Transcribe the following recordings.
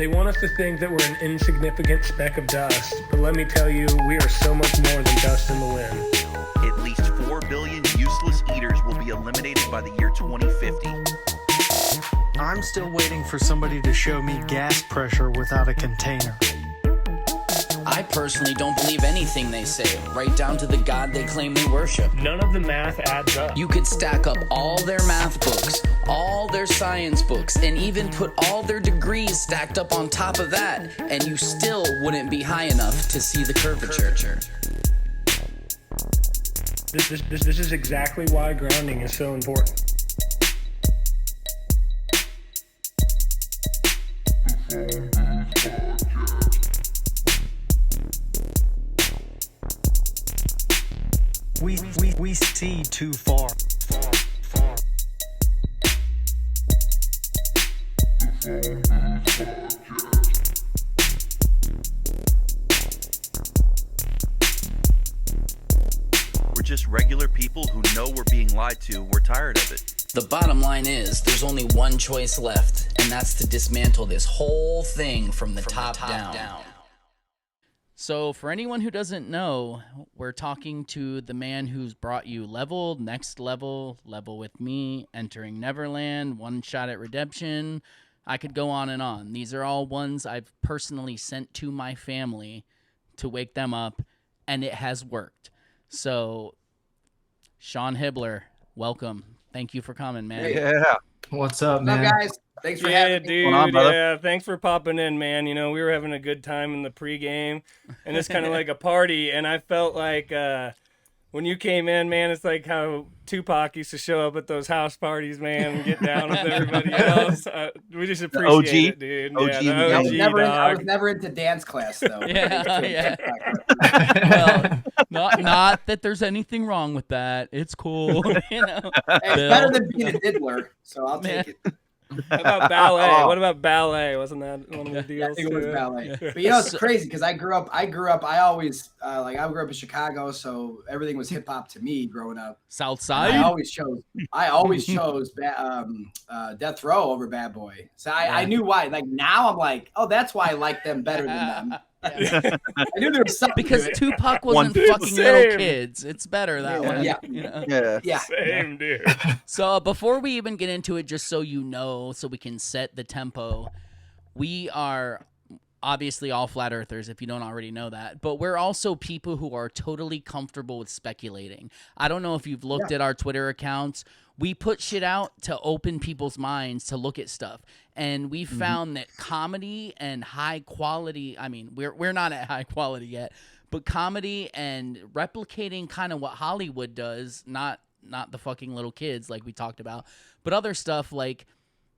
They want us to think that we're an insignificant speck of dust, but let me tell you, we are so much more than dust in the wind. At least 4 billion useless eaters will be eliminated by the year 2050. I'm still waiting for somebody to show me gas pressure without a container. I personally don't believe anything they say, right down to the God they claim they worship. None of the math adds up. You could stack up all their math books, all their science books, and even put all their degrees stacked up on top of that, and you still wouldn't be high enough to see the curvature. This is exactly why grounding is so important. We see too far. We're just regular people who know we're being lied to. We're tired of it. The bottom line is, there's only one choice left, and that's to dismantle this whole thing from the top down. So for anyone who doesn't know, we're talking to the man who's brought you Level, Next Level, Level with Me, Entering Neverland, One Shot at Redemption. I could go on and on. These are all ones I've personally sent to my family to wake them up, and it has worked. So, Sean Hibbeler, welcome. Thank you for coming, man. Yeah. What's up, man? What's up, guys? Thanks for having me. Dude, on, brother? yeah, thanks for popping in, man. You know, we were having a good time in the pregame, and it's kind of like a party, and I felt like when you came in, man, it's like how Tupac used to show up at those house parties, man, and get down with everybody else. We just appreciate it, dude. OG, yeah, the OG, I was never into dance class, though. Yeah. Well, not that there's anything wrong with that. It's cool, you know. Hey, it's better than being a diddler, so I'll take it. How about ballet? What about ballet? Wasn't that one of the deals? Yeah, I think it was too? ballet. Yeah. But you know, it's crazy because I grew up. I always I grew up in Chicago, so everything was hip hop to me growing up. South I Side. always chose Death Row over Bad Boy. So I knew why. Like now, I'm like, oh, that's why I like them better than them. I knew there was something Because to it. Tupac wasn't fucking Same. little kids. It's better that way. Yeah. You know? Yeah. Same, dude. So before we even get into it, just so you know, so we can set the tempo, we are obviously all flat earthers, if you don't already know that, but we're also people who are totally comfortable with speculating. I don't know if you've looked at our Twitter accounts. We put shit out to open people's minds to look at stuff. And we found that comedy and high quality, I mean, we're not at high quality yet, but comedy and replicating kind of what Hollywood does, not the fucking little kids like we talked about, but other stuff like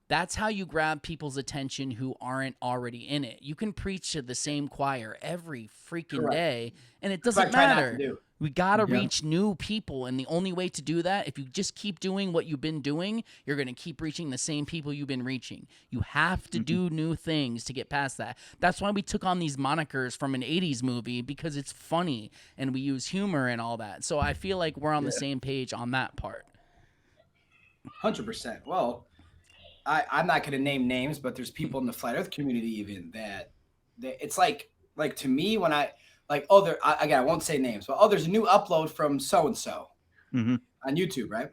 that's how you grab people's attention who aren't already in it. You can preach to the same choir every freaking day, and it doesn't matter. We got to reach new people, and the only way to do that, if you just keep doing what you've been doing, you're going to keep reaching the same people you've been reaching. You have to do new things to get past that. That's why we took on these monikers from an 80s movie, because it's funny, and we use humor and all that. So I feel like we're on the same page on that part. 100%. Well, I'm not going to name names, but there's people in the flat Earth community even that it's like to me when I like, oh, again, I won't say names, but there's a new upload from so-and-so on YouTube, right?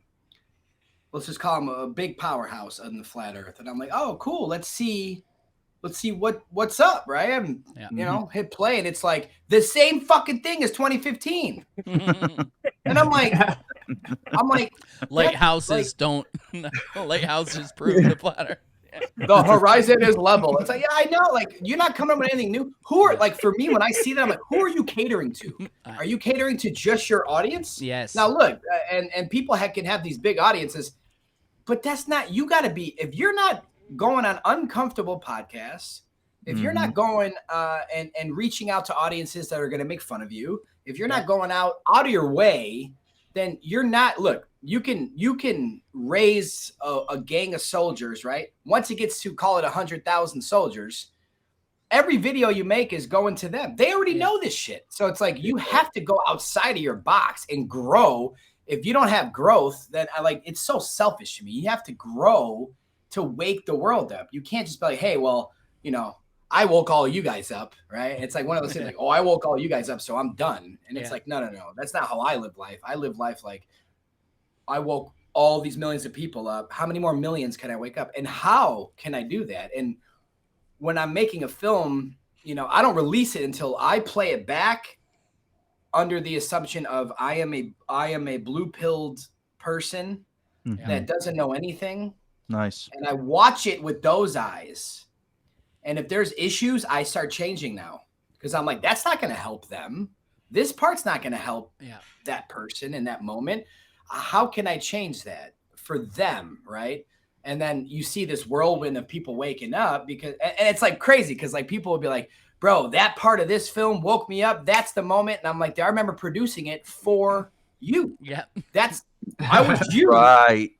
Let's just call him a big powerhouse in the flat Earth. And I'm like, oh, cool. Let's see what's up, right? And, you know, hit play. And it's like the same fucking thing as 2015. And I'm like, lighthouses don't. Lighthouses prove the platter. The horizon is level. It's like, yeah, I know. Like, you're not coming up with anything new. Who are like for me when I see that, I'm like, who are you catering to? Are you catering to just your audience? Yes. Now look, and people can have these big audiences, but that's not. You got to be if you're not going on uncomfortable podcasts, if you're not going and reaching out to audiences that are going to make fun of you, if you're not going out of your way, then you're not. Look, you can raise a gang of soldiers, right? Once it gets to call it 100,000 soldiers, every video you make is going to them. They already know this shit. So it's like you have to go outside of your box and grow. If you don't have growth, then it's so selfish to me. You have to grow to wake the world up. You can't just be like, hey, well, you know, I woke all you guys up, right? It's like one of those things like, oh, I woke all you guys up, so I'm done. And it's like, no. That's not how I live life. I live life like I woke all these millions of people up. How many more millions can I wake up? And how can I do that? And when I'm making a film, you know, I don't release it until I play it back under the assumption of I am a blue-pilled person that doesn't know anything. Nice. And I watch it with those eyes. And if there's issues, I start changing now because I'm like, that's not going to help them. This part's not going to help that person in that moment. How can I change that for them, right? And then you see this whirlwind of people waking up because, and it's like crazy because like people will be like, bro, that part of this film woke me up. That's the moment. And I'm like, I remember producing it for you. Yeah. I was you. Right.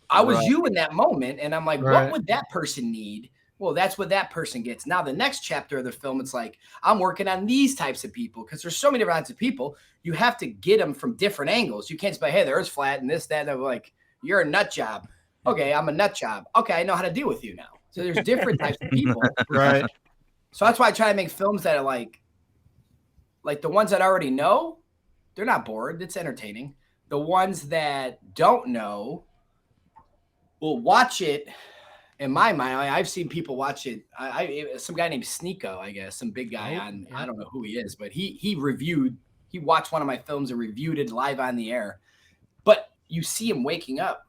I was you in that moment. And I'm like, what would that person need? Well, that's what that person gets. Now, the next chapter of the film, it's like, I'm working on these types of people because there's so many different types of people. You have to get them from different angles. You can't just be like, hey, the earth's flat and this, that. And I'm like, you're a nut job. Okay, I'm a nut job. Okay, I know how to deal with you now. So there's different types of people. Right. So that's why I try to make films that are like the ones that I already know, they're not bored. It's entertaining. The ones that don't know will watch it. In my mind, I've seen people watch it. Some guy named Sneeko, I guess, some big guy on. I don't know who he is, but he watched one of my films and reviewed it live on the air. But you see him waking up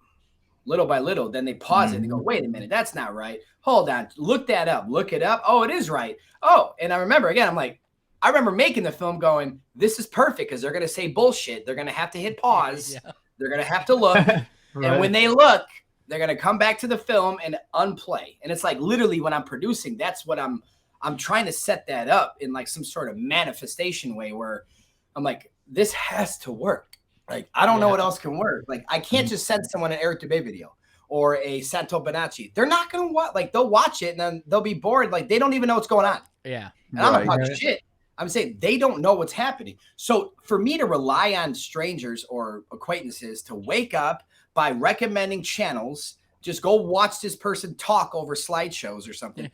little by little. Then they pause it and they go, "Wait a minute, that's not right. Hold on, look that up. Look it up. Oh, it is right. Oh," and I remember again. I'm like, I remember making the film, going, "This is perfect," because they're gonna say bullshit. They're gonna have to hit pause. They're gonna have to look, and when they look, they're going to come back to the film and unplay. And it's like literally when I'm producing, that's what I'm trying to set that up in like some sort of manifestation way where I'm like, this has to work. Like, I don't know what else can work. Like, I can't just send someone an Eric Dubé video or a Santo Bonacci. They're not going to watch, like they'll watch it and then they'll be bored. Like they don't even know what's going on. Yeah. And I'm not talking shit. I'm saying they don't know what's happening. So for me to rely on strangers or acquaintances to wake up by recommending channels, just go watch this person talk over slideshows or something.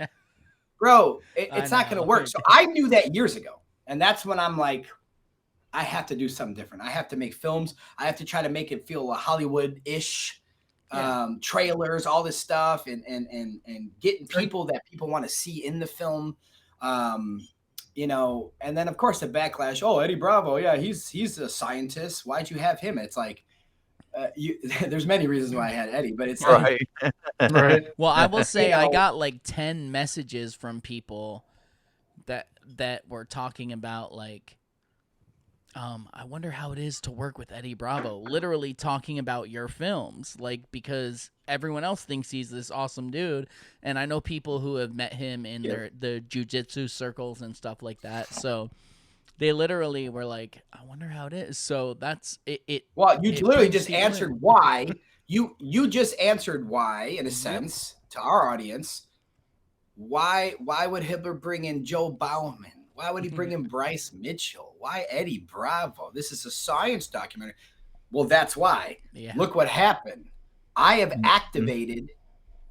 Bro, it's not going to work. So I knew that years ago. And that's when I'm like, I have to do something different. I have to make films. I have to try to make it feel a Hollywood-ish, trailers, all this stuff, and getting people that people want to see in the film. You know, and then of course the backlash. Oh, Eddie Bravo. Yeah, he's a scientist. Why'd you have him? It's like, there's many reasons why I had Eddie, but it's like, Well, I will say I got like 10 messages from people that were talking about like, I wonder how it is to work with Eddie Bravo, literally talking about your films, like, because everyone else thinks he's this awesome dude. And I know people who have met him in the jiu-jitsu circles and stuff like that. So they literally were like, I wonder how it is. So that's it. Well, you literally just answered why. You just answered why, in a sense, to our audience. Why would Hibbeler bring in Joe Bauman? Why would he bring in Bryce Mitchell? Why Eddie Bravo? This is a science documentary. Well, that's why. Yeah. Look what happened. I have activated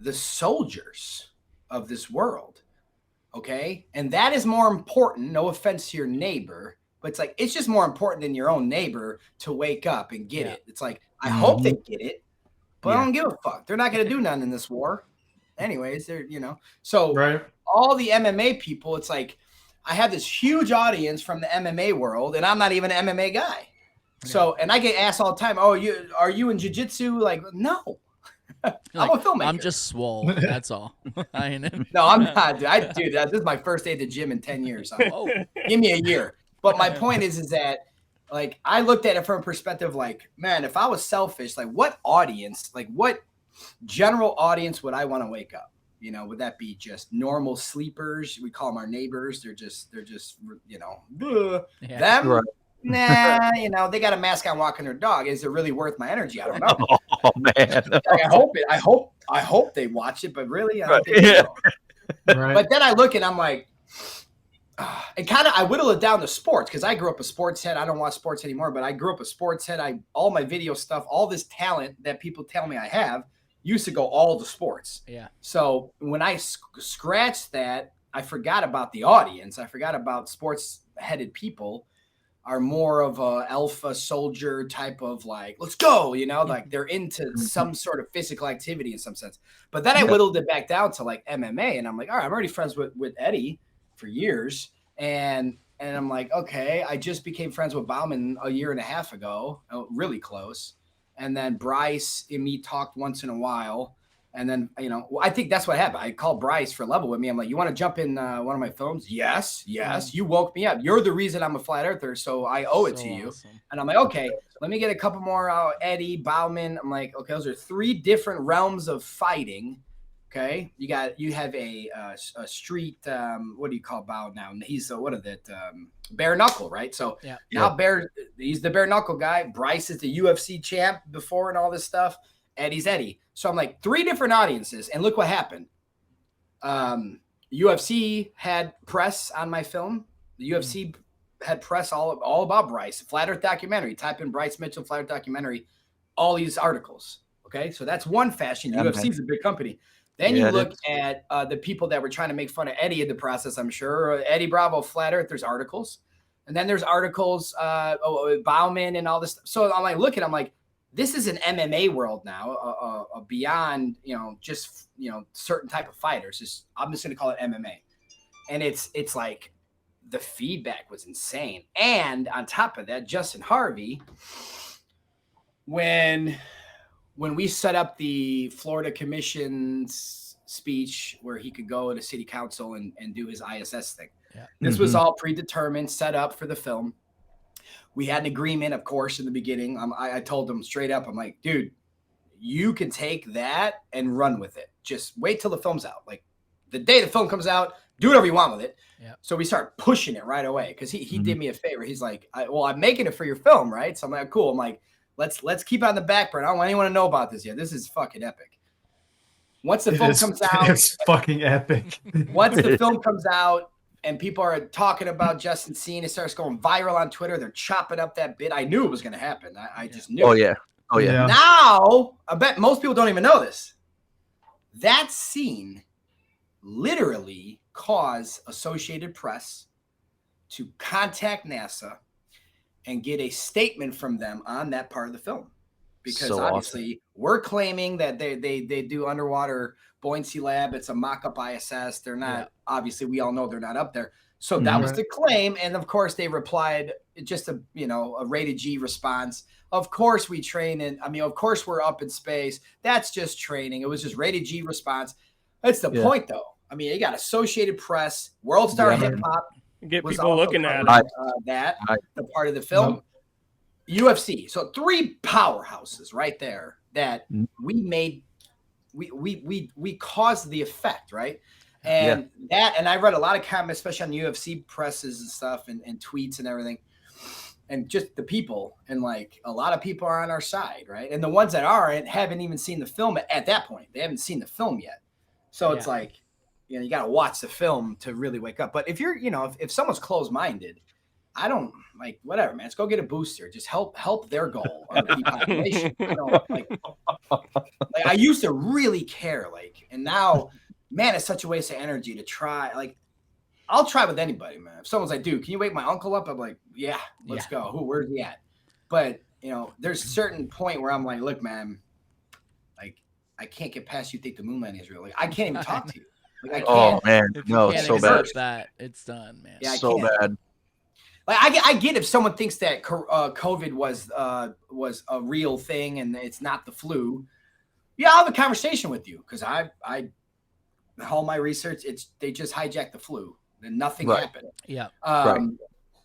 the soldiers of this world. Okay. And that is more important. No offense to your neighbor, but it's like, it's just more important than your own neighbor to wake up and get it. It's like, I hope they get it, but I don't give a fuck. They're not going to do nothing in this war. Anyways, they're, you know, so all the MMA people, it's like, I have this huge audience from the MMA world and I'm not even an MMA guy. So, and I get asked all the time, "Oh, are you in jiu-jitsu?" Like, no. I'm a filmmaker. I'm just swole. That's all. No, I'm not. Dude, this is my first day at the gym in 10 years. Give me a year. But my point is that, like, I looked at it from a perspective like, man, if I was selfish, like, what audience, like, what general audience would I want to wake up? You know, would that be just normal sleepers? We call them our neighbors. They're just, you know, them. Right. Nah, you know, they got a mask on walking their dog. Is it really worth my energy? I don't know. Oh man. I hope they watch it, but really, I don't think so. But then I look and I'm like, and kind of I whittle it down to sports because I grew up a sports head. I don't watch sports anymore, but I grew up a sports head. All my video stuff, all this talent that people tell me I have used to go all to sports. Yeah. So when I scratched that, I forgot about the audience. I forgot about sports-headed people are more of a alpha soldier type of like, let's go, like they're into some sort of physical activity in some sense. But then I whittled it back down to like MMA, and I'm like, all right, I'm already friends with Eddie for years, and I'm like, okay, I just became friends with Bauman a year and a half ago, really close, and then Bryce and me talked once in a while. And then, I think that's what happened. I called Bryce for level with me. I'm like, you want to jump in one of my films? Yes. You woke me up. You're the reason I'm a flat earther, so I owe it to you. Awesome. And I'm like, okay, let me get a couple more. Eddie, Bauman. I'm like, okay, those are 3 different realms of fighting. Okay, you have a street. What do you call Bao now? He's bare knuckle, right? So now he's the bare knuckle guy. Bryce is the UFC champ before and all this stuff. Eddie's Eddie. So I'm like 3 different audiences, and look what happened. UFC had press on my film. The UFC had press all about Bryce. Flat Earth documentary. Type in Bryce Mitchell Flat Earth documentary. All these articles. Okay, so that's one fashion. UFC is a big company. Then you look at the people that were trying to make fun of Eddie in the process. I'm sure Eddie Bravo Flat Earth. There's articles, and then there's articles. Bauman and all this. So I'm like looking. I'm like, this is an MMA world now, beyond just certain type of fighters. I'm just going to call it MMA, and it's like the feedback was insane. And on top of that, Justin Harvey, when we set up the Florida Commission's speech where he could go to city council and do his ISS thing, this was all predetermined, set up for the film. We had an agreement, of course, in the beginning. I told him straight up, I'm like, dude, you can take that and run with it. Just wait till the film's out. Like the day the film comes out, do whatever you want with it. Yeah. So we start pushing it right away because he did me a favor. He's like, I'm making it for your film, right? So I'm like, cool. I'm like, let's keep it on the back burner. I don't want anyone to know about this yet. This is fucking epic. Once the film comes out, it's fucking epic. Once the film comes out, and people are talking about Justin scene, it starts going viral on Twitter. They're chopping up that bit. I knew it was going to happen. I just knew. Oh yeah. Now, I bet most people don't even know this. That scene literally caused Associated Press to contact NASA and get a statement from them on that part of the film. Because obviously we're claiming that they do underwater buoyancy lab. It's a mock-up ISS. They're not, obviously we all know they're not up there. So that was the claim. And of course they replied just a rated G response. Of course we train of course we're up in space. That's just training. It was just rated G response. That's the point though. I mean, you got Associated Press, World Star Hip Hop. Get people looking at it. The part of the film. UFC. So 3 powerhouses right there that we made. We caused the effect, right? And and I read a lot of comments, especially on the UFC presses and stuff and tweets and everything. And just the people, and like a lot of people are on our side, right? And the ones that aren't haven't even seen the film at that point. They haven't seen the film yet. So it's like, you got to watch the film to really wake up. But if you're, if someone's closed-minded, I don't like whatever, man. Let's go get a booster. Just help their goal of depopulation. I used to really care, and now, man, it's such a waste of energy to try. Like, I'll try with anybody, man. If someone's like, dude, can you wake my uncle up? I'm like, yeah, let's go. Where's he at? But there's a certain point where I'm like, look, man, like I can't get past you think the moon landing is real. Like I can't even talk to you. Like I can't. Oh man, no, it's so bad. That it's done, man. Yeah, so bad. Like I get if someone thinks that COVID was a real thing and it's not the flu. Yeah, I'll have a conversation with you because I all my research they just hijacked the flu and nothing happened. Yeah.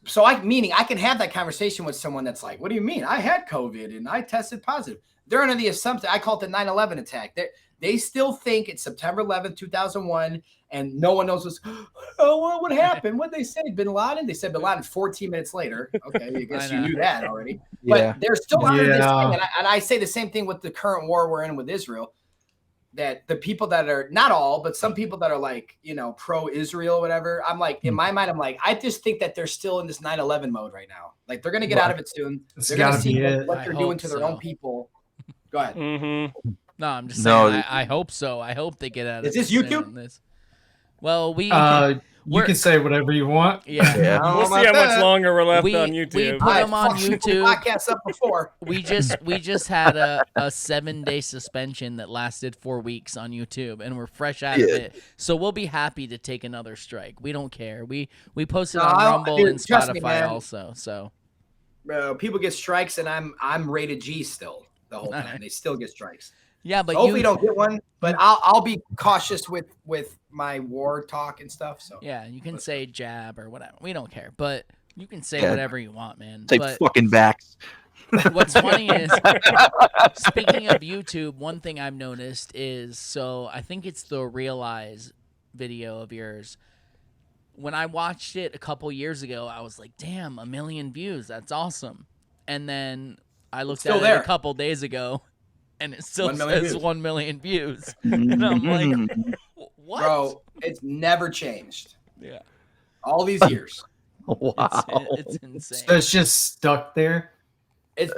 So I can have that conversation with someone that's like, what do you mean? I had COVID and I tested positive. They're under the assumption, I call it the 9/11 attack. They still think it's September 11th, 2001, and no one knows what happened. What they say, Bin Laden? They said Bin Laden 14 minutes later. Okay, I guess you knew that already. But they're still under this thing. And I say the same thing with the current war we're in with Israel, that the people that are, not all, but some people that are like, pro-Israel or whatever, I'm like, in my mind, I'm like, I just think that they're still in this 9/11 mode right now. Like, they're going to get out of it soon. They're going to see what they're doing to their own people. Go ahead. No, I'm just saying. I hope so. I hope they get out of it. Is this YouTube? Well, You can say whatever you want. yeah. Yeah. We'll see how much longer we're left on We YouTube. put them on fucked some YouTube. podcasts up before. We just had a 7-day suspension that lasted 4 weeks on YouTube, and we're fresh out of Yeah. it. So we'll be happy to take another strike. We don't care. We posted No, on I don't- Rumble dude, and trust me, Spotify man. also. So Bro, people get strikes, and I'm rated G still the whole time. They still get strikes. yeah, but So hopefully you don't get one, but I'll be cautious with my war talk and stuff. So yeah, you can say jab or whatever. We don't care, but you can say Yeah. whatever you want, man. Say But fucking backs. what's funny is, speaking of YouTube, one thing I've noticed is, so I think it's the Realize video of yours. When I watched it a couple years ago, I was like, damn, 1 million views. That's awesome. And then I looked still at it there. a couple days ago, and it still 1 million says views. 1 million views. And I'm like, Mhm. what? bro, it's never changed. Yeah. All these years. Wow. It's insane. So it's just stuck there.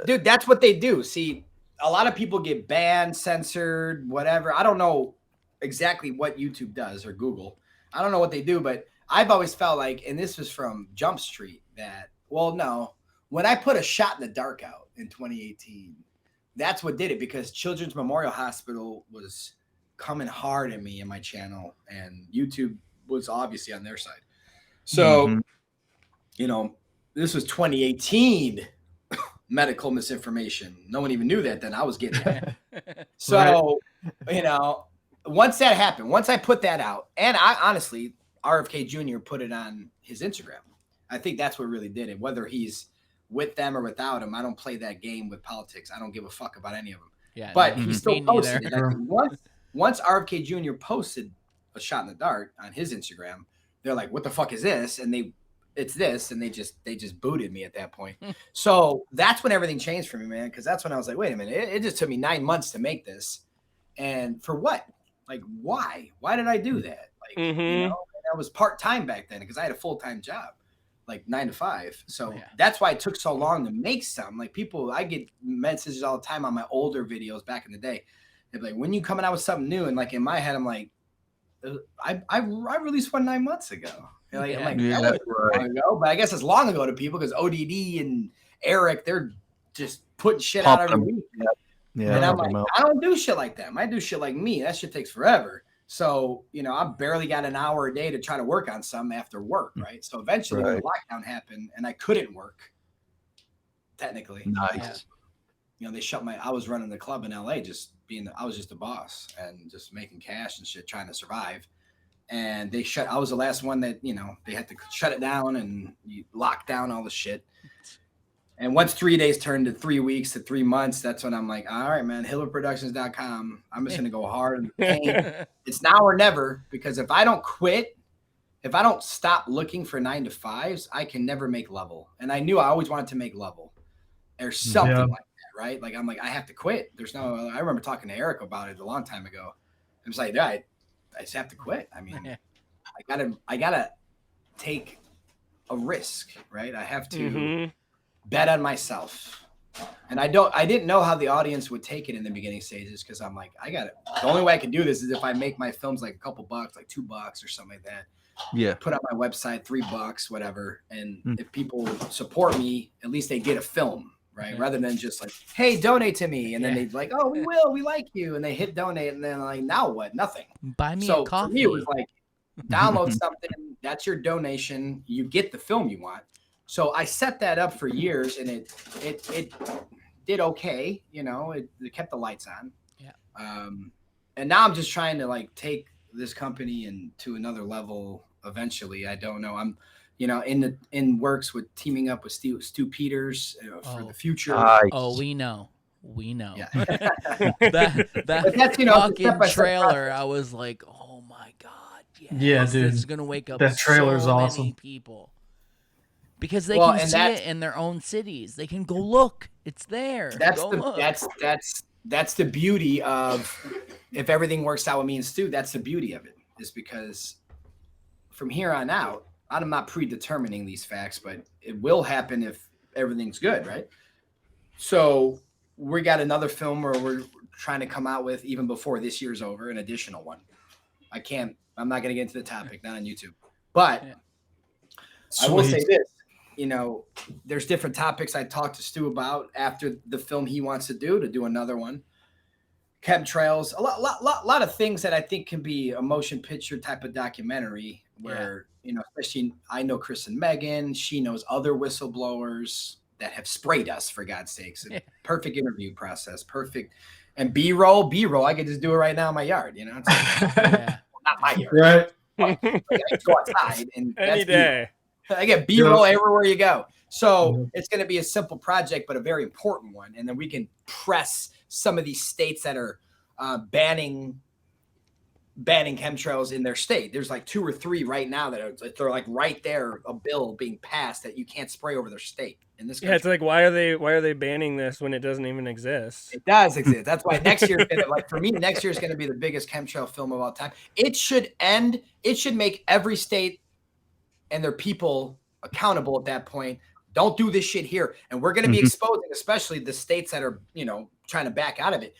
Dude, that's what they do. See, a lot of people get banned, censored, whatever. I don't know exactly what YouTube does or Google. I don't know what they do, but I've always felt like, and this was from Jump Street, that, well, no, when I put A Shot in the Dark out in 2018, that's what did it, because Children's Memorial Hospital was coming hard at me and my channel, and YouTube was obviously on their side. So, Mhm. you know, this was 2018 medical misinformation. No one even knew that then. I was getting it. So, you know, once that happened, once I put that out, and I honestly, RFK Jr. put it on his Instagram. I think that's what really did it. Whether he's with them or without him, I don't play that game with politics. I don't give a fuck about any of them. Yeah, But no, he me still neither. posted it. I think once RFK Jr. posted A Shot in the Dark on his Instagram, they're like, "What the fuck is this?" And it's this, and they just booted me at that point. So that's when everything changed for me, man. Because that's when I was like, "Wait a minute! It just took me 9 months to make this, and for what? Like, why? Why did I do that? Like, you know, I was part time back then because I had a full time job, like 9 to 5. So Yeah. that's why it took so long to make some. Like people, I get messages all the time on my older videos back in the day. They're like, "When you coming out with something new?" And like in my head, I'm like, I released one 9 months ago. Like, Yeah. I'm like, Yeah, that wasn't long ago, but I guess it's long ago to people because ODD and Eric, they're just putting shit out every week. Yeah. And I'm like, I don't do shit like them. I do shit like me. That shit takes forever. So, you know, I barely got an hour a day to try to work on something after work, right? So eventually when the lockdown happened and I couldn't work, technically. Nice. You know, they shut I was running the club in LA, I was just a boss and just making cash and shit, trying to survive. And I was the last one that, you know, they had to shut it down and you lock down all the shit. And once 3 days turned to 3 weeks to 3 months, that's when I'm like, all right, man, HibbelerProductions.com. I'm just going to go hard and paint. It's now or never, because if I don't quit, if I don't stop looking for 9 to 5s, I can never make level. And I knew I always wanted to make level or something like that, right? Like, I'm like, I have to quit. I remember talking to Eric about it a long time ago. I was like, I just have to quit. I mean, I gotta take a risk, right? I have to bet on myself. And I didn't know how the audience would take it in the beginning stages, because I'm like, the only way I can do this is if I make my films like a couple bucks, like $2 or something like that. Yeah. Put on my website, $3, whatever. And if people support me, at least they get a film, right? Yeah. Rather than just like, hey, donate to me. And then they're like, oh, we like you. And they hit donate. And then like, now what? Nothing. Buy me So a coffee. for me, it was like, download something. That's your donation. You get the film you want. So I set that up for years, and it did okay. You know, it kept the lights on. Yeah. And now I'm just trying to like take this company and to another level eventually. I don't know. I'm, you know, in works with teaming up with Stu Peters for the future. Nice. Oh, we know. Yeah. that But that's, you know, it's a fucking step-by-step trailer, process. I was like, oh my god, yes, Yeah, dude. this is gonna wake up That trailer's so awesome. many people, because they Well, can and see that's- it in their own cities. They can go look, it's there. That's Go the look. that's the beauty of, if everything works out with me and Stu, that's the beauty of it, is because from here on out, I'm not predetermining these facts, but it will happen if everything's good, right? So we got another film where we're trying to come out with, even before this year's over, an additional one. I'm not going to get into the topic, not on YouTube. But I will say this, there's different topics I talked to Stu about after the film he wants to do another one. Chemtrails, a lot of things that I think can be a motion picture type of documentary where, especially I know Chris and Megan, she knows other whistleblowers that have sprayed us, for God's sakes. Perfect interview process, perfect. And B-roll, I could just do it right now in my yard, It's like, not my yard. Right. I go outside and Any day. I get B-roll everywhere you go. So it's going to be a simple project, but a very important one. And then we can press some of these states that are banning chemtrails in their state. There's like 2 or 3 right now that they're like right there, a bill being passed that you can't spray over their state in this country. Yeah, it's like why are they banning this when it doesn't even exist? It does exist. That's why next year, for me, next year is going to be the biggest chemtrail film of all time. It should make every state and their people accountable at that point. Don't do this shit here. And we're going to be exposing, especially the states that are, trying to back out of it.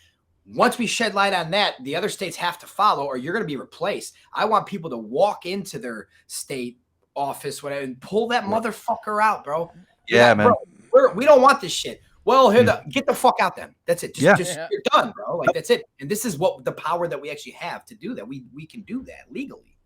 Once we shed light on that, the other states have to follow or you're going to be replaced. I want people to walk into their state office and pull that motherfucker out, bro. Yeah, man. Bro, we don't want this shit. Well, get the fuck out then. That's it. Just you're done, bro. Like that's it. And this is what the power that we actually have to do that. We can do that legally.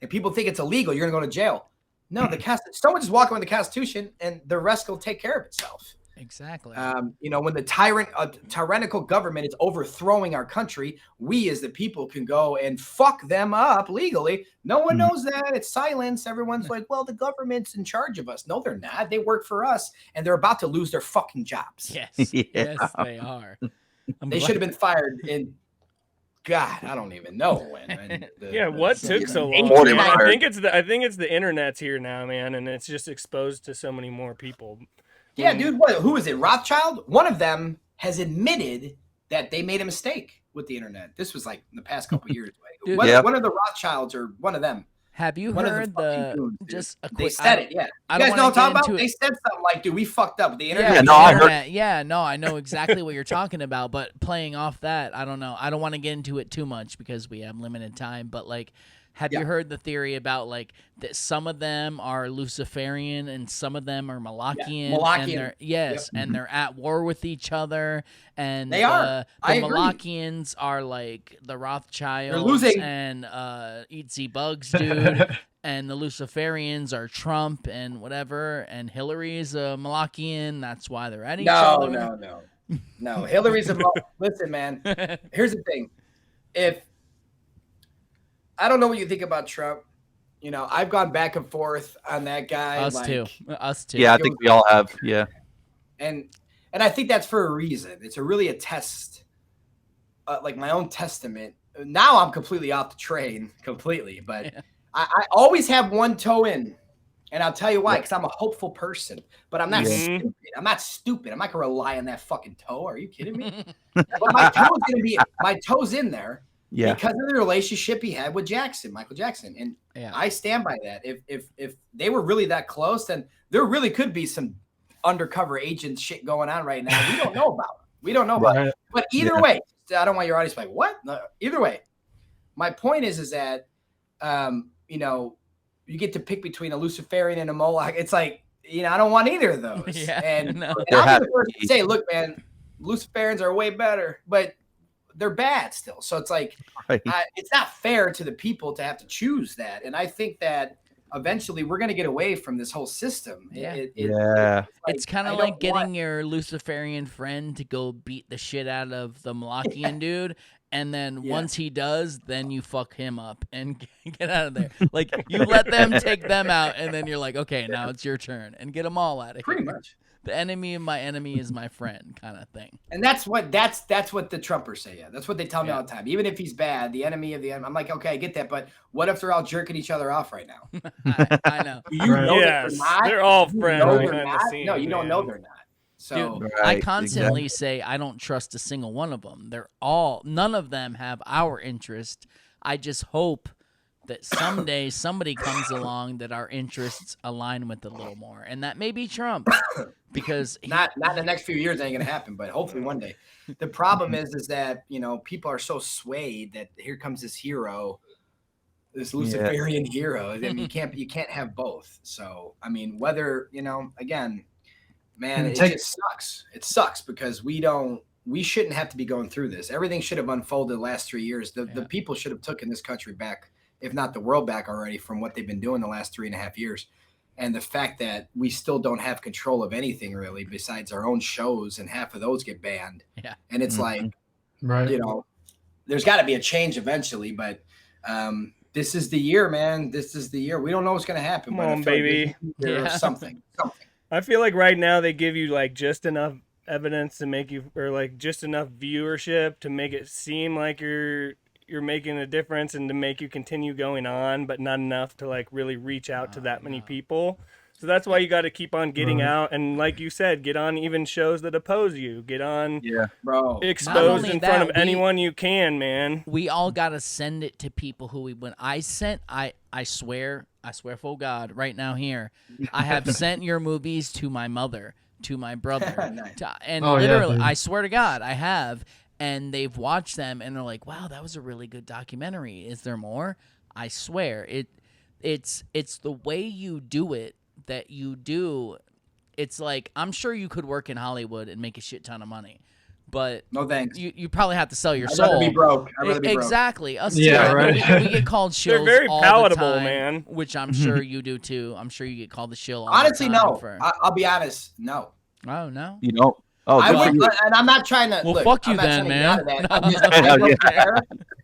And people think it's illegal. You're going to go to jail. No, someone just walk around the Constitution and the rest will take care of itself. Exactly. When the tyrannical government is overthrowing our country, we as the people can go and fuck them up legally. No one knows that. It's silence. Everyone's like, well, the government's in charge of us. No, they're not. They work for us, and they're about to lose their fucking jobs. Yes, yes, they are. They should have been fired in. God, I don't even know when. What took so long? I think it's the internet's here now, man, and it's just exposed to so many more people. Yeah, dude. Who is it? Rothschild? One of them has admitted that they made a mistake with the internet. This was like in the past couple of years. Dude, one of the Rothschilds or one of them. Have you heard just a quick? They said it. Yeah. You guys know what I'm talking about? They said something like, "Dude, we fucked up with the internet." I know exactly what you're talking about. But playing off that, I don't know. I don't want to get into it too much because we have limited time. But like, have you heard the theory about like that some of them are Luciferian and some of them are Malachian? And they're at war with each other. And they are. The Malachians are like the Rothschilds and Eatsy Bugs dude. And the Luciferians are Trump and whatever. And Hillary's a Malachian. That's why they're at each other. No. Hillary's a listen, man. Here's the thing. I don't know what you think about Trump. I've gone back and forth on that guy. Us too. Yeah, I think we all have. Yeah. And I think that's for a reason. It's really a test, like my own testament. Now I'm completely off the train, but I always have one toe in. And I'll tell you why, because I'm a hopeful person. But I'm not stupid. I'm not stupid. I'm not going to rely on that fucking toe. Are you kidding me? But my toe's in there. Yeah. Because of the relationship he had with Michael Jackson. And I stand by that. If they were really that close, then there really could be some undercover agent shit going on right now. We don't know about it. But either way, I don't want your audience to be like, what? No, either way, my point is that, you get to pick between a Luciferian and a Moloch. It's like, I don't want either of those. And I'll be the first to say, look, man, Luciferians are way better, but they're bad still. So it's like, it's not fair to the people to have to choose that. And I think that eventually we're going to get away from this whole system. It's kind of like getting your Luciferian friend to go beat the shit out of the Malachian dude. And then once he does, then you fuck him up and get out of there. Like you let them take them out. And then you're like, okay, now it's your turn and get them all out of here. Pretty much. The enemy of my enemy is my friend kind of thing. And that's what the Trumpers say. Yeah, that's what they tell me all the time. Even if he's bad, the enemy of the enemy. I'm like, okay, I get that, but what if they're all jerking each other off right now? I know. You know that they're not. They're all friends behind the scenes. No, you don't know they're not. So dude, I constantly say I don't trust a single one of them. None of them have our interest. I just hope that someday somebody comes along that our interests align with a little more, and that may be Trump, because not in the next few years ain't gonna happen, but hopefully one day. The problem is that people are so swayed that here comes this hero this Luciferian hero. I mean, you can't have both. So, I mean, whether, again, man, it just sucks. It sucks because we shouldn't have to be going through this. Everything should have unfolded the last 3 years. The people should have taken this country back, if not the world back already, from what they've been doing the last 3.5 years. And the fact that we still don't have control of anything really besides our own shows, and half of those get banned. Yeah. And it's like, right. There's got to be a change eventually, but this is the year, man. This is the year. We don't know what's going to happen. Come on, baby. Something. I feel like right now they give you like just enough evidence to make you, or like just enough viewership to make it seem like you're making a difference and to make you continue going on, but not enough to like really reach out to that many people. So that's why you got to keep on getting out, and like you said, get on even shows that oppose you. Get on, bro, exposed in front of anyone you can, man. We all got to send it to people who I swear for God right now here, I have sent your movies to my mother, to my brother, and literally, I swear to God, I have, and they've watched them and they're like, wow, that was a really good documentary. Is there more? I swear it's the way you do it. That you do, it's like, I'm sure you could work in Hollywood and make a shit ton of money, but no thanks. You probably have to sell your I'd soul. rather be broke. I'd rather be broke. Exactly. Us Yeah, too. right. We get called shills. They're very all palatable, the time, man. Which I'm sure you do too. I'm sure you get called the shill. All Honestly, the time no. I'll be honest, no. Oh no. You don't. Oh, I would, and I'm not trying to. Well, look, fuck you I'm not then, trying to man. get out of that. I don't care.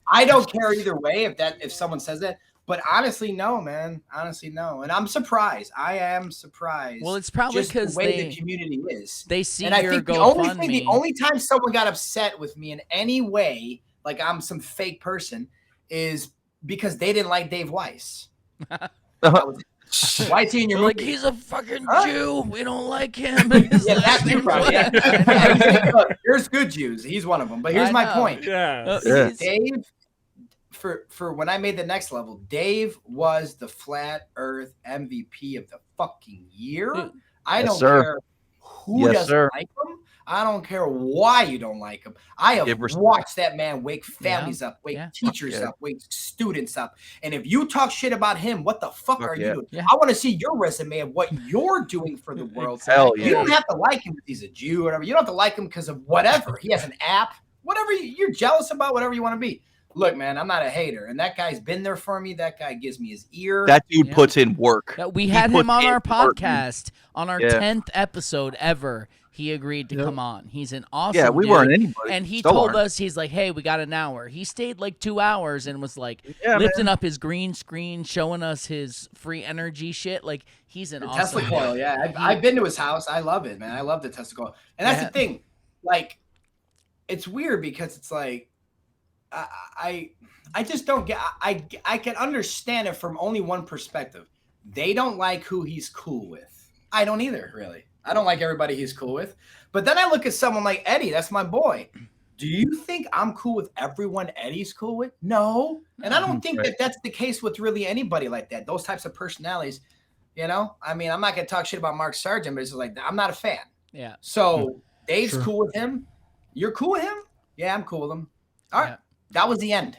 I don't care either way if someone says that. But honestly, no, man. Honestly, no. And I'm surprised. I am surprised. Well, it's probably because the way the community is. They see and I your think GoFundMe. the only time someone got upset with me in any way, like I'm some fake person, is because they didn't like Dave Weiss. Why is he in your movie? Like, he's a fucking Jew. We don't like him. Yeah, that's your problem. Yeah. Look, there's good Jews. He's one of them. But here's my point. Yeah. Dave, for when I made the next level, Dave was the flat Earth MVP of the fucking year. Dude. I don't care who doesn't like him. I don't care why you don't like him. I have watched that man wake families up, wake teachers up, wake students up. And if you talk shit about him, what the fuck are you doing? Yeah. I want to see your resume of what you're doing for the world. Hell You don't have to like him if he's a Jew or whatever. You don't have to like him because of whatever. He has an app, whatever you're jealous about, whatever you want to be. Look, man, I'm not a hater. And that guy's been there for me. That guy gives me his ear. That dude puts in work. We had him on our podcast on our 10th episode ever. He agreed to come on. He's an awesome we dude. weren't anybody. And he told us, he's like, hey, we got an hour. He stayed like 2 hours and was like lifting up his green screen, showing us his free energy shit. Like, he's an awesome Tesla coil, I've been to his house. I love it, man. I love the Tesla coil. And that's the thing. Like, it's weird because it's like, I just don't get. I can understand it from only one perspective. They don't like who he's cool with. I don't either, really. I don't like everybody he's cool with. But then I look at someone like Eddie. That's my boy. Do you think I'm cool with everyone Eddie's cool with? No. And I don't think that that's the case with really anybody like that. Those types of personalities, I mean, I'm not gonna talk shit about Mark Sargent, but it's like I'm not a fan. Yeah. So Dave's cool with him. You're cool with him? Yeah, I'm cool with him. All right. That was the end.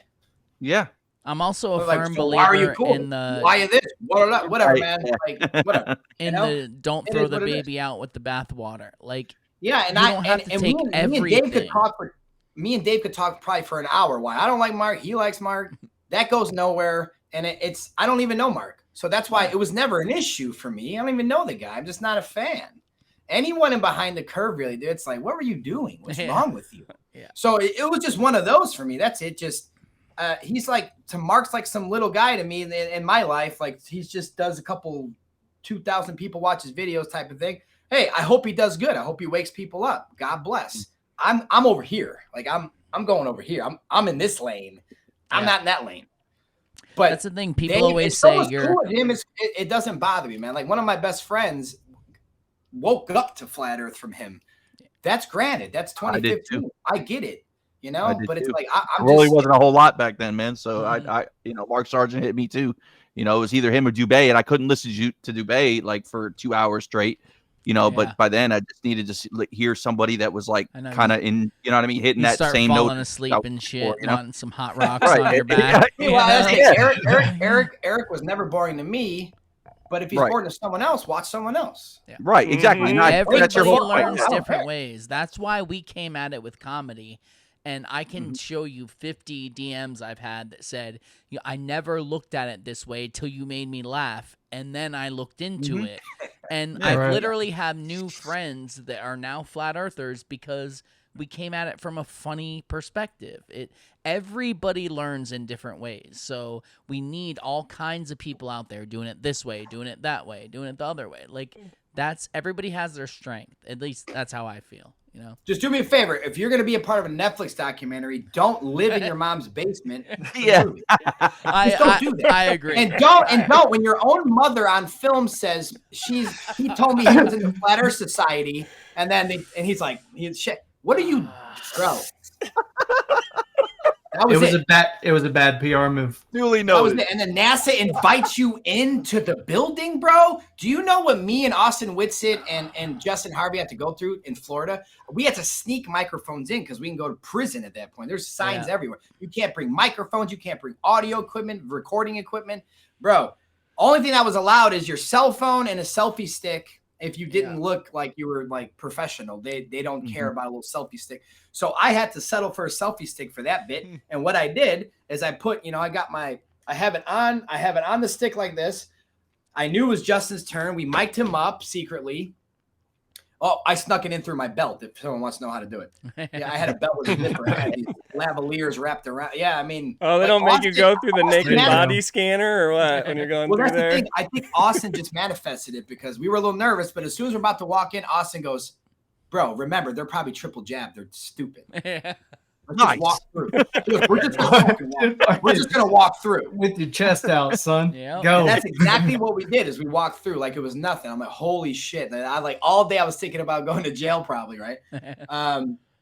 Yeah. I'm also a firm believer why are you cool? in the why are this? Whatever, man. Like, whatever. In the don't throw the baby out with the bathwater. Like, and you don't have to take everything. Me and Dave could talk probably for an hour. Why I don't like Mark, he likes Mark. That goes nowhere, and it's I don't even know Mark, so that's why it was never an issue for me. I don't even know the guy. I'm just not a fan. Anyone in Behind the Curve, really, dude, it's like, what were you doing? What's wrong with you? Yeah. So it was just one of those for me. That's it. Just he's like, to Mark's like some little guy to me in my life. Like, he just does a couple 2,000 people watch his videos type of thing. Hey, I hope he does good. I hope he wakes people up. God bless. I'm over here. Like, I'm going over here. I'm in this lane. I'm not in that lane. But that's the thing. People always say you're cool with him. It doesn't bother me, man. Like, one of my best friends woke up to flat Earth from him. That's granted. That's 2015. I get it, but it's like I'm really wasn't a whole lot back then, man. So I Mark Sargent hit me too. It was either him or Dubé, and I couldn't listen to Dubé like for 2 hours straight. But by then I just needed to hear somebody that was like I know, kind of in, you know what I mean, hitting You that start same falling note. asleep and shit, you know? wanting some hot rocks Right. on your back. Yeah. Well, I you was know? saying, Eric was never boring to me, but if he's Right. boring to someone else, watch someone else. Right, exactly. Mhm. No, that's your Everybody whole learns I don't different care. ways. That's why we came at it with comedy. And I can Mm-hmm. show you 50 DMs I've had that said, I never looked at it this way till you made me laugh. And then I looked into Mm-hmm. it. And Yeah. I Right. literally have new friends that are now flat earthers because we came at it from a funny perspective. Everybody learns in different ways. So we need all kinds of people out there doing it this way, doing it that way, doing it the other way. Like everybody has their strength. At least that's how I feel. Just do me a favor. If you're going to be a part of a Netflix documentary, don't live in your mom's basement. Yeah. Just don't do that. I agree. And don't when your own mother on film says he told me he was in the Flat Earth Society, and then he's like, shit. What are you, bro? That was it. It was a bad PR move. Duly That was noted. it. And then NASA invites you into the building, bro. Do you know what me and Austin Whitsitt and Justin Harvey had to go through in Florida? We had to sneak microphones in because we can go to prison at that point. There's signs everywhere. You can't bring microphones. You can't bring audio equipment, recording equipment. Bro, only thing that was allowed is your cell phone and a selfie stick. If you didn't look like you were like professional, they don't care about a little selfie stick. So I had to settle for a selfie stick for that bit. And what I did is I put, I have it on the stick like this. I knew it was Justin's turn. We mic'd him up secretly. Oh, I snuck it in through my belt if someone wants to know how to do it. Yeah, I had a belt with a zipper. I had these lavaliers wrapped around. Yeah, I mean. Oh, they like don't make you go through the naked Yeah. body scanner or what when you're going Well, through that's the there? thing. I think Austin just manifested it because we were a little nervous, but as soon as we're about to walk in, Austin goes, bro, remember, they're probably triple jabbed. They're stupid. Let's Nice. just walk through. Look, we're just gonna walk through. With your chest out, son. Yeah. Go. And that's exactly what we did. Is we walked through like it was nothing. I'm like, holy shit! And I like all day I was thinking about going to jail, probably, right?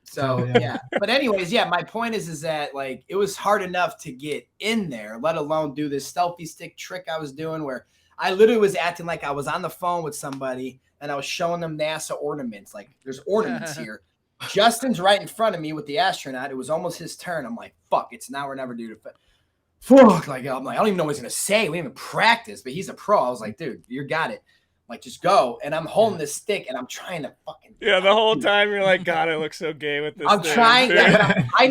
So yeah. But anyways, yeah. My point is that like it was hard enough to get in there, let alone do this selfie stick trick I was doing, where I literally was acting like I was on the phone with somebody and I was showing them NASA ornaments. Like, there's ornaments here. Justin's right in front of me with the astronaut. It was almost his turn. I'm like, fuck, it's now or never, dude. Fuck, like I'm like, I don't even know what he's gonna say. We haven't practiced, but he's a pro. I was like, dude, you got it. Like, just go. And I'm holding this stick and I'm trying to fucking. Yeah, the whole time you're like, God, I look so gay with this. I'm thing, trying. dude." Yeah, I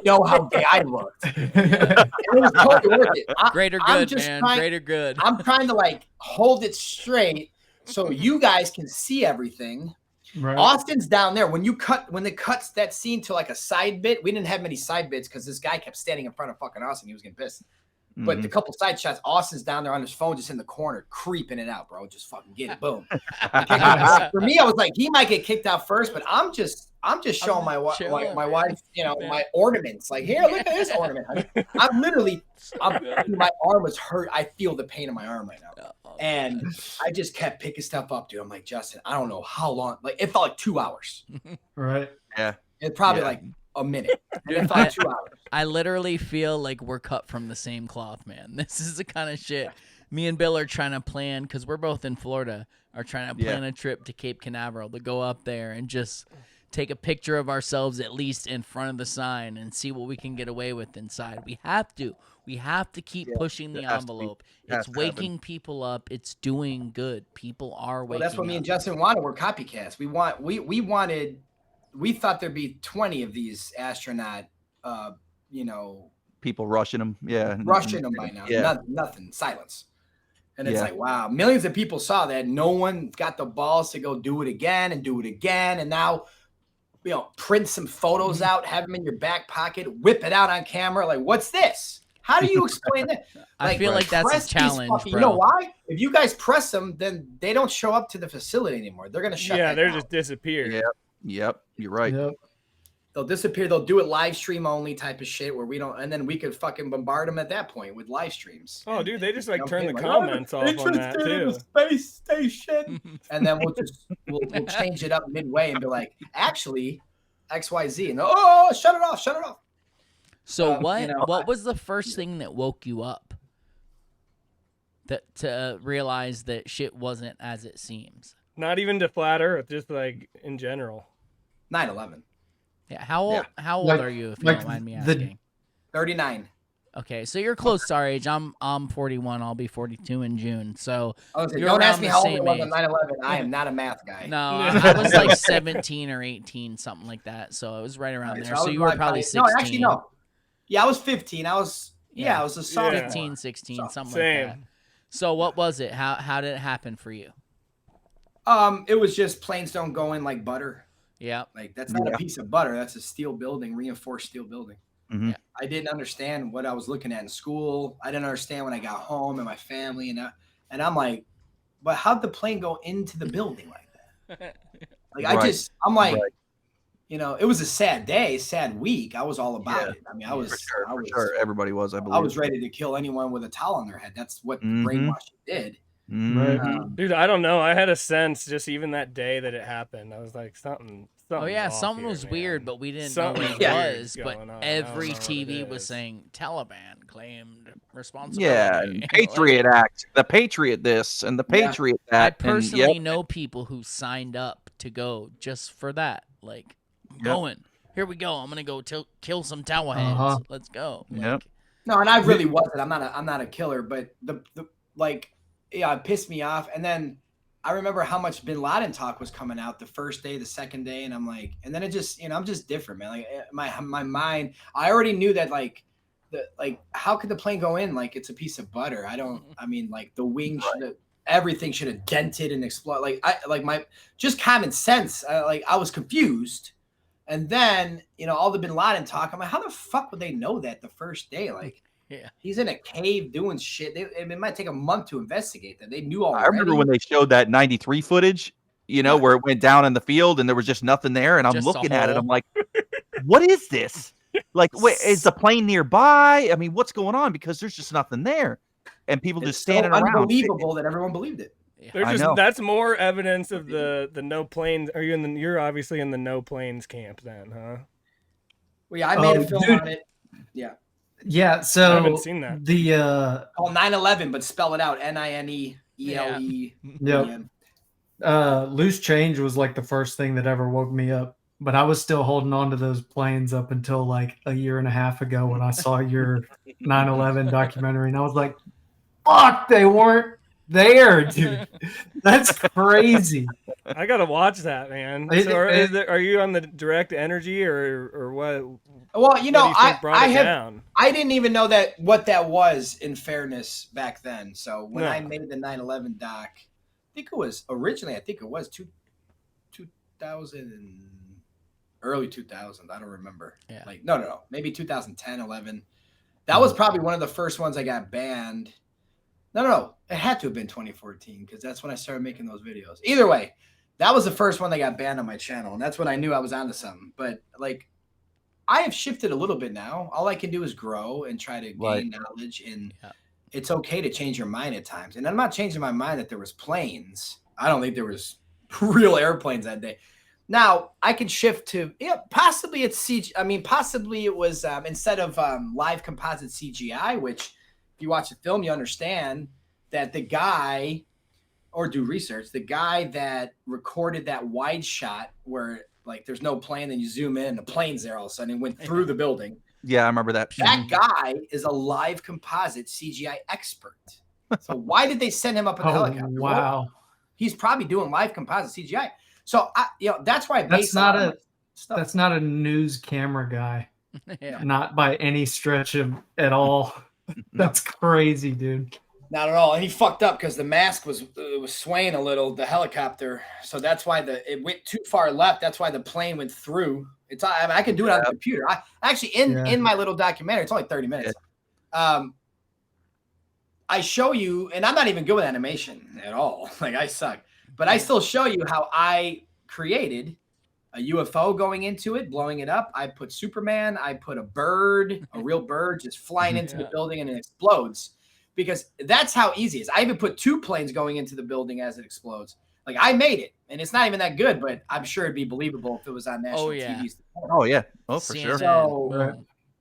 know how gay I looked. It was totally worth it. Greater I'm good, just man. trying- Greater good. I'm trying to like hold it straight so you guys can see everything. Right. Austin's down there. When they cuts that scene to like a side bit, we didn't have many side bits because this guy kept standing in front of fucking Austin. He was getting pissed. But the couple side shots, Austin's down there on his phone, just in the corner, creeping it out, bro. Just fucking get it, boom. For me, I was like, he might get kicked out first, but I'm just showing my wife, my ornaments. Like, here, look at this ornament. My arm was hurt. I feel the pain in my arm right now. And I just kept picking stuff up, dude. I'm like, Justin, I don't know how long. Like, it felt like 2 hours. Right. Yeah. It's probably like a minute. Dude, It felt like 2 hours. I literally feel like we're cut from the same cloth, man. This is the kind of shit me and Bill are trying to plan, because we're both in Florida, are trying to plan a trip to Cape Canaveral to go up there and just take a picture of ourselves at least in front of the sign and see what we can get away with inside. We have to keep pushing the envelope. It's waking people up. It's doing good. People are waking up. Well, that's what me and Justin wanted. We're copycats. We thought there'd be 20 of these astronaut, People rushing them. Yeah. rushing them by now. Yeah. Nothing. Silence. And it's like, wow, millions of people saw that. No one got the balls to go do it again and do it again. And now, print some photos out, have them in your back pocket, whip it out on camera. Like, what's this? How do you explain that? I feel like that's a challenge, bro. You know why? If you guys press them, then they don't show up to the facility anymore. They're going to shut that they're down. just disappeared. Yep. You're right. Yep. They'll disappear. They'll do it live stream only type of shit where we don't, and then we could fucking bombard them at that point with live streams. Oh, dude, they just like turn the Like, comments off on that too. Space station. And then we'll change it up midway and be like, actually, XYZ. And shut it off. So what was the first thing that woke you up? That to realize that shit wasn't as it seems? Not even to flat Earth, just like in general. 9/11. Yeah. How old? Yeah. How old Like- are you? If you like don't mind me the- asking. 39. Okay, so you're close to our age. I'm 41. I'll be 42 in June. So Honestly, you're don't ask around me the how old same it was age. on 9/11. I am not a math guy. No, I was like 17 or 18, something like that. So it was right around Alright, there. I So was you were like probably 16. No, actually, no. Yeah, I was 15. I was Yeah. I was a sophomore. 15, 16, So- something Same. like that. So what was it? How did it happen for you? It was just planes don't go in like butter. Yeah. Like that's not Yeah. a piece of butter. That's a steel building, reinforced steel building. Mhm. Yeah. I didn't understand what I was looking at in school. I didn't understand when I got home and my family and I'm like, but how'd the plane go into the building like that? Like Right. I'm like, Right. you know, it was a sad day, sad week. I was all about Yeah. it. I mean, I was For sure. Everybody was, I believe. I was ready to kill anyone with a towel on their head. That's what the Mhm. brainwashing did. Mhm. Dude, I don't know. I had a sense just even that day that it happened. I was like, something. Oh yeah, off something here, was man. weird, but we didn't Something know what it weird was. is But going on. I don't every know what TV it was is. saying Taliban claimed responsibility. Yeah, and Patriot Act, the Patriot this and the Yeah. Patriot I that. personally and, know people who signed up to go just for that. Like, I'm Yep. going. Here we go. I'm gonna go kill some tower heads. Uh-huh. Let's go. Yep. Like, No, and I really wasn't. I'm not a killer, but the like, yeah, it pissed me off. And then I remember how much Bin Laden talk was coming out the first day, the second day, and I'm like, and then it just, you know, I'm just different, man. Like my mind, I already knew that how could the plane go in like it's a piece of butter? I mean, like the wing everything should have dented and exploded. Like my just common sense. I was confused. And then, you know, all the Bin Laden talk, I'm like, how the fuck would they know that the first day? Like, Yeah. he's in a cave doing shit. It might take a month to investigate that. They knew already. I remember when they showed that 93 footage, you know, where it went down in the field and there was just nothing there. And I'm Just a looking at it. hole. I'm like, what is this? Like, wait, is the plane nearby? I mean, what's going on? Because there's just nothing there. And people It's just standing so around. unbelievable that everyone believed it. There's I just know. that's more evidence of the no planes. Are you in the? You're obviously in the no planes camp then, huh? Well, yeah, I made Oh, a film dude. on it. Yeah. Yeah, so I haven't seen that. The Called 9/11, but spell it out NINEELE. loose change was like the first thing that ever woke me up. But I was still holding on to those planes up until like a year and a half ago when I saw your 9/11 documentary, and I was like, "Fuck, they weren't there, dude. That's crazy." I gotta watch that, man. It- So it- are you on the direct energy or what? Well, you know, what do you think brought I it have down? I didn't even know what that was in fairness back then. So when No. I made the 9/11 doc, I think it was 2000 and early 2000. I don't remember. Yeah. Like no, maybe 2010, 11. That was probably one of the first ones I got banned. No, it had to have been 2014 because that's when I started making those videos. Either way, that was the first one that got banned on my channel, and that's when I knew I was onto something. But like, I have shifted a little bit now. All I can do is grow and try to gain knowledge, and it's okay to change your mind at times. And I'm not changing my mind that there was planes. I don't think there was real airplanes that day. Now I can shift to possibly it's CG. I mean, possibly it was instead of live composite CGI, which if you watch the film, you understand that the guy, or do research, the guy that recorded that wide shot where like there's no plane, then you zoom in, the plane's there all of a sudden and went through the building. Yeah, I remember that. That guy is a live composite CGI expert. So why did they send him up in the helicopter? Well, Wow. he's probably doing live composite CGI. So that's why I That's base not a lot of a my stuff. that's not a news camera guy. Yeah. Not by any stretch of at all. That's crazy, dude. Not at all. And he fucked up because the mask was swaying a little, the helicopter. So that's why it went too far left. That's why the plane went through. I can do it on the computer. I actually in my little documentary, it's only 30 minutes. I show you, and I'm not even good with animation at all. Like I suck. But I still show you how I created a UFO going into it, blowing it up. I put Superman, I put a bird, a real bird just flying into the building and it explodes. Because that's how easy it is. I even put two planes going into the building as it explodes. Like I made it, and it's not even that good, but I'm sure it'd be believable if it was on national TV. Oh yeah. Oh, for sure. So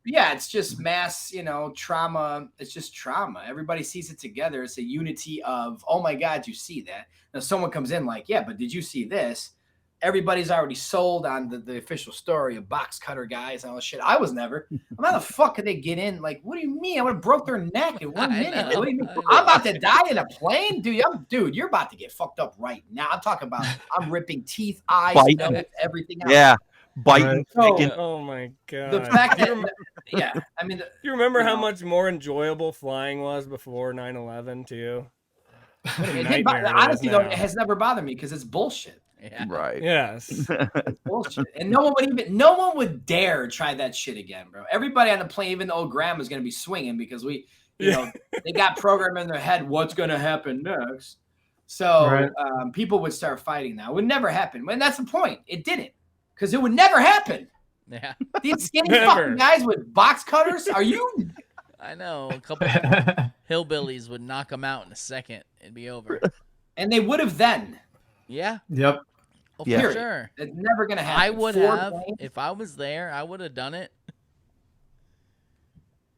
Yeah, it's just mass, trauma. It's just trauma. Everybody sees it together. It's a unity of, oh my God, you see that. Now someone comes in like, yeah, but did you see this? Everybody's already sold on the official story of box cutter guys and all this shit. I was never. How the fuck could they get in? Like, what do you mean? I would have broke their neck in 1 minute. Like, what do you mean? I'm about to die in a plane? Dude, you're about to get fucked up right now. I'm talking about I'm ripping teeth, eyes, nose, everything else. Yeah. Biting. Right. Oh my God. The fact that, yeah, I mean, Do you remember how much more enjoyable flying was before 9/11 too? Honestly, though, it has never bothered me because it's bullshit. Yeah. Right. Yes. It's bullshit. And no one would dare try that shit again, bro. Everybody on the plane, even the old grandma's gonna be swinging because they got programmed in their head what's gonna happen next. So people would start fighting now. It would never happen. And that's the point. It didn't. Because it would never happen. Yeah. These skinny fucking guys with box cutters. Are you? I know. A couple hillbillies would knock them out in a second. It'd be over. And they would have then. Yeah. Yep. Oh, for Yeah. sure. It's never gonna happen. I would have. If I was there, I would have done it.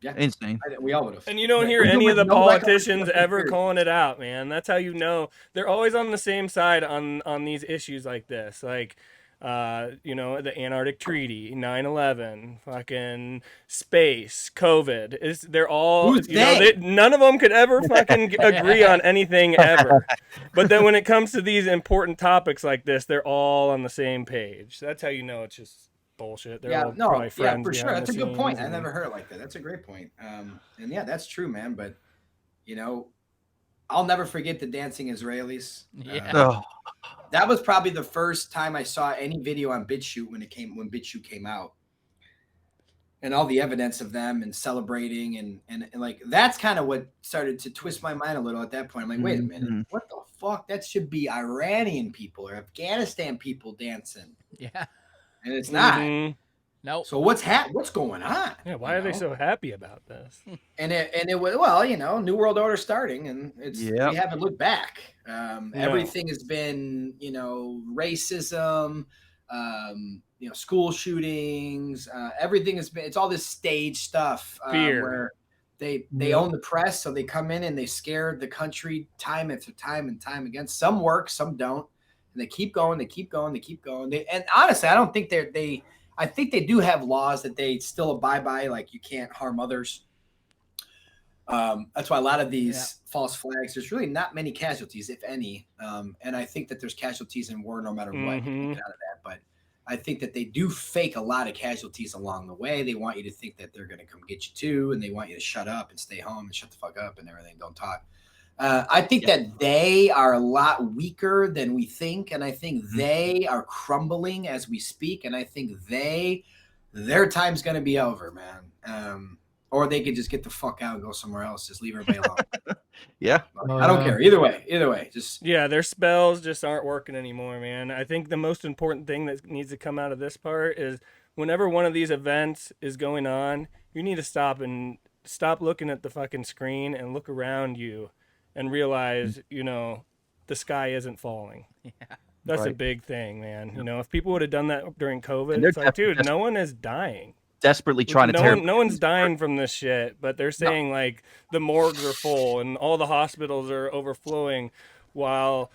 Yeah. Insane. We all would have. And you don't hear any of the politicians ever calling it out, man. That's how you know they're always on the same side on these issues like this. Like, the Antarctic Treaty, 9/11, fucking space, COVID. They're all, Who's they? None of them could ever fucking agree on anything ever. But then when it comes to these important topics like this, they're all on the same page. That's how you know it's just bullshit. They're all probably friends for sure. behind That's a the good point. I scenes never heard it like that. That's a great point. And yeah, that's true, man. But I'll never forget the dancing Israelis. Yeah. That was probably the first time I saw any video on BitChute when BitChute came out, and all the evidence of them and celebrating and like that's kind of what started to twist my mind a little at that point. I'm like, wait a minute, what the fuck? That should be Iranian people or Afghanistan people dancing. Yeah. And it's not. Mhm. Nope. So what's going on? Yeah, why are they so happy about this? And it was New World Order starting, and we haven't looked back. Everything has been racism, school shootings. Everything has been. It's all this stage stuff. Fear. Where they own the press, so they come in and they scare the country time after time and time again. Some work, some don't, and they keep going. They keep going. They keep going. And honestly, I don't think I think they do have laws that they still abide by, like you can't harm others. That's why a lot of these false flags, there's really not many casualties, if any. And I think that there's casualties in war no matter what. You can get out of that. But I think that they do fake a lot of casualties along the way. They want you to think that they're going to come get you too, and they want you to shut up and stay home and shut the fuck up and everything. Don't talk. I think that they are a lot weaker than we think, and I think they are crumbling as we speak, and I think their time's going to be over, man. Or they could just get the fuck out and go somewhere else. Just leave everybody alone. Yeah. I don't care. Either way. Just their spells just aren't working anymore, man. I think the most important thing that needs to come out of this part is whenever one of these events is going on, you need to stop looking at the fucking screen and look around you and realize, the sky isn't falling. Yeah. That's a big thing, man. If people would have done that during COVID, it's like, dude, no one is dying. Desperately trying to tear. No one's dying from this shit, but they're saying like the morgues are full and all the hospitals are overflowing while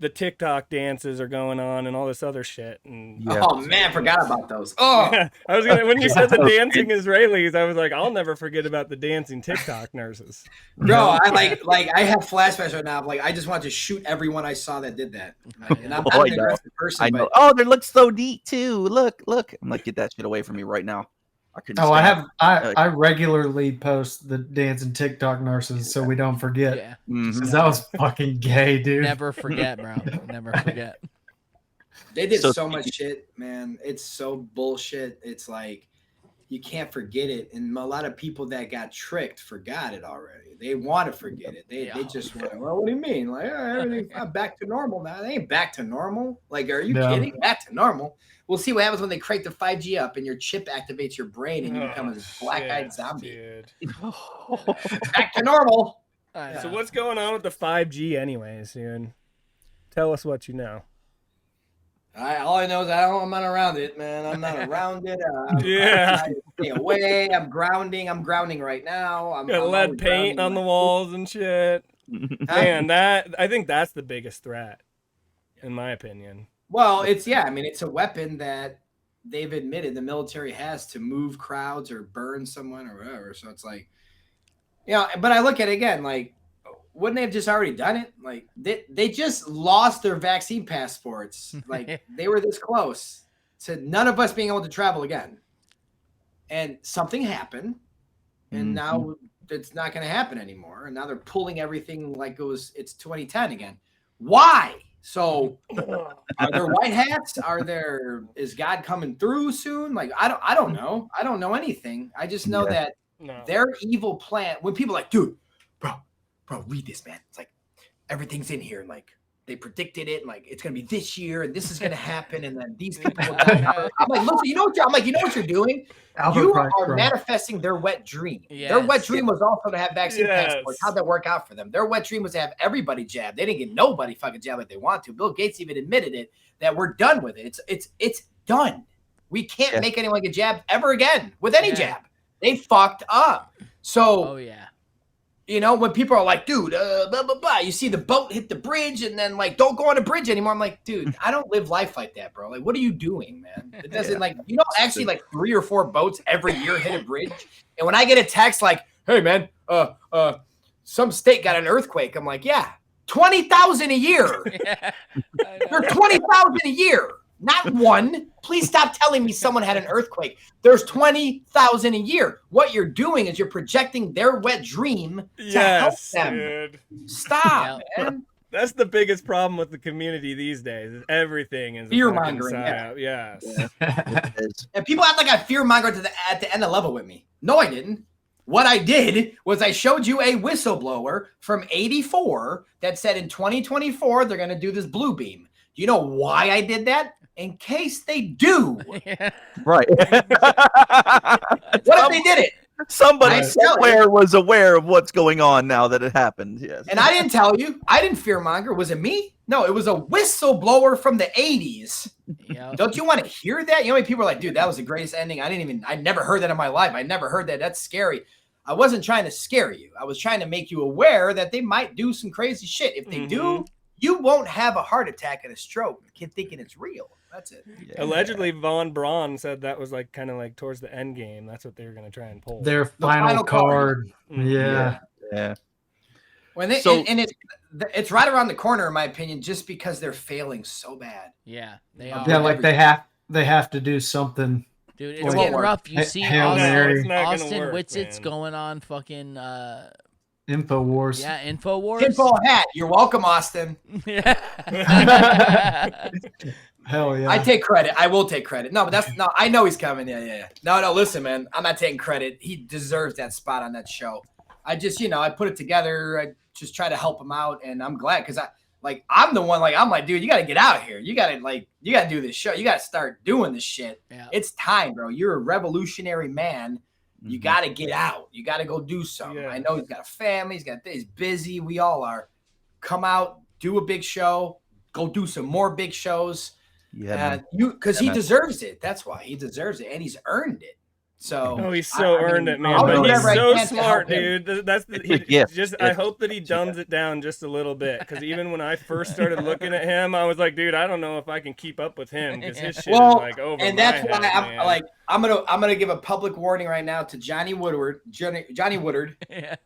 the TikTok dances are going on and all this other shit. And oh man, forgot about those. Oh, I was when you said the dancing Israelis, I was like, I'll never forget about the dancing TikTok nurses. Bro, I like I have flashbacks right now. Like I just want to shoot everyone I saw that did that. And I'm not an aggressive person. I know. But Oh, they look so neat too. Look. I'm like, get that shit away from me right now. I couldn't. I regularly post the dancing TikTok nurses so we don't forget. Yeah. Because that was fucking gay, dude. Never forget, bro. Never forget. They did so much shit, man. It's so bullshit. It's like you can't forget it. And a lot of people that got tricked forgot it already. They want to forget it. They just want to, well, what do you mean? Like, everything's not back to normal now. They ain't back to normal. Like, are you kidding? Back to normal. We'll see what happens when they crank the 5G up and your chip activates your brain and you become a black-eyed zombie. Back to normal. So what's going on with the 5G anyways, dude? Tell us what you know. All I know is I'm not around it, man. I'm not around it. I'm Yeah. trying to stay away. I'm grounding. I'm grounding right now. Got I'm lead always paint grounding on the my- walls and shit. Man, I think that's the biggest threat, in my opinion. Well, it's a weapon that they've admitted the military has to move crowds or burn someone or whatever. So it's like, but I look at it again, like, wouldn't they have just already done it? Like they just lost their vaccine passports. Like they were this close to none of us being able to travel again. And something happened, and now it's not going to happen anymore. And now they're pulling everything like it's 2010 again. Why? So are there white hats? Is God coming through soon? Like I don't know. I don't know anything. I just know that their evil plan. When people are like, dude, bro, read this, man. It's like everything's in here, and like they predicted it, and like it's gonna be this year, and this is gonna happen, and then these people will die. I'm like, look, you know what you're doing? You are manifesting their wet dream. Yes. Their wet dream was also to have vaccine passports. How'd that work out for them? Their wet dream was to have everybody jabbed. They didn't get nobody fucking jabbed like they want to. Bill Gates even admitted it, that we're done with it. It's done. We can't make anyone get jabbed ever again with any jab. They fucked up. So when people are like, dude, blah, blah, blah, you see the boat hit the bridge and then like, don't go on the bridge anymore. I'm like, dude, I don't live life like that, bro. Like, what are you doing, man? It doesn't actually like 3 or 4 boats every year hit a bridge. And when I get a text like, hey man, some state got an earthquake. I'm like, yeah, 20,000 a year. There's 20,000 a year. Not one. Please stop telling me someone had an earthquake. There's 20,000 a year. What you're doing is you're projecting their wet dream to help them. Dude. Stop, man. That's the biggest problem with the community these days. Is everything is fear-mongering. Yes. And people act like I fear-mongered at the end of level with me. No, I didn't. What I did was I showed you a whistleblower from 84 that said in 2024 they're going to do this blue beam. Do you know why I did that? In case they do. Right. What if they did it? Somebody somewhere was aware of what's going on now that it happened. Yes. And I didn't tell you. I didn't fearmonger. Was it me? No, it was a whistleblower from the 80s. Yep. Don't you want to hear that? You know, people are like, dude, that was the greatest ending. I never heard that in my life. I never heard that. That's scary. I wasn't trying to scare you. I was trying to make you aware that they might do some crazy shit. If they do, you won't have a heart attack and a stroke. Kid thinking it's real. That's it. Yeah. Allegedly, Von Braun said that was like kind of like towards the end game. That's what they were going to try and pull. Their final card. Yeah. When they it's right around the corner, in my opinion, just because they're failing so bad. Yeah, they are. Yeah, like they have to do something. Dude, it's getting rough. You see Austin Witzett's going on fucking InfoWars. Yeah, InfoWars. Info hat. You're welcome, Austin. Hell yeah. I take credit. I will take credit. No, but I know he's coming. Yeah. No, listen, man. I'm not taking credit. He deserves that spot on that show. I just, I put it together. I just try to help him out, and I'm glad because I'm the one, I'm like, dude, you got to get out here. You got to do this show. You got to start doing this shit. Yeah. It's time, bro. You're a revolutionary man. You got to get out. You got to go do something. Yeah. I know he's got a family. He's busy. We all are. Come out, do a big show, go do some more big shows. Yeah, because he deserves it. That's why he deserves it, and he's earned it. So he's earned it, man. But he's so smart, dude. I hope that he dumbs it down just a little bit, because even when I first started looking at him, I was like, dude, I don't know if I can keep up with him, because his shit is like over. And that's why I'm gonna give a public warning right now to Johnny Woodward. Yeah.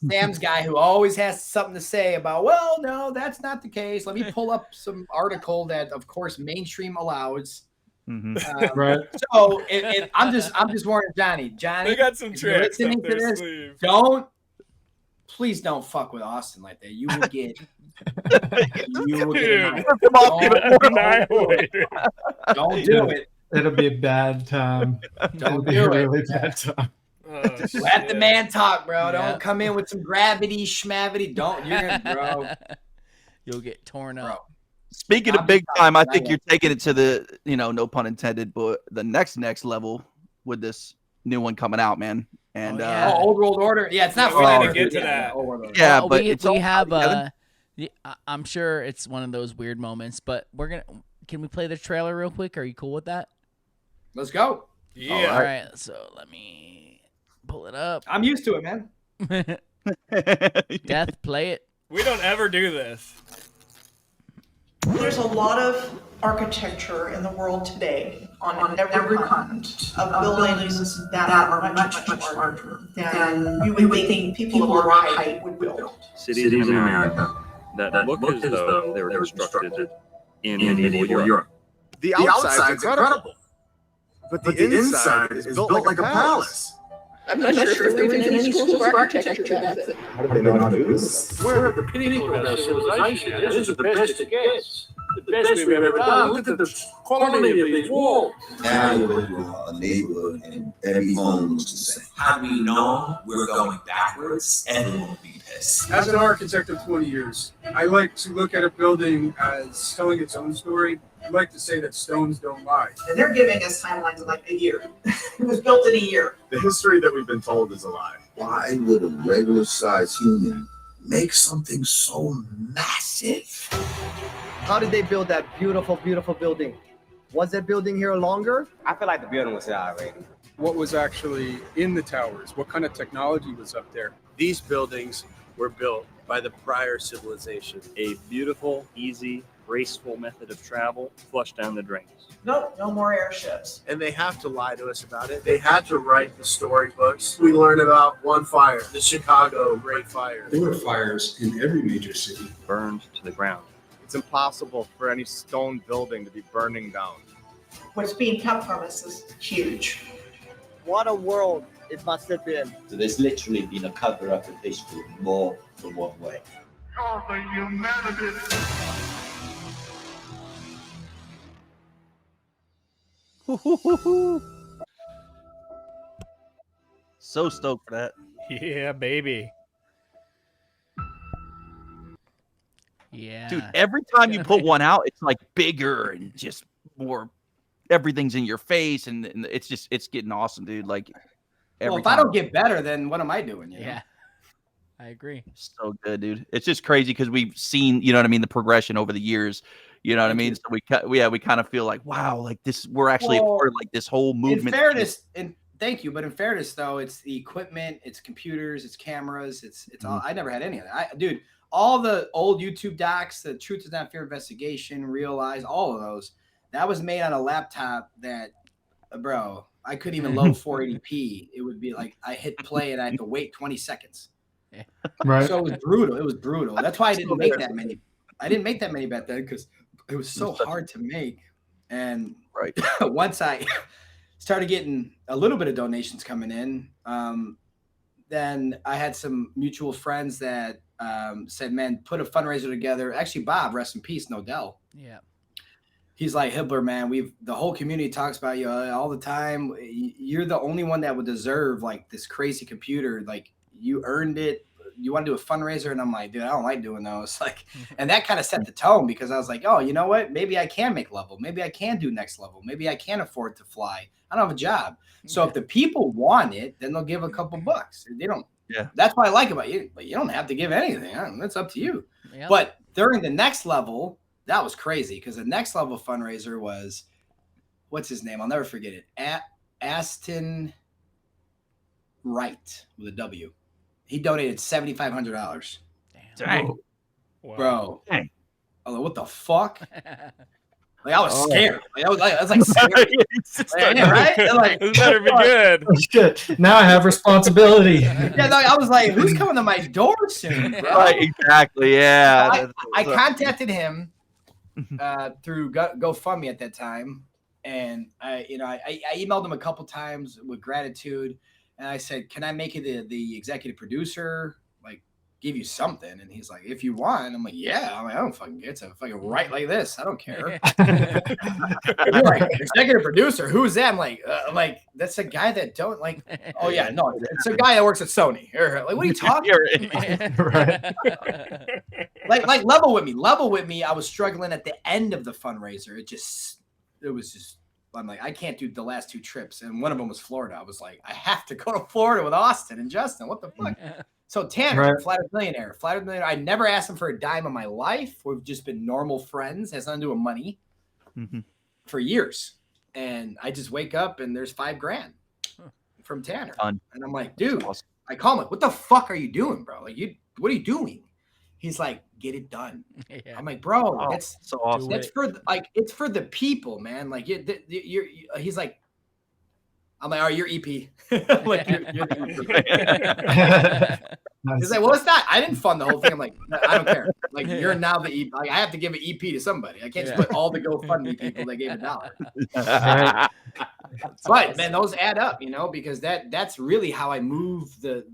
Sam's guy who always has something to say about, well, no, that's not the case. Let me pull up some article that, of course, mainstream allows. Right. So I'm just warning Johnny. They got some tricks up their sleeve. Please don't fuck with Austin like that. You will get. Don't do it. It'll be a bad time. Don't do it. Really bad time. Let the man talk, bro. Don't come in with some gravity, schmavity. Bro. You'll get torn up. Speaking of big time, I think you're taking it to the, no pun intended, but the next level with this new one coming out, man. And Old World Order. Yeah, it's not fun to get to that. Yeah, but we have I'm sure it's one of those weird moments, but can we play the trailer real quick? Are you cool with that? Let's go. Yeah. All right. So let me pull it up. I'm used to it, man. Death, play it. We don't ever do this. There's a lot of architecture in the world today on every continent of buildings that are much larger than you would think people of our height would build. Cities in America that look as though they were constructed in medieval Europe. The outside's incredible, but the inside is built like a palace. I'm not sure if there were any schools of architecture back then. How do they know how to do this? We're at the pinnacle of our civilization. This is the best it gets. The best we've ever done. Look at the quality of these walls. Now you go to a neighborhood and every home looks the same. Had we known we're going backwards, everyone would be pissed. As an architect of 20 years, I like to look at a building as telling its own story. I like to say that stones don't lie. And they're giving us timelines of like a year. It was built in a year. The history that we've been told is a lie. Why would a regular sized human make something so massive? How did they build that beautiful, beautiful building? Was that building here longer? I feel like the building was here already. What was actually in the towers? What kind of technology was up there? These buildings were built by the prior civilization. A beautiful, easy, graceful method of travel flushed down the drains. No more airships. And they have to lie to us about it. They had to write the storybooks. We learn about one fire, the Chicago Great Fire. There were fires in every major city. Burned to the ground. It's impossible for any stone building to be burning down. What's being kept from us is huge. What a world it must have been. So there's literally been a cover up of history more than one way. Oh, the humanity. So stoked for that. Yeah, baby. Yeah. Dude, every time you put one out, it's like bigger and just more. Everything's in your face, and it's getting awesome, dude. Like, Well, if I don't get better, then what am I doing? You know? Yeah. I agree. So good, dude. It's just crazy because we've seen, you know what I mean, the progression over the years. You know what I mean? So we kind of feel like, wow, like this, we're actually a part of like this whole movement. In fairness, and thank you, but in fairness though, it's the equipment, it's computers, it's cameras, it's all. I never had any of that, dude. All the old YouTube docs, the Truth Is Not Fear Investigation, Realize, all of those, that was made on a laptop that, bro, I couldn't even load 480p. It would be like I hit play and I had to wait 20 seconds. Right. So it was brutal. It was brutal. That's why I didn't make that many. I didn't make that many back then because it was so hard to make. And right. Once I started getting a little bit of donations coming in, then I had some mutual friends that said, man, put a fundraiser together. Actually, Bob, rest in peace, Nodell. Yeah. He's like, Hibbeler, man, the whole community talks about you all the time. You're the only one that would deserve like this crazy computer. Like you earned it. You want to do a fundraiser? And I'm like, dude, I don't like doing those. Like, and that kind of set the tone because I was like, oh, you know what? Maybe I can make level. Maybe I can do next level. Maybe I can afford to fly. I don't have a job. So if the people want it, then they'll give a couple bucks. They don't. Yeah. That's what I like about you. But you don't have to give anything. That's up to you. Yep. But during the next level, that was crazy because the next level fundraiser was, what's his name? I'll never forget it. Aston Wright with a W. He donated $7,500. Dang. Wow. Bro. Dang. I was like, what the fuck? Like I was scared. Like, I was like scared. Yeah, right? And like, This better be good. Shit. Now I have responsibility. Yeah, no, I was like, who's coming to my door soon, bro? Right, exactly. Yeah. I contacted him through GoFundMe at that time, and I emailed him a couple times with gratitude, and I said, "Can I make it the executive producer? Like, give you something?" And he's like, "If you want." I'm like, "Yeah." I'm like, "I don't fucking get to fucking write like this. I don't care." You're like, executive producer? Who's that? I'm like, that's a guy that don't like. Oh yeah, no, it's a guy that works at Sony. Like, what are you talking Right. like level with me. I was struggling at the end of the fundraiser. It was just, I'm like, I can't do the last two trips. And one of them was Florida. I was like, I have to go to Florida with Austin and Justin. What the fuck? So Tanner, Right. Flat Earth Millionaire. I never asked him for a dime in my life. We've just been normal friends. Has nothing to do with money. for years. And I just wake up and there's $5,000 from Tanner. Fun. And I'm like, dude, awesome. I call him like, what the fuck are you doing, bro? Like, what are you doing? He's like, get it done. Yeah. I'm like, bro, that's so awesome. That's for like, it's for the people, man. Like he's like, I'm like, oh, you're EP. Like, you're the EP. He's like, well, it's not. I didn't fund the whole thing. I'm like, I don't care. Like, you're now the EP. Like, I have to give an EP to somebody. I can't just put all the GoFundMe people that gave $1. But man, those add up, you know, because that's really how I move the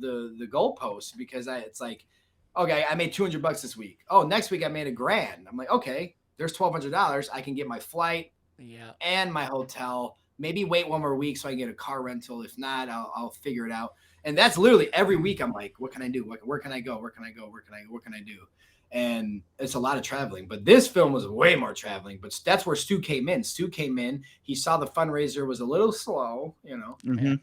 goalposts. Because it's like, okay, I made $200 this week. Oh, next week I made $1,000. I'm like, okay, there's $1,200. I can get my flight, and my hotel. Maybe wait one more week so I can get a car rental. If not, I'll figure it out. And that's literally every week. I'm like, what can I do? Where can I go? Where can I go? What can I do? And it's a lot of traveling. But this film was way more traveling. But that's where Stu came in. Stu came in. He saw the fundraiser was a little slow, you know,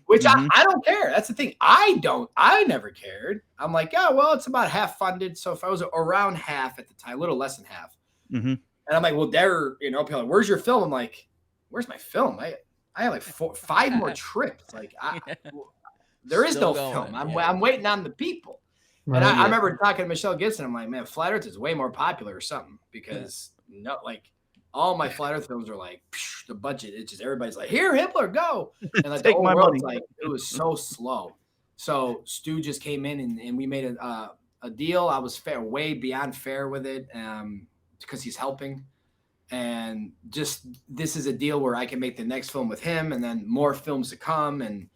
which I don't care. That's the thing. I never cared. I'm like, yeah, well, it's about half funded. So if I was around half at the time, a little less than half. And I'm like, well, people are like, where's your film? I'm like, where's my film? I have like 5 more trips. Like, there is no film. I'm waiting on the people. Right, and I remember talking to Michelle Gibson. I'm like, man, Flat Earth is way more popular or something because like all my Flat Earth films are like the budget. It's just everybody's like, here, Hibbeler, go. And like the whole world's like, it was so slow. So Stu just came in and we made a deal. I was way beyond fair with it because he's helping. And just this is a deal where I can make the next film with him and then more films to come. And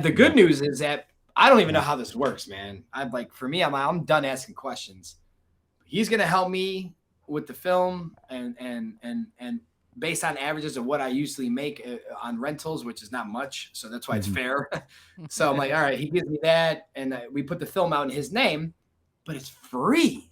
the good news is that I don't even know how this works, man. I'm done asking questions. He's gonna help me with the film and based on averages of what I usually make on rentals, which is not much, so that's why it's fair. So I'm like, all right, he gives me that, and we put the film out in his name, but it's free.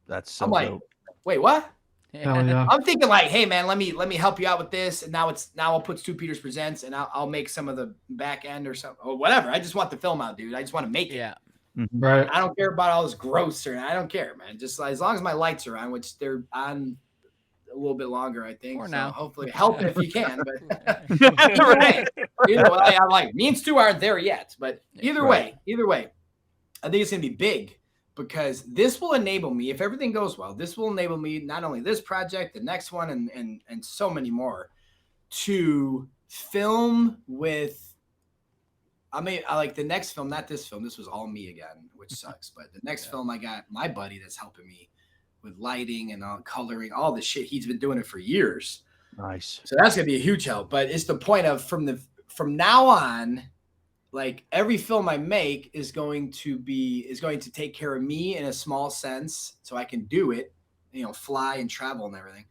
That's so I'm like, dope. Wait, what? Yeah. I'm thinking like, hey man, let me help you out with this, and now I'll put Stu Peters Presents, and I'll make some of the back end or something or whatever. I just want the film out, dude. I just want to make it. Right. I don't care about all this gross or I don't care, man. Just as long as my lights are on, which they're on a little bit longer, I think. For so now. Hopefully help if you can. But either way, I'm like, me and Stu aren't there yet. But either way, I think it's gonna be big. Because this will enable me, if everything goes well, this will enable me not only this project, the next one, and so many more, to film with. I like the next film, not this film. This was all me again, which sucks. But the next film, I got my buddy that's helping me with lighting and coloring, all the shit. He's been doing it for years. Nice. So that's gonna be a huge help. But it's the point of from now on. Like every film I make is going to take care of me in a small sense so I can do it, fly and travel and everything.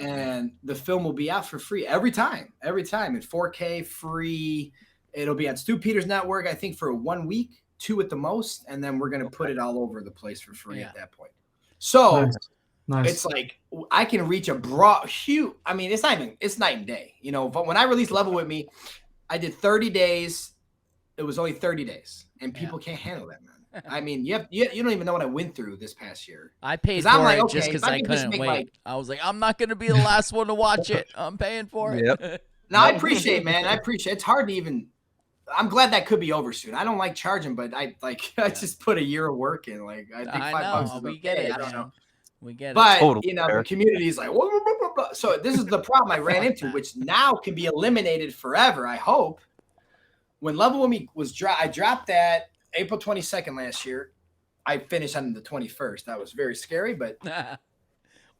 And the film will be out for free every time in 4K free. It'll be on Stu Peters Network, I think for 1 week, 2 at the most. And then we're going to put it all over the place for free at that point. So Nice. It's like I can reach a broad, huge. I mean, it's night and day, but when I released Level With Me, I did 30 days. It was only 30 days, and people can't handle that, man. I mean, you don't even know what I went through this past year. I paid for it just because I couldn't wait. I was like, I'm not going to be the last one to watch it. I'm paying for it. Yep. No, I appreciate, man. It's hard to even. I'm glad that could be over soon. I don't like charging, but I just put a year of work in. Like I think $5 is we get it. I don't know. We get it. But the community is like, blah, blah, blah, blah. So this is the problem I ran into, which now can be eliminated forever. I hope. When Level With Me was I dropped that April 22nd last year. I finished on the 21st. That was very scary, but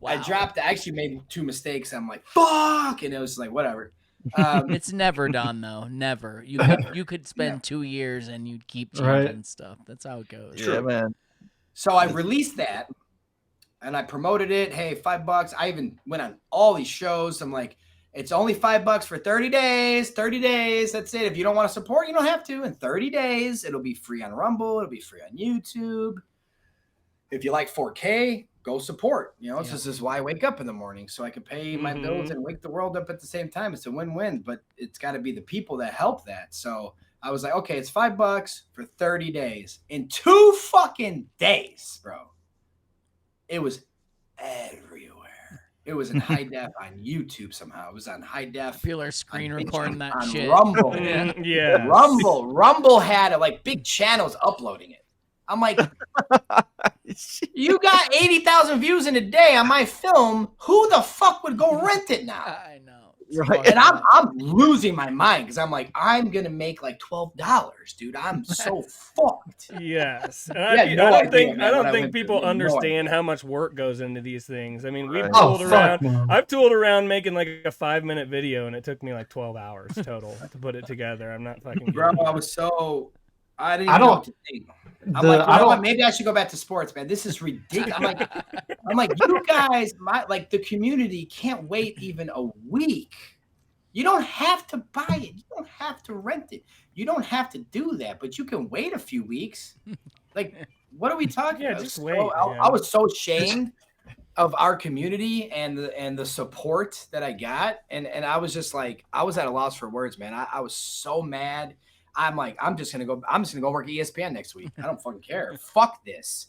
Wow. I actually made 2 mistakes. I'm like, fuck. And it was like, whatever. It's never done though. Never. You could spend 2 years and you'd keep changing stuff. That's how it goes. Yeah, man. So I released that and I promoted it. Hey, $5. I even went on all these shows. I'm like, it's only $5 for 30 days. 30 days. That's it. If you don't want to support, you don't have to. In 30 days, it'll be free on Rumble. It'll be free on YouTube. If you like 4K, go support. This is why I wake up in the morning, so I can pay my bills and wake the world up at the same time. It's a win-win, but it's got to be the people that help that. So I was like, okay, it's $5 for 30 days. In 2 fucking days, bro. It was everywhere. It was in high def on YouTube somehow. It was on high def. People are screen recording that on shit. Rumble. Yeah. Rumble had it, like big channels uploading it. I'm like, you got 80,000 views in a day on my film. Who the fuck would go rent it now? I know. Right. And I'm losing my mind because I'm like, I'm gonna make like $12, dude. I'm so fucked. Yes. And Yeah, I no don't idea, think man, I what don't I think went through. people No understand how much work goes into these things. I mean, we've Right. tooled Oh, around. fuck no. I've tooled around making like a 5-minute video, and it took me like 12 hours total to put it together. I'm not fucking Bro, kidding. I was so I didn't I even know don't- what to think. I'm like, you know what? Maybe I should go back to sports, man. This is ridiculous. I'm like, you guys, the community can't wait even a week. You don't have to buy it. You don't have to rent it. You don't have to do that, but you can wait a few weeks. Like, what are we talking Yeah, about? just So- wait, I man. was so ashamed of our community and the support that I got. And I was just like, I was at a loss for words, man. I was so mad. I'm like, I'm just gonna go work at ESPN next week. I don't fucking care. Fuck this.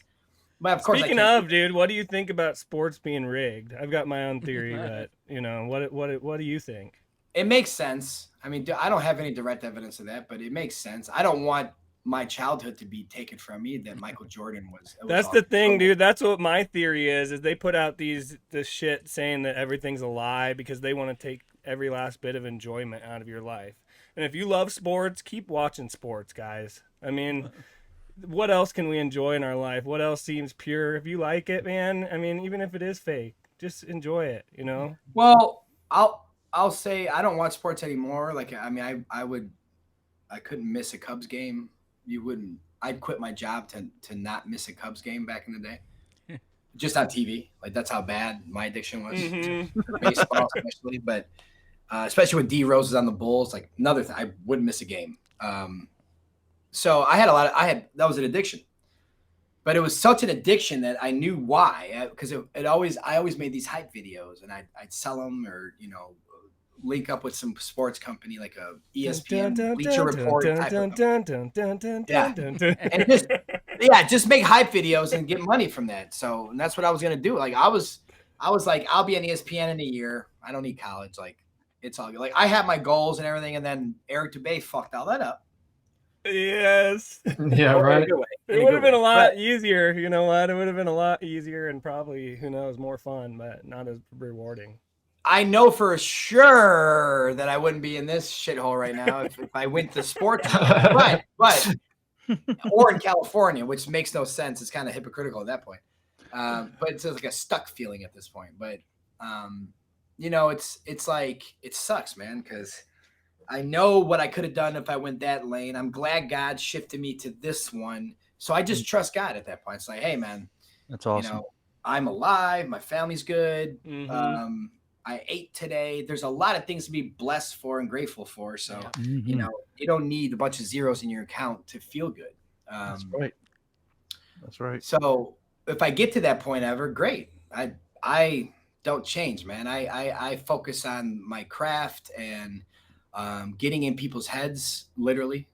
But of course, Speaking of, dude, what do you think about sports being rigged? I've got my own theory, but what do you think? it makes sense. I mean, I don't have any direct evidence of that, but it makes sense. I don't want my childhood to be taken from me that Michael Jordan was. That's the thing, dude. That's what my theory is they put out this shit saying that everything's a lie because they want to take every last bit of enjoyment out of your life. And if you love sports, keep watching sports, guys. I mean, what else can we enjoy in our life? What else seems pure? If you like it, man, I mean, even if it is fake, just enjoy it, you know? Well, I'll say I don't watch sports anymore. Like, I mean, I couldn't miss a Cubs game. You wouldn't. I'd quit my job to not miss a Cubs game back in the day, just on TV. Like, that's how bad my addiction was to baseball, especially. But especially when D Rose was on the Bulls, like another thing, I wouldn't miss a game. So I had that was an addiction, but it was such an addiction that I knew why, because I always made these hype videos and I'd sell them or, link up with some sports company like a ESPN Bleacher Report type of just make hype videos and get money from that. So, and that's what I was gonna do. Like I was like, I'll be on ESPN in a year. I don't need college. Like, it's all good. Like, I had my goals and everything, and then Eric Dubay fucked all that up. Yes. Yeah, right. It would have been a lot easier. You know what? It would have been a lot easier and probably, who knows, more fun, but not as rewarding. I know for sure that I wouldn't be in this shithole right now if I went to sports, but or in California, which makes no sense. It's kind of hypocritical at that point. But it's like a stuck feeling at this point. But it's like it sucks, man, because I know what I could have done if I went that lane. I'm glad God shifted me to this one. So I just trust God at that point. It's like, hey, man, that's awesome. I'm alive. My family's good. Mm-hmm. I ate today. There's a lot of things to be blessed for and grateful for. So, you don't need a bunch of zeros in your account to feel good. That's right. That's right. So if I get to that point ever, great. I don't change, man. I focus on my craft and getting in people's heads, literally,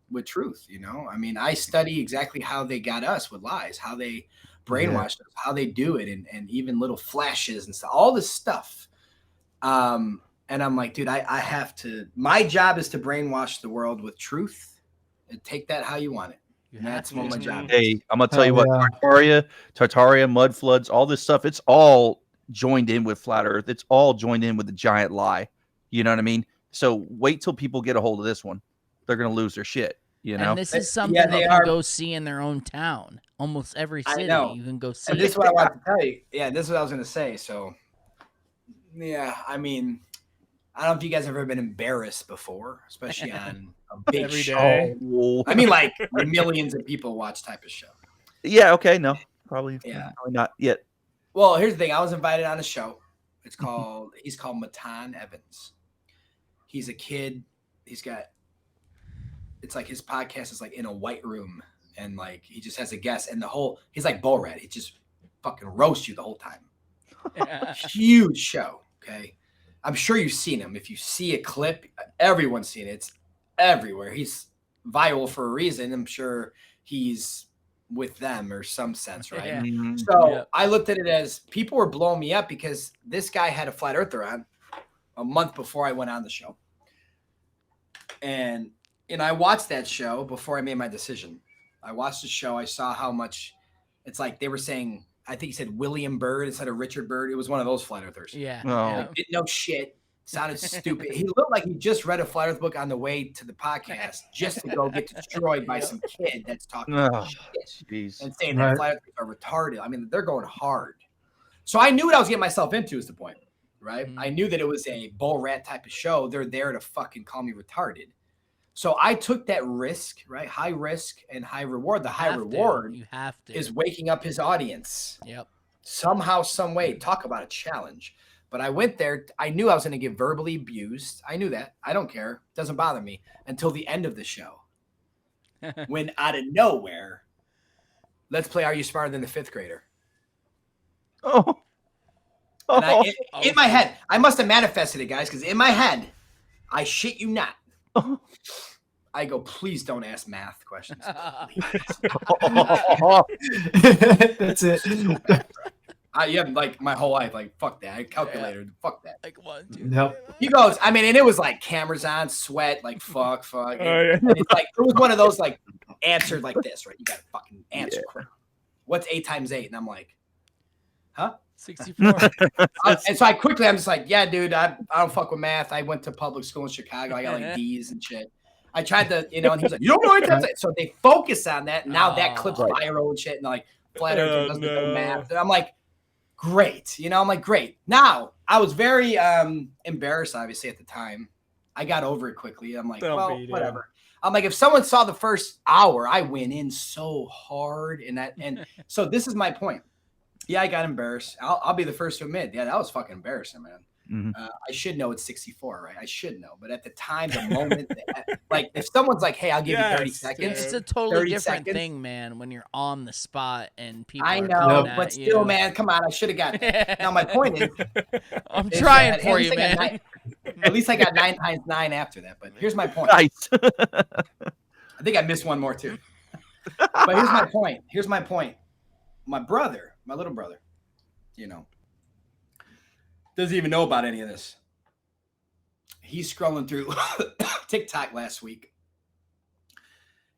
with truth. I mean, I study exactly how they got us with lies, how they brainwashed us, how they do it, and even little flashes and stuff, all this stuff. And I'm like, dude, I have to. My job is to brainwash the world with truth and take that how you want it. And that's what my job is. Hey, I'm gonna tell you what, Tartaria, mud floods, all this stuff, it's all joined in with flat Earth. It's all joined in with the giant lie. You know what I mean? So wait till people get a hold of this one. They're gonna lose their shit. And this is something they can go see in their own town. Almost every city you can go see. And this is what I want to tell you. Yeah, this is what I was going to say. So, yeah, I mean, I don't know if you guys have ever been embarrassed before, especially on a big Every show. day. I mean, like millions of people watch type of show. Yeah. Okay. No, probably not yet. Well, here's the thing. I was invited on a show. He's called Matan Evans. He's a kid. It's like his podcast is like in a white room and like he just has a guest and he's like Bo Rat. He just fucking roasts you the whole time. Huge show. Okay. I'm sure you've seen him. If you see a clip, everyone's seen it. It's everywhere. He's viral for a reason. I'm sure he's with them or some sense, right? Yeah. Mhm. So I looked at it as people were blowing me up because this guy had a flat earther on a month before I went on the show. And I watched that show before I made my decision. I watched the show. I saw how much it's like they were saying, I think he said William Byrd instead of Richard Byrd. It was one of those flat earthers. Yeah. Oh. Like, didn't know shit. Sounded stupid. He looked like he just read a flat earth book on the way to the podcast just to go get destroyed by some kid that's talking Oh, shit jeez. and saying Right. that flat earthers are retarded. I mean, they're going hard. So I knew what I was getting myself into is the point, right? I knew that it was a bull rat type of show. They're there to fucking call me retarded. So I took that risk, right? High risk and high reward. The high reward You have to. is waking up his audience. Yep. Somehow, some way. Talk about a challenge. But I went there. I knew I was going to get verbally abused. I knew that. I don't care. It doesn't bother me until the end of the show. When out of nowhere, let's play Are You Smarter Than the Fifth Grader? Oh. And Oh. in my head, I must have manifested it, guys, because in my head, I shit you not. I go, please don't ask math questions. That's it. Yeah, like my whole life, like fuck that. I calculated, fuck that. Like 1, 2. Yep. He goes, I mean, and it was like cameras on, sweat, like fuck. Oh, yeah. And it's like it was one of those like answered like this, right? You got to fucking answer. What's 8 times 8? And I'm like, huh? 64. And so I'm just like, yeah, dude, I don't fuck with math. I went to public school in Chicago. I got like D's and shit. I tried to, and he was like, you don't know 8 times 8. So they focus on that. And now that clip's viral and shit. And like, flat earth doesn't know math. And I'm like, great. I'm like, great. Now, I was very embarrassed, obviously, at the time. I got over it quickly. I'm like, well, whatever. I'm like, if someone saw the first hour, I went in so hard. And so this is my point. Yeah, I got embarrassed. I'll be the first to admit, yeah, that was fucking embarrassing, man. Mm-hmm. I should know it's 64, right? I should know. But at the time, the moment, like if someone's like, hey, I'll give you 30 seconds. It's a totally 30 different seconds. thing, man, when you're on the spot and people I are know, coming but at still, you. man, come on. I should have got it. Now, my point is, I'm is trying that for at you, least I got man. at least I got 9 times 9 after that. But here's my point. Nice. I think I missed one more, too. But here's my point. Here's my point. My brother, my little brother, doesn't even know about any of this. He's scrolling through TikTok last week,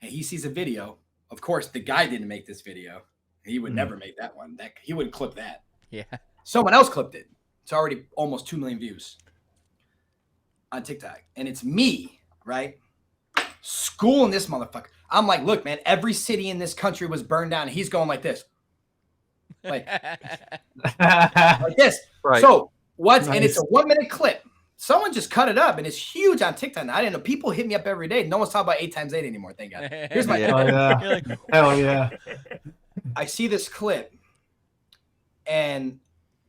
and he sees a video. Of course, the guy didn't make this video. He would never make that one. He wouldn't clip that. Yeah. Someone else clipped it. It's already almost 2 million views on TikTok. And it's me, right? Schooling this motherfucker. I'm like, look, man, every city in this country was burned down. And he's going like this. Like this. Right. So what's Nice. and it's a 1-minute clip. Someone just cut it up and it's huge on TikTok. Now, I didn't know. People hit me up every day. No one's talking about 8 times 8 anymore. Thank God. Here's my Oh, yeah. You're like, Hell yeah. I see this clip and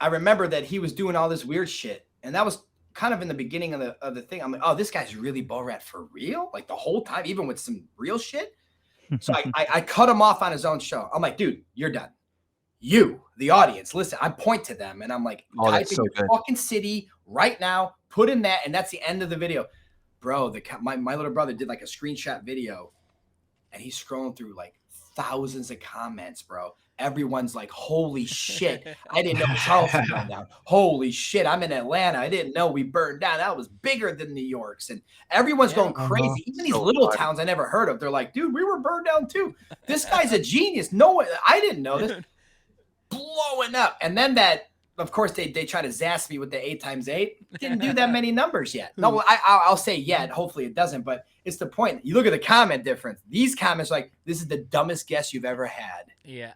I remember that he was doing all this weird shit. And that was kind of in the beginning of the thing. I'm like, oh, this guy's really bull rat for real? Like the whole time, even with some real shit. So I cut him off on his own show. I'm like, dude, you're done. You, the audience, listen, I point to them and I'm like, Oh, type that's in so your good. fucking city right now, put in that, and that's the end of the video. Bro, my little brother did like a screenshot video and he's scrolling through like thousands of comments, bro. Everyone's like, holy shit. I didn't know Charleston burned down. Holy shit. I'm in Atlanta. I didn't know we burned down. That was bigger than New York's. And everyone's going crazy. Even these So little funny. towns I never heard of. They're like, dude, we were burned down too. This guy's a genius. No one, I didn't know this. Blowing up. And then that, of course, they try to zazz me with the 8 times 8. Didn't do that many numbers yet. No, I'll say yet. Hopefully it doesn't. But it's the point. You look at the comment difference. These comments are like, this is the dumbest guess you've ever had. yeah.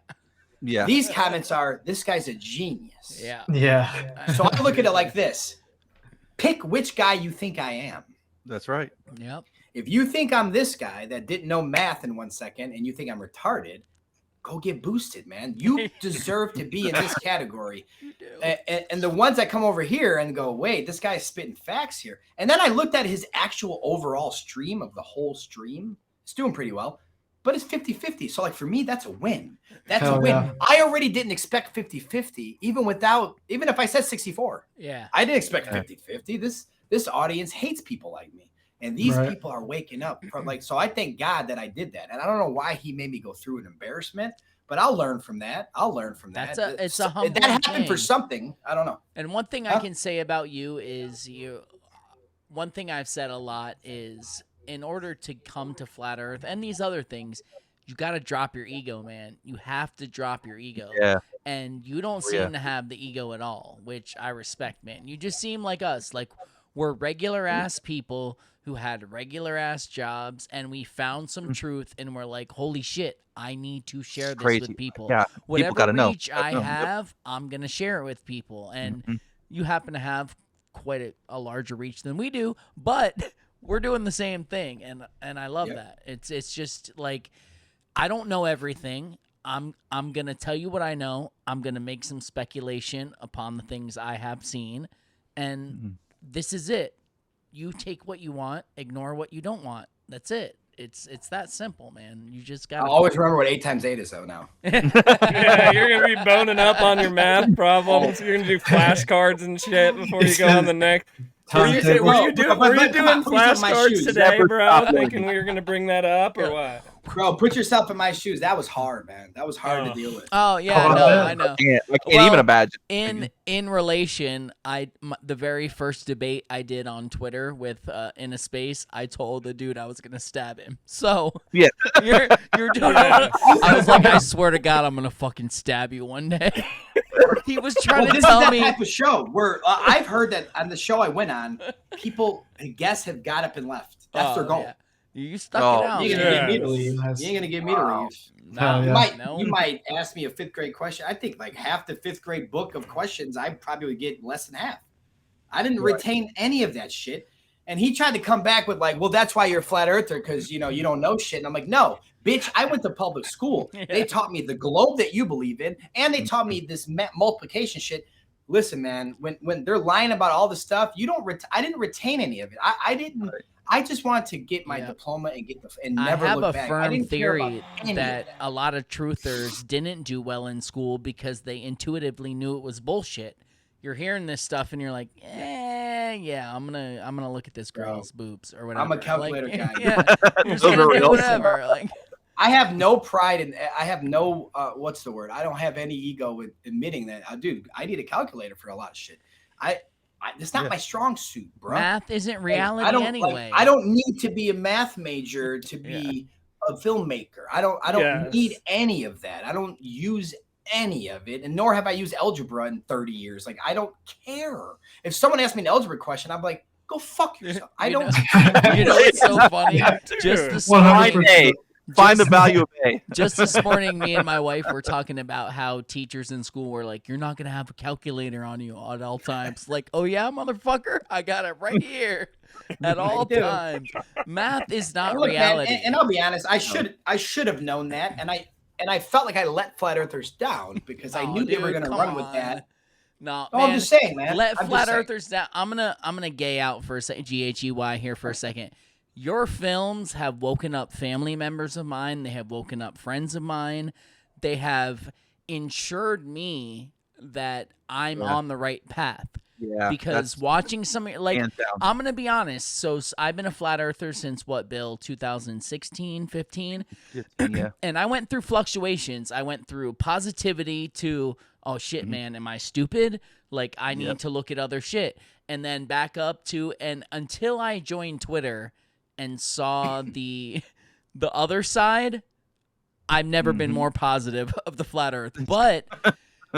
Yeah. These comments are, this guy's a genius. Yeah. Yeah. So I look at it like this. Pick which guy you think I am. That's right. Yep. If you think I'm this guy that didn't know math in 1 second and you think I'm retarded, go get boosted, man. You deserve to be in this category. You do. And the ones that come over here and go, wait, this guy's spitting facts here. And then I looked at his actual overall stream of the whole stream. It's doing pretty well, but it's 50-50. So like for me, that's a win. That's Hell a win. yeah. I already didn't expect 50-50, even if I said 64. Yeah. I didn't expect 50-50. This audience hates people like me. And these Right. people are waking up from like, so I thank God that I did that. And I don't know why he made me go through an embarrassment, but I'll learn from that. It's a humbling that happened for thing. something. I don't know. And one thing I can say about you is one thing I've said a lot is in order to come to Flat Earth and these other things, you got to drop your ego, man. You have to drop your ego. Yeah. And you don't seem to have the ego at all, which I respect, man. You just seem like us. Like, we're regular ass people who had regular ass jobs, and we found some truth, and we're like, holy shit, I need to share this crazy. with people. Yeah, Whatever people gotta know. reach I have, I'm going to share it with people. And you happen to have quite a larger reach than we do, but we're doing the same thing, and I love that. It's just like, I don't know everything. I'm gonna tell you what I know. I'm gonna make some speculation upon the things I have seen, and this is it. You take what you want, ignore what you don't want. That's it. It's that simple, man. You just gotta I'll always remember what 8 times 8 is though now. Yeah, you're gonna be boning up on your math problems. You're gonna do flashcards and shit before you go on the next. Were you doing flashcards today, bro? Thinking we were gonna bring that up or what? Bro, put yourself in my shoes. That was hard, man. That was hard to deal with. Oh yeah, I know. I can't even imagine. In relation, the very first debate I did on Twitter with in a space, I told the dude I was gonna stab him. So yeah, you're doing. I was like, I swear to God, I'm gonna fucking stab you one day. He was trying to tell me. This is that type of show where I've heard that on the show I went on, guests have got up and left. That's their goal. Yeah. You stuck it out. You ain't gonna get me to leave. You ain't gonna get me to leave. You might ask me a 5th grade question. I think like half the 5th grade book of questions, I probably would get less than half. I didn't retain any of that shit. And he tried to come back with like, well, that's why you're a flat earther, because you don't know shit. And I'm like, no, bitch, I went to public school. They taught me the globe that you believe in, and they taught me this multiplication shit. Listen, man, when they're lying about all the stuff, I didn't retain any of it. I didn't. I just wanted to get my diploma and never look back. I have a firm care theory about that a lot of truthers didn't do well in school because they intuitively knew it was bullshit. You're hearing this stuff and you're like, yeah, I'm gonna look at this girl's boobs or whatever. I'm a calculator guy. Yeah, you're just gonna do whatever. Like, I have no pride in. I have no what's the word? I don't have any ego with admitting that. Dude, I need a calculator for a lot of shit. It's not my strong suit, bro. Math isn't reality anyway. I don't need to be a math major to be a filmmaker. I don't need any of that. I don't use any of it, and nor have I used algebra in 30 years. Like, I don't care. If someone asked me an algebra question, I'm like, go fuck yourself. I don't. It's so funny. Just this morning, Find the value of A. Just this morning, me and my wife were talking about how teachers in school were like, you're not going to have a calculator on you at all times. Like, oh, yeah, motherfucker? I got it right here at all times. Math is not reality. Man, and I'll be honest, I should have known that. And I felt like I let flat earthers down because I knew they were going to run with that. No, I'm just saying, man. Let flat earthers down. I'm gonna gay out for a second. GHEY here for a second. Your films have woken up family members of mine. They have woken up friends of mine. They have ensured me that I'm on the right path. Yeah. Because watching some, like, I'm going to be honest. So I've been a flat earther since what, Bill? 2016, 15? Yeah. And I went through fluctuations. I went through positivity to, oh, shit, man, am I stupid? Like, I need to look at other shit. And then back up to, and until I joined Twitter and saw the other side, I've never been more positive of the flat earth. But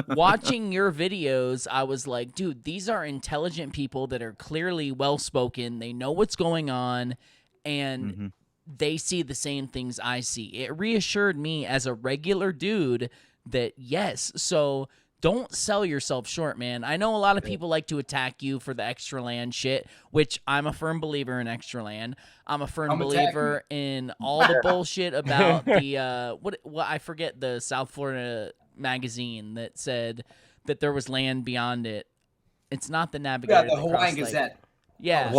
watching your videos, I was like, dude, these are intelligent people that are clearly well-spoken. They know what's going on, and they see the same things I see. It reassured me as a regular dude that, yes, so don't sell yourself short, man. I know a lot of people like to attack you for the extra land shit, which I'm a firm believer in extra land. I'm a firm believer in all the bullshit about the what I forget, the South Florida magazine that said that there was land beyond it. It's not the Navigator. Yeah, the Hawaiian Gazette. Yeah.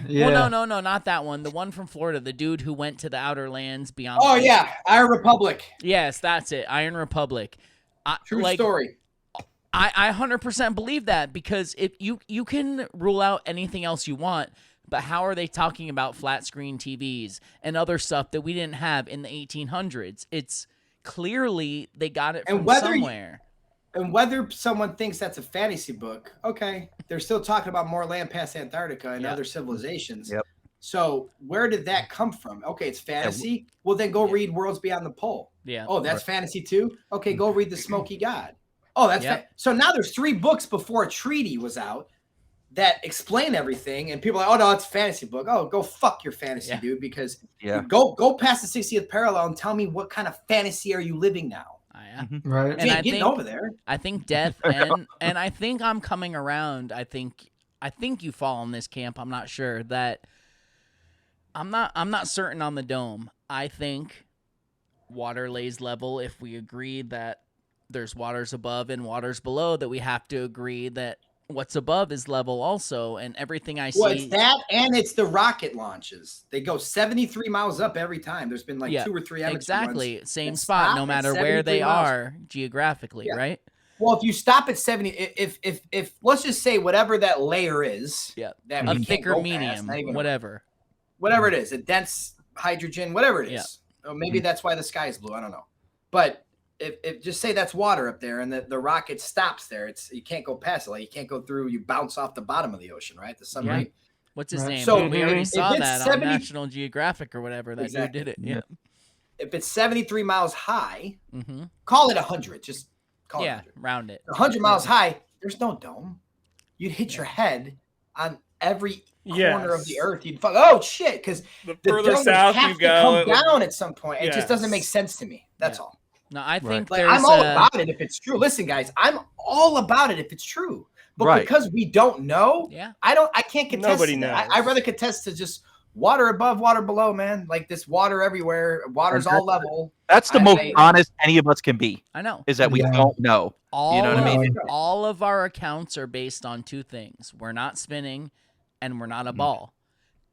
Yeah. Well, no, not that one. The one from Florida, the dude who went to the outer lands beyond. Oh, yeah, Iron Republic. Yes, that's it, Iron Republic. True story. I 100% believe that, because if you can rule out anything else you want, But how are they talking about flat screen TVs and other stuff that we didn't have in the 1800s? It's clearly they got it from somewhere. And whether someone thinks that's a fantasy book, okay, they're still talking about more land past Antarctica and other civilizations. Yep. So where did that come from? Okay, it's fantasy. Well, then go read Worlds Beyond the Pole. Yeah. Oh, that's fantasy too? Okay, go read The Smoky God. Oh, that's so now there's 3 books before a treaty was out that explain everything, and people are like, oh no, it's a fantasy book. Oh, go fuck your fantasy, dude, because go past the 60th parallel and tell me what kind of fantasy are you living now? Right. And I getting think, over there. I think death and I think I'm coming around. I think you fall in this camp. I'm not sure that I'm not certain on the dome. I think water lays level. If we agree that there's waters above and waters below, that we have to agree that what's above is level also, and everything I see. Well, it's that, and it's the rocket launches. They go 73 miles up every time. There's been like 2 or 3 exactly ones same spot, no matter where they are geographically, right? Well, if you stop at 70, if let's just say whatever that layer is, that a thicker medium, whatever it is, a dense hydrogen, whatever it is. Or maybe that's why the sky is blue. I don't know, but. If just say that's water up there and the rocket stops there, you can't go past it. Like you can't go through, you bounce off the bottom of the ocean, right? The submarine. What's his name? So we already saw that 70, on National Geographic or whatever that dude did it. Yeah. If it's 73 miles high, call it 100. Just call it 100. Round it. 100 miles high, there's no dome. You'd hit your head on every corner of the earth. You'd oh shit, because the further south you go, come down at some point. It just doesn't make sense to me. That's all. No, I think I'm all about it if it's true. Listen, guys, I'm all about it if it's true. But because we don't know, I can't contest. Nobody knows. I'd rather contest to just water above, water below, man. Like this water everywhere. Water's all level. That's the most honest any of us can be. I know. Is that we don't know. You know what I mean? All of our accounts are based on 2 things. We're not spinning and we're not a ball.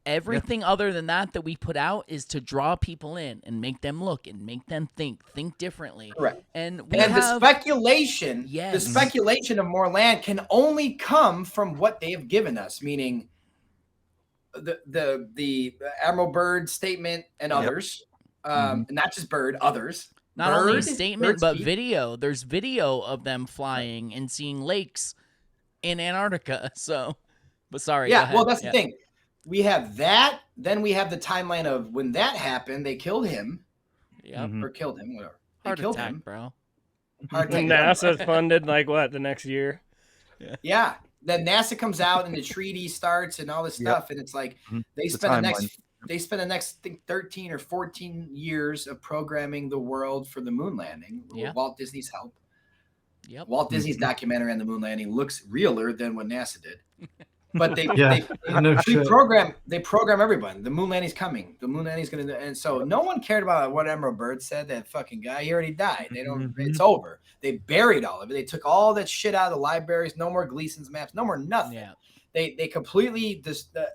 Everything other than that we put out is to draw people in and make them look and make them think differently. Correct. And the speculation of more land can only come from what they have given us, meaning the Admiral Byrd statement and others, not just Byrd, others. Not only a statement, but video. There's video of them flying and seeing lakes in Antarctica. So, but sorry. Yeah, well, that's the thing. We have that. Then we have the timeline of when that happened. They killed him. Or killed him. Whatever. They killed him, bro. NASA funded the next year. Yeah. Then NASA comes out and the treaty starts and all this stuff, and it's like they spend the next I think 13 or 14 years of programming the world for the moon landing with Walt Disney's help. Walt Disney's documentary on the moon landing looks realer than what NASA did. But they program everyone. The moon landing's coming. The moon landing's gonna, and so no one cared about what Admiral Byrd said. That fucking guy, he already died. They don't. It's over. They buried all of it. They took all that shit out of the libraries. No more Gleason's maps. No more nothing. Yeah. They completely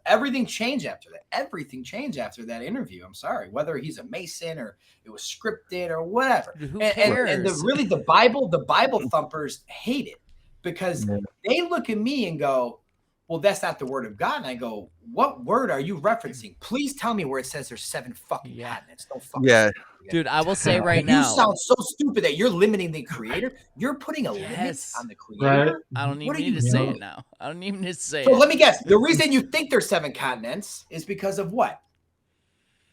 everything changed after that. Everything changed after that interview. I'm sorry, whether he's a Mason or it was scripted or whatever. Who cares? And the Bible thumpers hate it because they look at me and go, well, that's not the word of God. And I go, what word are you referencing? Please tell me where it says there's 7 fucking continents. Don't fucking dude, I will say right now. You sound so stupid that you're limiting the creator. You're putting a limit on the creator. Right. I don't even need to say it now. I don't even need to say it. So let me guess. The reason you think there's 7 continents is because of what?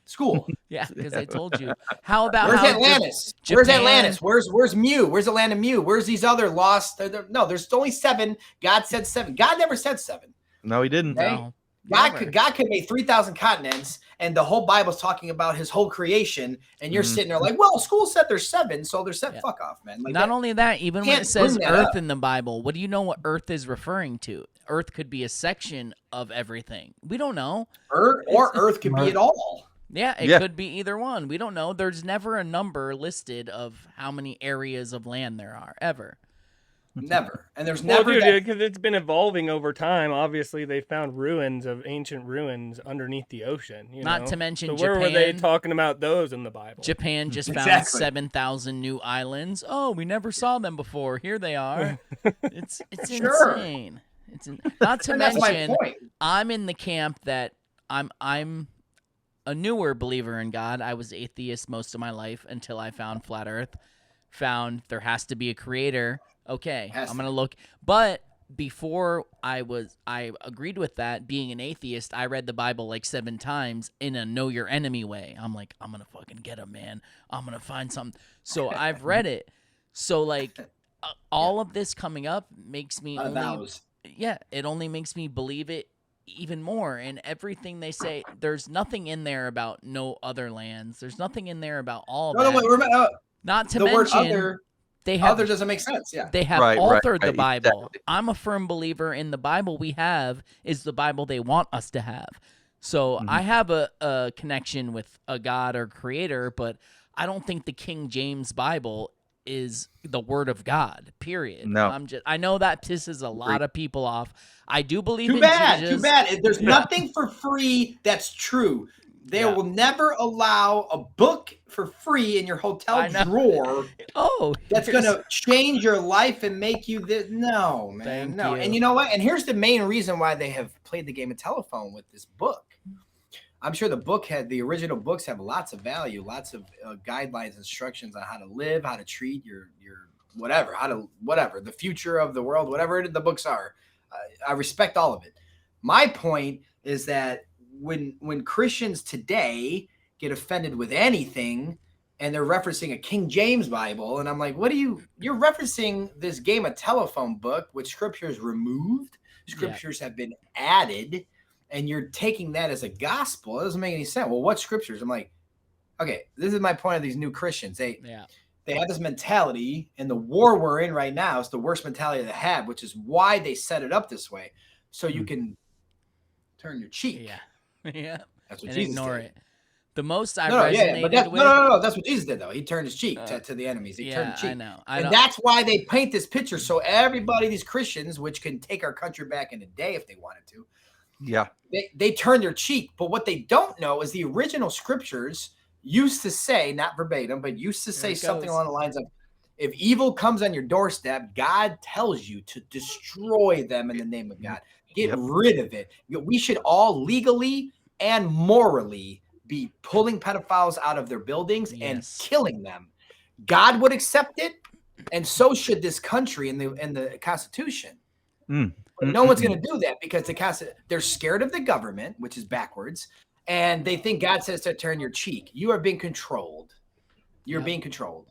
School. Yeah, because I told you. How about where's Atlantis? Where's Atlantis? Where's Mu? Where's the land of Mu? Where's these other lost? No, there's only 7. God said 7. God never said 7. No, he didn't. Okay? No. God could make 3,000 continents, and the whole Bible's talking about his whole creation, and you're sitting there like, well, school said there's 7, so there's 7. Fuck off, man. Like not only that, even when it says Earth in the Bible, what do you know what Earth is referring to? Earth could be a section of everything. We don't know. Earth could be it all. Yeah, it could be either one. We don't know. There's never a number listed of how many areas of land there are, ever. Never. And there's never... because it's been evolving over time. Obviously, they found ruins of ancient ruins underneath the ocean. Not to mention so Japan. Where were they talking about those in the Bible? Japan just found 7,000 new islands. Oh, we never saw them before. Here they are. It's insane. Not to And that's my mention, point. I'm in the camp that I'm a newer believer in God. I was atheist most of my life until I found flat Earth. Found there has to be a creator. Okay, I'm gonna look. But before I agreed with that. Being an atheist, I read the Bible like 7 times in a know your enemy way. I'm like, I'm gonna fucking get him, man. I'm gonna find something. So I've read it. So like, all of this coming up makes me it only makes me believe it even more. And everything they say, there's nothing in there about no other lands. There's nothing in there about all No, that. wait, Not to the word mention, they have other doesn't make sense. Yeah, they have authored the Bible. I'm a firm believer in the Bible we have is the Bible they want us to have. So I have a connection with a God or creator, but I don't think the King James Bible is the word of God, period. No. I know that pisses a lot of people off. I do believe Too in bad. Jesus. Too bad. There's nothing for free that's true. They will never allow a book for free in your hotel drawer. That's going to change your life and make you this. No, man. Thank no. you. And you know what? And here's the main reason why they have played the game of telephone with this book. I'm sure the original books have lots of value, lots of guidelines, instructions on how to live, how to treat your whatever, the future of the world, whatever the books are. I respect all of it. My point is that when Christians today get offended with anything and they're referencing a King James Bible, and I'm like, you're referencing this game of telephone book with scriptures removed, scriptures have been added, and you're taking that as a gospel. It doesn't make any sense. Well, what scriptures? I'm like, okay, this is my point of these new Christians. They have this mentality, and the war we're in right now is the worst mentality they have, which is why they set it up this way. So you can turn your cheek. Yeah. That's what and Jesus ignore did. it. The most I but resonated with. No. That's what Jesus did, though. He turned his cheek to the enemies. He turned the cheek. I know. And that's why they paint this picture. So everybody, these Christians, which can take our country back in a day if they wanted to, they turn their cheek. But what they don't know is the original scriptures used to say, not verbatim, but used to say something along the lines of, if evil comes on your doorstep, God tells you to destroy them in the name of God. Get rid of it. We should all legally and morally be pulling pedophiles out of their buildings and killing them. God would accept it, and so should this country in the Constitution. But no one's going to do that because they're scared of the government, which is backwards, and they think God says to turn your cheek. You are being controlled. You're being controlled.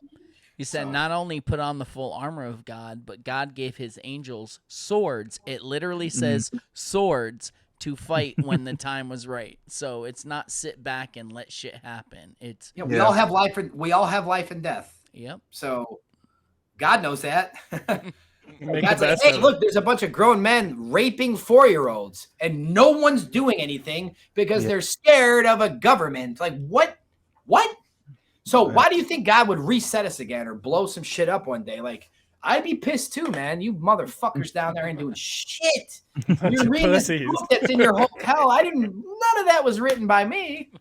He said, not only put on the full armor of God, but God gave his angels swords. It literally says swords to fight when the time was right. So it's not sit back and let shit happen. It's we all have life. We all have life and death. Yep. So God knows that. Make God's the like, best hey, of it. look, there's a bunch of grown men raping 4-year-olds, and no one's doing anything because they're scared of a government. Like what? So why do you think God would reset us again or blow some shit up one day? Like, I'd be pissed too, man. You motherfuckers down there ain't doing shit. You're reading this book that's in your hotel. None of that was written by me.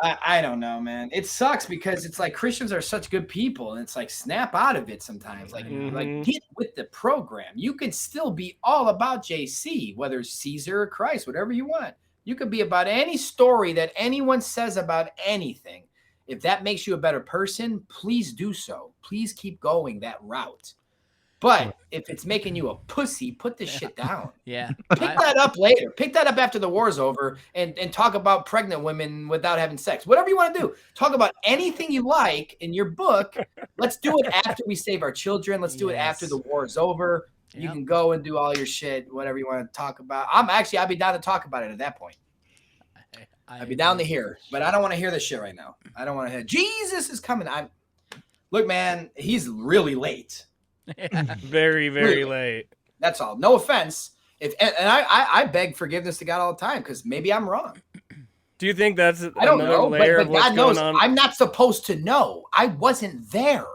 I don't know, man. It sucks because it's like Christians are such good people, and it's like snap out of it sometimes. Like get with the program. You can still be all about JC, whether it's Caesar or Christ, whatever you want. You could be about any story that anyone says about anything. If that makes you a better person, please do so. Please keep going that route. But if it's making you a pussy, put this shit down. Pick that up later. Pick that up after the war's over and talk about pregnant women without having sex. Whatever you want to do. Talk about anything you like in your book. Let's do it after we save our children. Let's do it after the war is over. You can go and do all your shit, whatever you want to talk about. I'd be down to talk about it at that point. I'd be down to hear, but I don't want to hear this shit right now. I don't want to hear Jesus is coming. Look, man, he's really late. Very, very late. That's all. No offense. I beg forgiveness to God all the time because maybe I'm wrong. Do you think that's I don't another know, layer but of what's God knows going on? I'm not supposed to know. I wasn't there.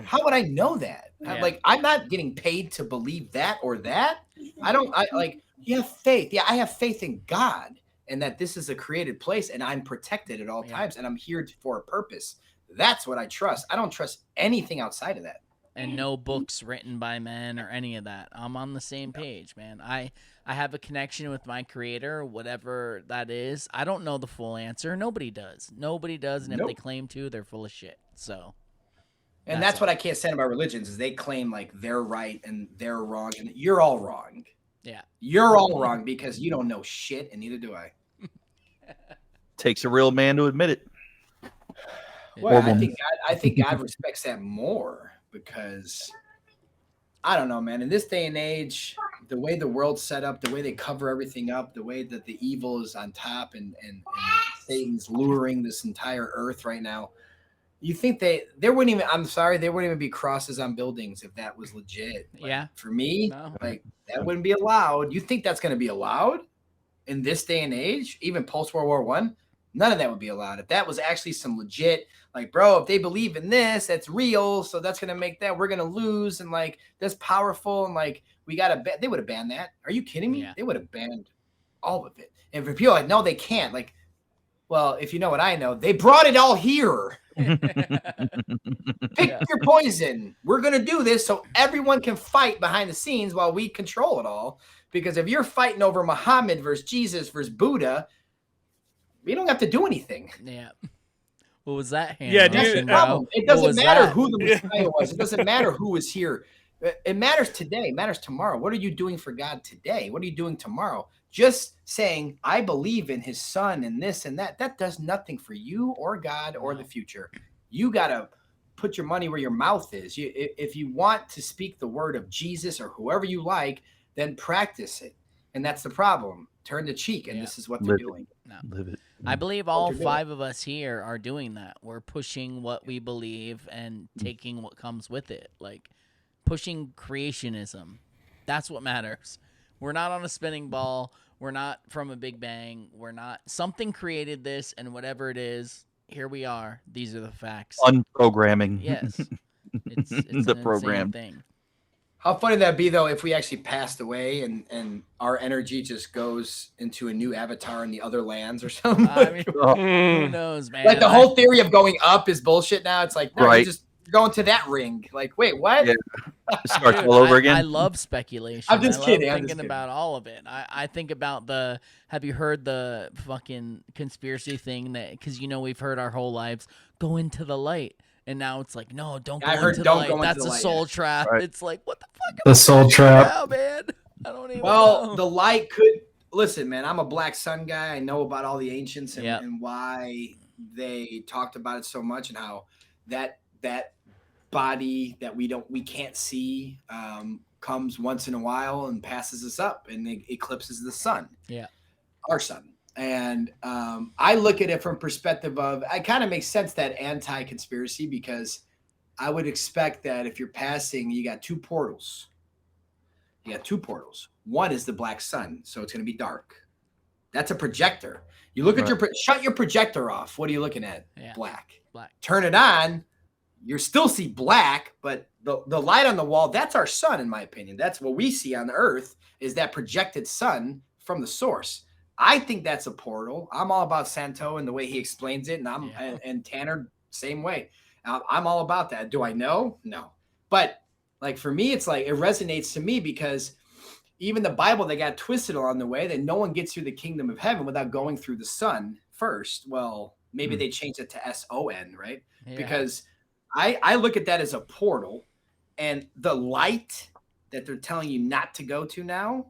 How would I know that? I'm not getting paid to believe that or that. You have faith. Yeah, I have faith in God and that this is a created place and I'm protected at all times and I'm here for a purpose. That's what I trust. I don't trust anything outside of that. and no books written by men or any of that. I'm on the same page, man. I have a connection with my creator, whatever that is. I don't know the full answer. Nobody does. Nobody does, and if they claim to, they're full of shit. So, and that's what I can't stand about religions is they claim like they're right and they're wrong, and you're all wrong. Yeah, you're all wrong because you don't know shit, and neither do I. Takes a real man to admit it. Well, I think God respects that more because I don't know, man. In this day and age, the way the world's set up, the way they cover everything up, the way that the evil is on top and Satan's luring this entire earth right now, you think there wouldn't even, I'm sorry, there wouldn't even be crosses on buildings if that was legit. Like, yeah. For me, like that wouldn't be allowed. You think that's going to be allowed in this day and age, even post World War I? None of that would be allowed. If that was actually some legit, like, bro, if they believe in this, that's real. So that's going to make that we're going to lose. And like, that's powerful. And like, we got to they would have banned that. Are you kidding me? Yeah. They would have banned all of it. And for people like, no, they can't. Like, well, if you know what I know, they brought it all here. Pick your poison. We're going to do this so everyone can fight behind the scenes while we control it all. Because if you're fighting over Muhammad versus Jesus versus Buddha, we don't have to do anything. Yeah. What was that? Yeah, dude. It doesn't matter who the Messiah was. It doesn't matter who was here. It matters today. It matters tomorrow. What are you doing for God today? What are you doing tomorrow? Just saying, I believe in his son and this and that, that does nothing for you or God or the future. You got to put your money where your mouth is. If you want to speak the word of Jesus or whoever you like, then practice it. And that's the problem. Turn the cheek, and this is what they're doing. No. I believe all 5 of us here are doing that. We're pushing what we believe and taking what comes with it. Like pushing creationism. That's what matters. We're not on a spinning ball. We're not from a Big Bang. We're not. Something created this, and whatever it is, here we are. These are the facts. Unprogramming. Yes. It's the an program thing. How funny that'd be though if we actually passed away and our energy just goes into a new avatar in the other lands or something. I mean, who knows, man? Like the whole theory of going up is bullshit now. It's like, no, Right. you're just going to that ring. Like, wait, what? Yeah. Starts all over again. I love speculation. I'm just kidding. I'm thinking about all of it. I think about have you heard the fucking conspiracy thing that, because we've heard our whole lives, go into the light. And now it's like, no, don't go into the light. That's a soul trap. Right. It's like, what the fuck? The soul trap. Yeah, man. I don't even Well, know. the light could listen, man. I'm a Black Sun guy. I know about all the ancients and, Yep. and why they talked about it so much, and how that body that we can't see comes once in a while and passes us up and it eclipses the sun. Yeah, our sun. And I look at it from perspective of, it kind of makes sense that anti-conspiracy, because I would expect that if you're passing, you got 2 portals. You got 2 portals. One is the black sun, so it's going to be dark. That's a projector. You look at shut your projector off. What are you looking at? Yeah. Black. Black. Turn it on. You still see black, but the light on the wall, that's our sun, in my opinion. That's what we see on the earth, is that projected sun from the source. I think that's a portal. I'm all about Santo and the way he explains it, and and Tanner same way. I'm all about that. Do I know? No, but like for me, it's like it resonates to me because even the Bible, they got twisted along the way that no one gets through the kingdom of heaven without going through the sun first. Well, maybe they changed it to SON, right? Yeah. Because I look at that as a portal, and the light that they're telling you not to go to now,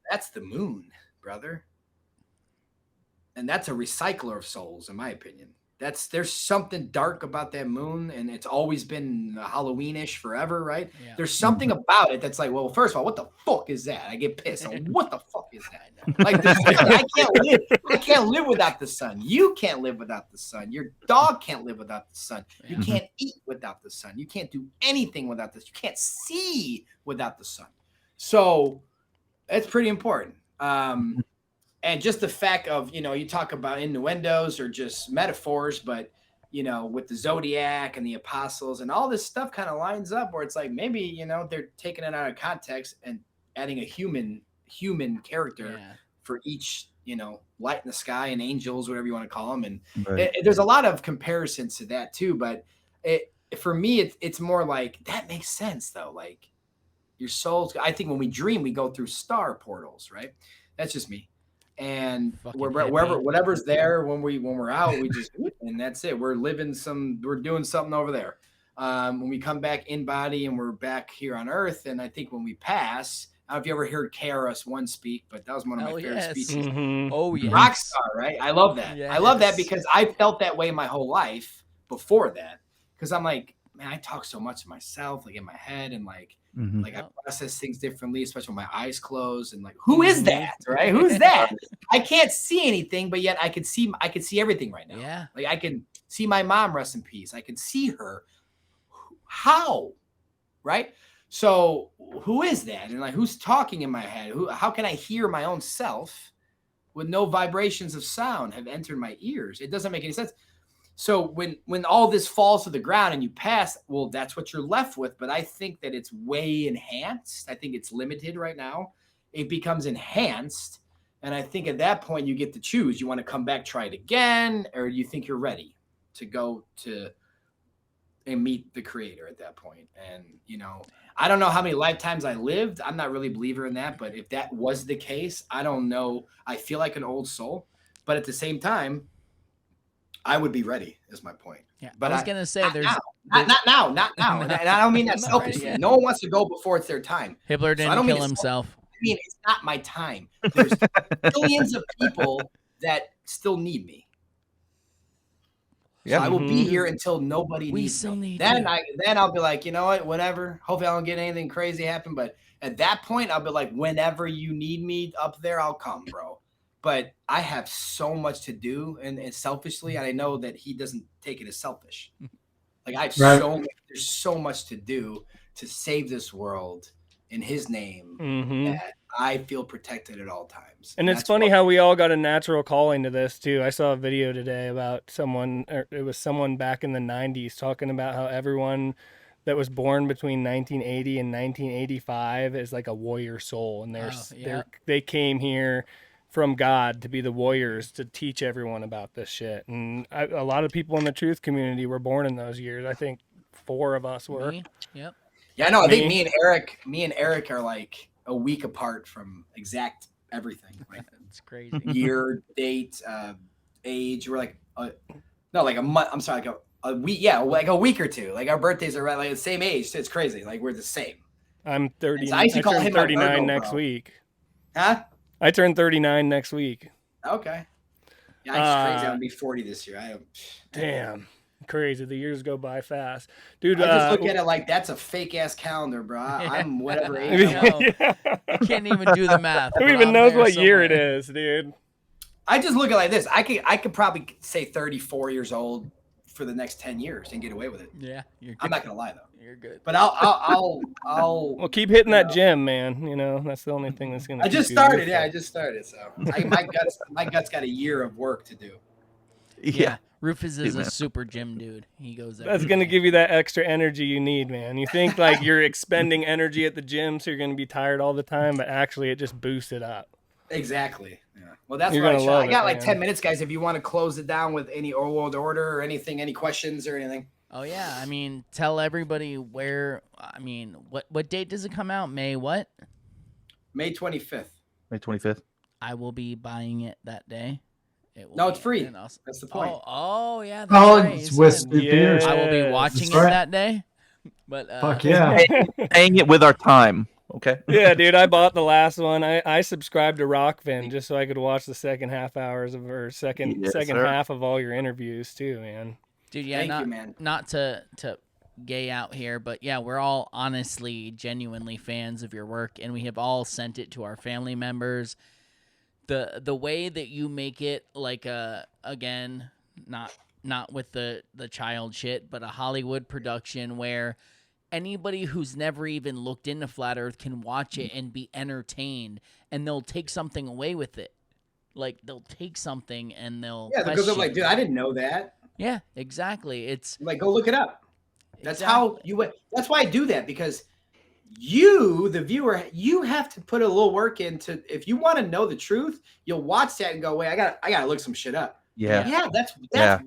that's the moon, brother. And that's a recycler of souls, in my opinion. There's something dark about that moon, and it's always been Halloweenish forever, right? Yeah. There's something about it that's like, well, first of all, what the fuck is that? I get pissed. What the fuck is that? Like the sun, I can't live without the sun. You can't live without the sun. Your dog can't live without the sun. You can't eat without the sun. You can't do anything without this. You can't see without the sun. So it's pretty important. And just the fact of, you talk about innuendos or just metaphors, but, with the Zodiac and the apostles and all this stuff kind of lines up where it's like, maybe, they're taking it out of context and adding a human character for each, light in the sky and angels, whatever you want to call them. And there's a lot of comparisons to that too, but it for me, it's more like that makes sense though. Like your souls. I think when we dream, we go through star portals, right? That's just me. And wherever, whatever's there when we're out, we just and that's it. We're doing something over there. When we come back in body and we're back here on Earth, and I think when we pass, I don't know if you ever heard KRS-One speak, but that was one of my favorite speeches. Oh yeah, Rockstar, right? I love that. I love that because I felt that way my whole life before that. Because I'm like, man, I talk so much to myself, like in my head, and like I process things differently, especially with my eyes closed. And like, who is that? Right? Who's that? I can't see anything, but yet I can see everything right now. Yeah. Like I can see my mom, rest in peace. I can see her. How? Right? So who is that? And like, who's talking in my head? How can I hear my own self with no vibrations of sound have entered my ears? It doesn't make any sense. So when all this falls to the ground and you pass, well, that's what you're left with. But I think that it's way enhanced. I think it's limited right now. It becomes enhanced. And I think at that point you get to choose. You want to come back, try it again, or you think you're ready to go to and meet the creator at that point. And, I don't know how many lifetimes I lived. I'm not really a believer in that. But if that was the case, I don't know. I feel like an old soul. But at the same time, I would be ready, is my point. Yeah, but I was going to say not there's now. Not now. And I don't mean that selfishly. No one wants to go before it's their time. Hibbeler didn't kill himself. I mean, it's not my time. There's billions of people that still need me. So I will be here until nobody needs me. Then I'll be like, you know what, whatever. Hopefully I don't get anything crazy happen. But at that point, I'll be like, whenever you need me up there, I'll come, bro. But I have so much to do, and selfishly, and I know that he doesn't take it as selfish. Like there's so much to do to save this world in his name that I feel protected at all times. And it's funny how we all got a natural calling to this too. I saw a video today about someone back in the 90s talking about how everyone that was born between 1980 and 1985 is like a warrior soul, and they came here from God to be the warriors to teach everyone about this shit. And a lot of people in the truth community were born in those years. I think 4 of us were. Yep. Yeah, no, I think me and Eric are like a week apart from exact everything. Like it's crazy. Year, date, age. We're like like a month. I'm sorry, like a week. Yeah, like a week or two. Like our birthdays are right like the same age. So it's crazy. Like we're the same. I'm 30. So I used to call him 39 Virgo, next bro. week. Huh? I turn 39 next week. Okay. Yeah, it's crazy. I'm gonna be 40 this year. Damn. Crazy. The years go by fast. Dude, I just look at it like that's a fake ass calendar, bro. I'm whatever age I am. You can't even do the math. Who even knows what year it is, dude? I just look at it like this. I could probably say 34 years old for the next 10 years and get away with it. Yeah, you're good. I'm not gonna lie though. You're good. But I'll well, keep hitting that gym, man. That's the only thing that's gonna. I just started. Yeah, I just started. So my guts got a year of work to do. Yeah. Rufus is a super gym dude. He goes there. That's going to give you that extra energy you need, man. You think like you're expending energy at the gym, so you're going to be tired all the time, but actually it just boosts it up. Exactly. Yeah. Well, that's You're what gonna love I got it, like man. 10 minutes, guys, if you want to close it down with any world order or anything, any questions or anything. Oh, yeah. I mean, tell everybody what date does it come out? May what? May 25th. May 25th. I will be buying it that day. No, it's free. That's the point. Oh yeah. Oh, right. it's with beers. I will be watching it that day. But fuck yeah. Paying it with our time. Okay. Yeah, dude, I bought the last one. I subscribed to Rockfin just so I could watch the second half hours of or second half of all your interviews too, man. Dude, yeah, Thank you, man. Not to gay out here, but yeah, we're all honestly, genuinely fans of your work, and we have all sent it to our family members. The way that you make it like again, not with the child shit, but a Hollywood production where anybody who's never even looked into Flat Earth can watch it and be entertained, and they'll take something away with it. Like they'll take something and they'll because I'm like, dude, I didn't know that. Yeah, exactly. It's like, go look it up. That's exactly. how you went. That's why I do that, because you, the viewer, you have to put a little work into. If you want to know the truth, you'll watch that and go, wait, I gotta look some shit up. Yeah. Yeah, that's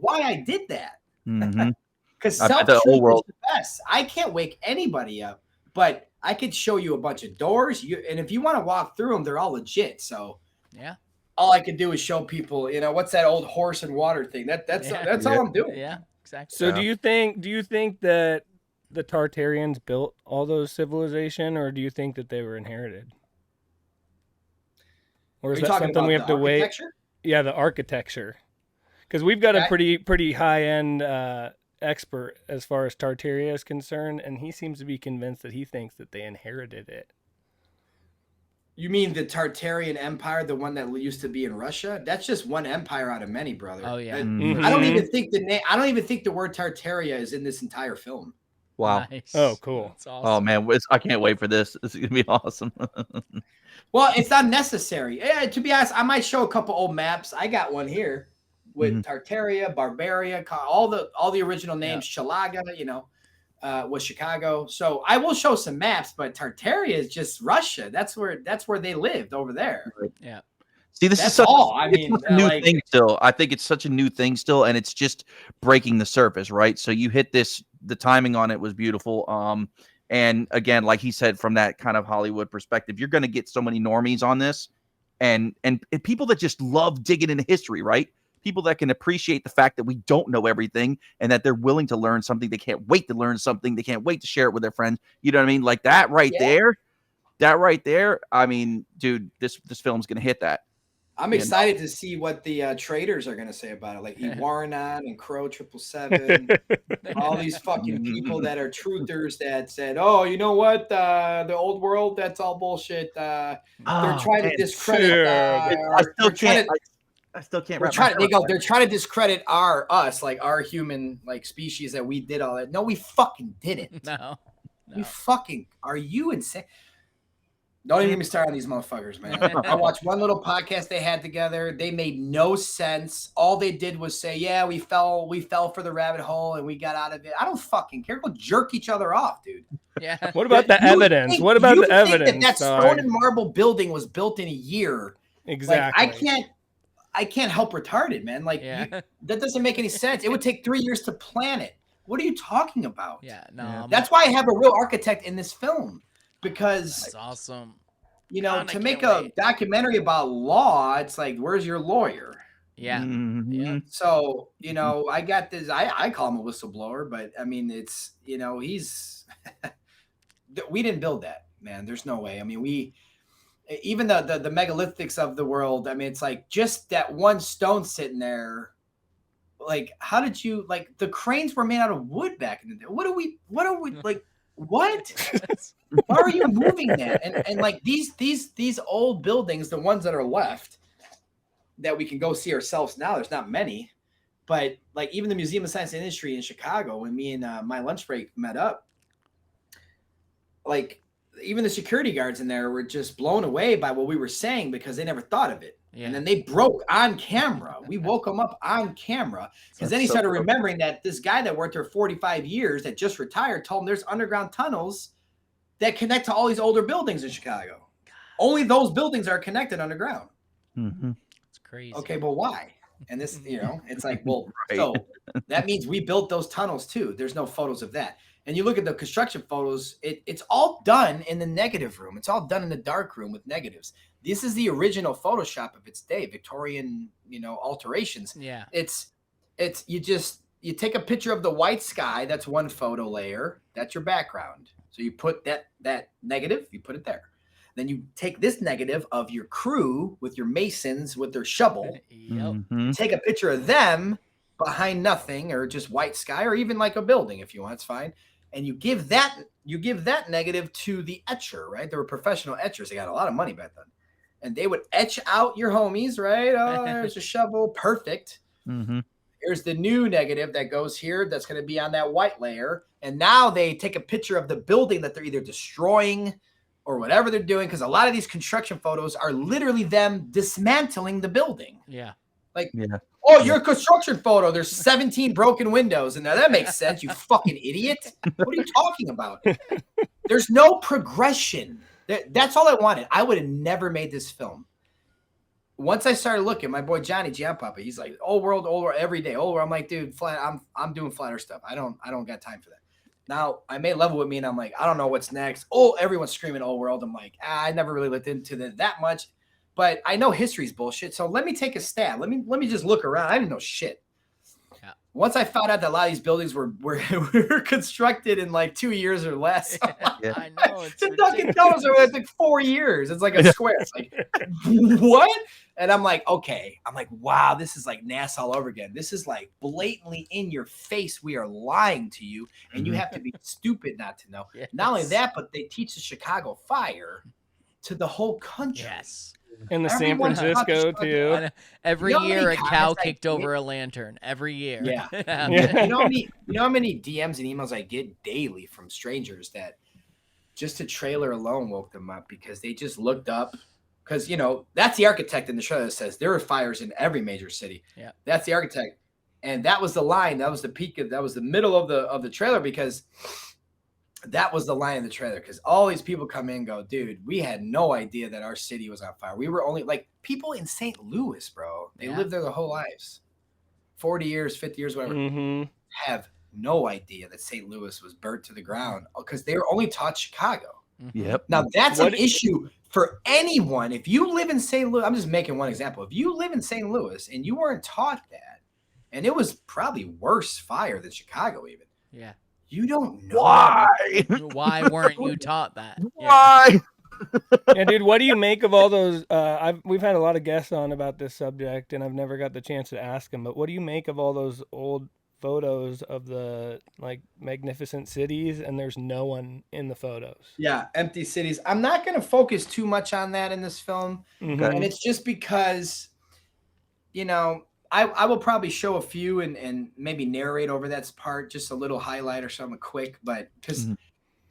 why I did that. Mm-hmm. Because The self-truth whole is world. the best. I can't wake anybody up, but I could show you a bunch of doors. And if you want to walk through them, they're all legit. So yeah, all I could do is show people, what's that old horse and water thing? That's all I'm doing. Yeah, exactly. So do you think that the Tartarians built all those civilization, or do you think that they were inherited? Or is Are you that talking something about we have the to wait? architecture? Yeah, the architecture. Because we've got a pretty high end expert as far as Tartaria is concerned, and he seems to be convinced that he thinks that they inherited it. You mean the Tartarian Empire, the one that used to be in Russia? That's just one empire out of many, brother. Oh yeah. I don't even think I don't even think the word Tartaria is in this entire film. Wow. Nice. Oh, cool. That's awesome. Oh man, I can't wait for this. This is gonna be awesome. Well, it's not necessary. Yeah, to be honest, I might show a couple old maps. I got one here with Tartaria, Barbaria, all the original names. Chalaga, was Chicago. So I will show some maps, but Tartaria is just Russia. That's where they lived over there. Yeah. See, this That's is such, all. I it's mean, such a new like- thing still. I think it's such a new thing still, and it's just breaking the surface, right? So you hit this. The timing on it was beautiful. And again, like he said, from that kind of Hollywood perspective, you're going to get so many normies on this, and people that just love digging into history, right? People that can appreciate the fact that we don't know everything, and that they're willing to learn something. They can't wait to learn something. They can't wait to share it with their friends. You know what I mean? Like that right there. I mean, dude, this film's going to hit that. I'm excited to see what the traders are going to say about it, like Iwaranon and Crow 777, all these fucking people that are truthers that said, "Oh, you know what? The old world, that's all bullshit." They're trying to discredit. I still can't. I still can't. They're trying to discredit us, like our human species that we did all that. No, we fucking didn't. No. We fucking. Are you insane? Don't even get me started on these motherfuckers, man. I watched one little podcast they had together. They made no sense. All they did was say, "Yeah, we fell for the rabbit hole and we got out of it." I don't fucking care. Go jerk each other off, dude. Yeah. What about the evidence? What about the evidence? That stone and marble building was built in a year. Exactly. I can't help retarded, man. That doesn't make any sense. It would take 3 years to plan it. What are you talking about? Yeah, no. That's why I have a real architect in this film. Because that's awesome. To make a documentary about law, it's like, where's your lawyer? Yeah. Yeah. So, I got this. I call him a whistleblower, but I mean, it's, he's, we didn't build that, man. There's no way. I mean, even the megalithics of the world, I mean, it's like just that one stone sitting there. Like, how did you, the cranes were made out of wood back in the day. What are we like? What? Why are you moving that? And like these old buildings, the ones that are left that we can go see ourselves now, there's not many, but like even the Museum of Science and Industry in Chicago, when me and my lunch break met up, like even the security guards in there were just blown away by what we were saying because they never thought of it. Yeah. And then they broke on camera. We woke them up on camera because then he started remembering that this guy that worked there 45 years that just retired told him there's underground tunnels that connect to all these older buildings in Chicago. Only those buildings are connected underground. Mm-hmm. It's crazy. Okay, but why? And this, it's like, well, so that means we built those tunnels too. There's no photos of that. And you look at the construction photos, it's all done in the negative room. It's all done in the dark room with negatives. This is the original Photoshop of its day, Victorian, alterations. Yeah. It's you take a picture of the white sky. That's one photo layer. That's your background. So you put that negative, you put it there. Then you take this negative of your crew with your masons with their shovel. Yep. Take a picture of them behind nothing or just white sky or even like a building if you want, it's fine. And you give that negative to the etcher, right? They were professional etchers. They got a lot of money back then. And they would etch out your homies, right? Oh, there's a shovel. Perfect. Mm-hmm. Here's the new negative that goes here. That's going to be on that white layer. And now they take a picture of the building that they're either destroying or whatever they're doing. Because a lot of these construction photos are literally them dismantling the building. Yeah. Oh, your construction photo. There's 17 broken windows. And now that makes sense, you fucking idiot. What are you talking about? There's no progression. That's all I wanted. I would have never made this film once I started looking, my boy Johnny Giampapa, he's like, old world every day, old world. I'm like, dude, I'm doing flat earth stuff. I don't got time for that. Now I made level with me, and I'm like, I don't know what's next. Oh, everyone's screaming old world. I'm like, I never really looked into that much, but I know history's bullshit. So let me take a stab. Let me just look around. I didn't know shit. Yeah. Once I found out that a lot of these buildings were constructed in like 2 years or less. Yeah, I know. It's the Dunkin' Donuts are like 4 years. It's like a square. It's like, what? And I'm like, okay. I'm like, wow, this is like NASA all over again. This is like blatantly in your face. We are lying to you, and you have to be stupid not to know. Yes. Not only that, but they teach the Chicago fire to the whole country. Yes. In the San Everyone Francisco touches- too. Every You know how year, many a cow comments I kicked get? over a lantern. Every year. Yeah. Yeah. You know how many DMs and emails I get daily from strangers that just a trailer alone woke them up because they just looked up. Because, that's the architect in the trailer that says there are fires in every major city. Yeah. That's the architect. And that was the line. That was the peak that was the middle of the trailer, because that was the line of the trailer. Because all these people come in and go, dude, we had no idea that our city was on fire. We were only like people in St. Louis, bro. They lived there their whole lives. 40 years, 50 years, whatever. Mm-hmm. Have no idea that St. Louis was burnt to the ground because they were only taught Chicago. Yep. Now that's an issue for anyone. If you live in St. Louis, I'm just making one example. If you live in St. Louis and you weren't taught that, and it was probably worse fire than Chicago even. Yeah. You don't know Why weren't you taught that? Why? Yeah, dude, what do you make of all those? We've had a lot of guests on about this subject, and I've never got the chance to ask them. But what do you make of all those old photos of the like magnificent cities, and there's no one in the photos? Yeah, empty cities. I'm not going to focus too much on that in this film, Mm-hmm. and it's just because, I will probably show a few and maybe narrate over that part, just a little highlight or something quick, but because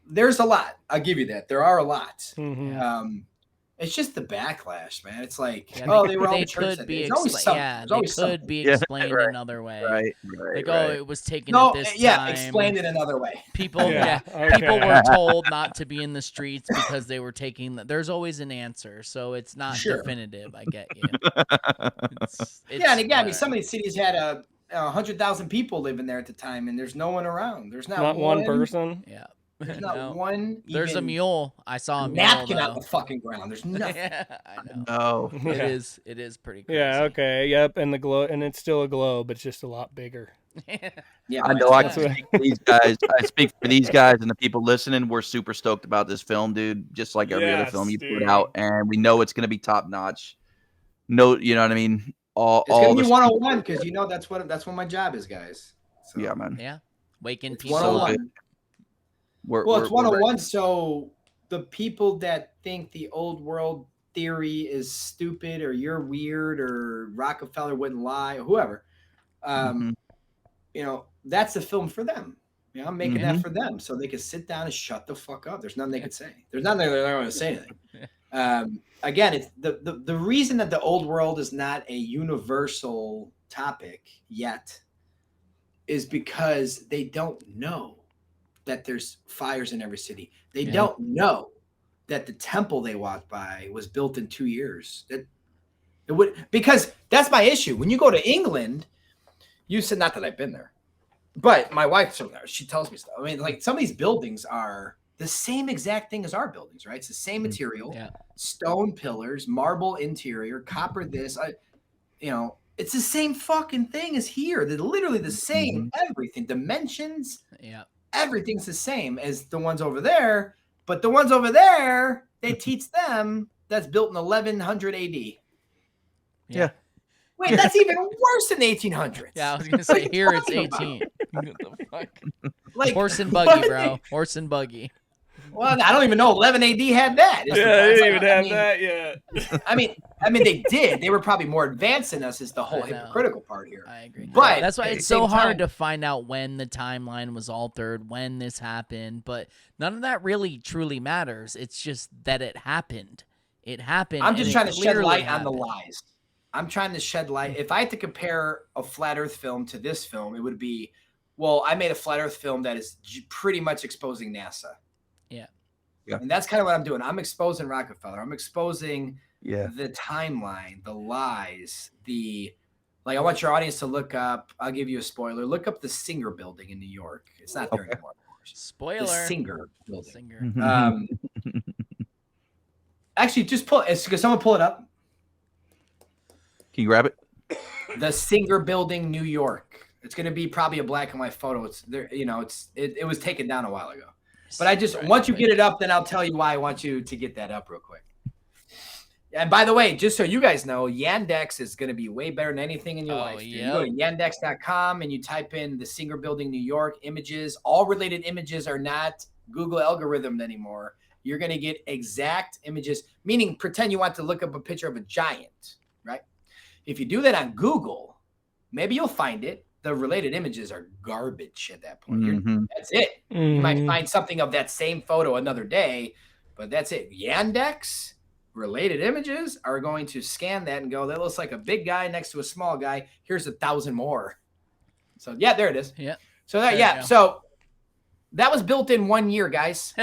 there's a lot. I'll give you that. There are a lot. Mm-hmm. It's just the backlash, man. It's like, Yeah, they were all they the church. could be There's always something. There's they always could something. be Yeah, explained right. another way. Right. Like, right. oh, it was taken No, at this yeah, time. explain it another way. People, Yeah, people okay. were told not to be in the streets because they were taking. There's always an answer, so it's not Sure. definitive. I get you. Yeah, and again, I mean, some of these cities had 100,000 people living there at the time, and there's no one around. There's Not one person. Yeah. There's not No. one. There's a even mule. I saw a mule. napkin though. on the fucking ground. There's nothing. Yeah, I know. No. It is pretty crazy. Yeah. Okay. Yep. And the globe, and it's still a globe. It's just a lot bigger. Yeah, I know I can That's what- speak for these guys. I speak for these guys and the people listening. We're super stoked about this film, dude. Just like every other Yes, film you put dude. out, and we know it's going to be top notch. No, you know what I mean. It's gonna be the 101 because that's what my job is, guys. So, yeah, man. Yeah. Waking it's people 101. up. Well, it's we're ready. 101. So the people that think the old world theory is stupid or you're weird or Rockefeller wouldn't lie or whoever, that's the film for them. I'm making that for them so they can sit down and shut the fuck up. There's nothing they can say. There's nothing they're not going to say anything. Again, it's the reason that the old world is not a universal topic yet is because they don't know that there's fires in every city. They don't know that the temple they walked by was built in 2 years. Because that's my issue. When you go to England, you said, not that I've been there, but my wife's from there. She tells me stuff. I mean, like some of these buildings are the same exact thing as our buildings, right? It's the same material, stone pillars, marble interior, copper this, it's the same fucking thing as here. They're literally the same everything. Dimensions, everything's the same as the ones over there. But the ones over there, they teach them that's built in 1100 AD. Yeah. Wait, that's even worse than 1800s. Yeah, I was gonna say here it's 18. What the fuck? Like, Horse and buggy, bro. Horse and buggy. Well, I don't even know 11 AD had that. Yeah, they didn't even have that yet. I mean, they did. They were probably more advanced than us. Is the whole hypocritical part here. I agree. But that's why at it's the so same hard time- to find out when the timeline was altered, when this happened. But none of that really truly matters. It's just that it happened. It happened. I'm just and trying it to shed clearly light on the happened. lies. I'm trying to shed light. If I had to compare a flat Earth film to this film, it would be, well, I made a flat Earth film that is pretty much exposing NASA. Yeah. Yeah. And that's kind of what I'm doing. I'm exposing Rockefeller. I'm exposing Yeah. the timeline, the lies, I want your audience to look up. I'll give you a spoiler. Look up the Singer Building in New York. It's not there anymore, of course. Spoiler. The Singer Building. Singer. Actually, just could someone pull it up? Can you grab it? The Singer Building, New York. It's going to be probably a black and white photo. It's there. It was taken down a while ago. But once you get it up, then I'll tell you why I want you to get that up real quick. And by the way, just so you guys know, Yandex is going to be way better than anything in your life. Dude. You go to yandex.com and you type in the Singer Building, New York images. All related images are not Google algorithm anymore. You're going to get exact images, meaning pretend you want to look up a picture of a giant, right? If you do that on Google, maybe you'll find it. The related images are garbage at that point. That's it. You might find something of that same photo another day, but that's it. Yandex related images are going to scan that and go, that looks like a big guy next to a small guy. Here's 1,000 more. So yeah, there it is. Yeah. So so that was built in 1 year, guys.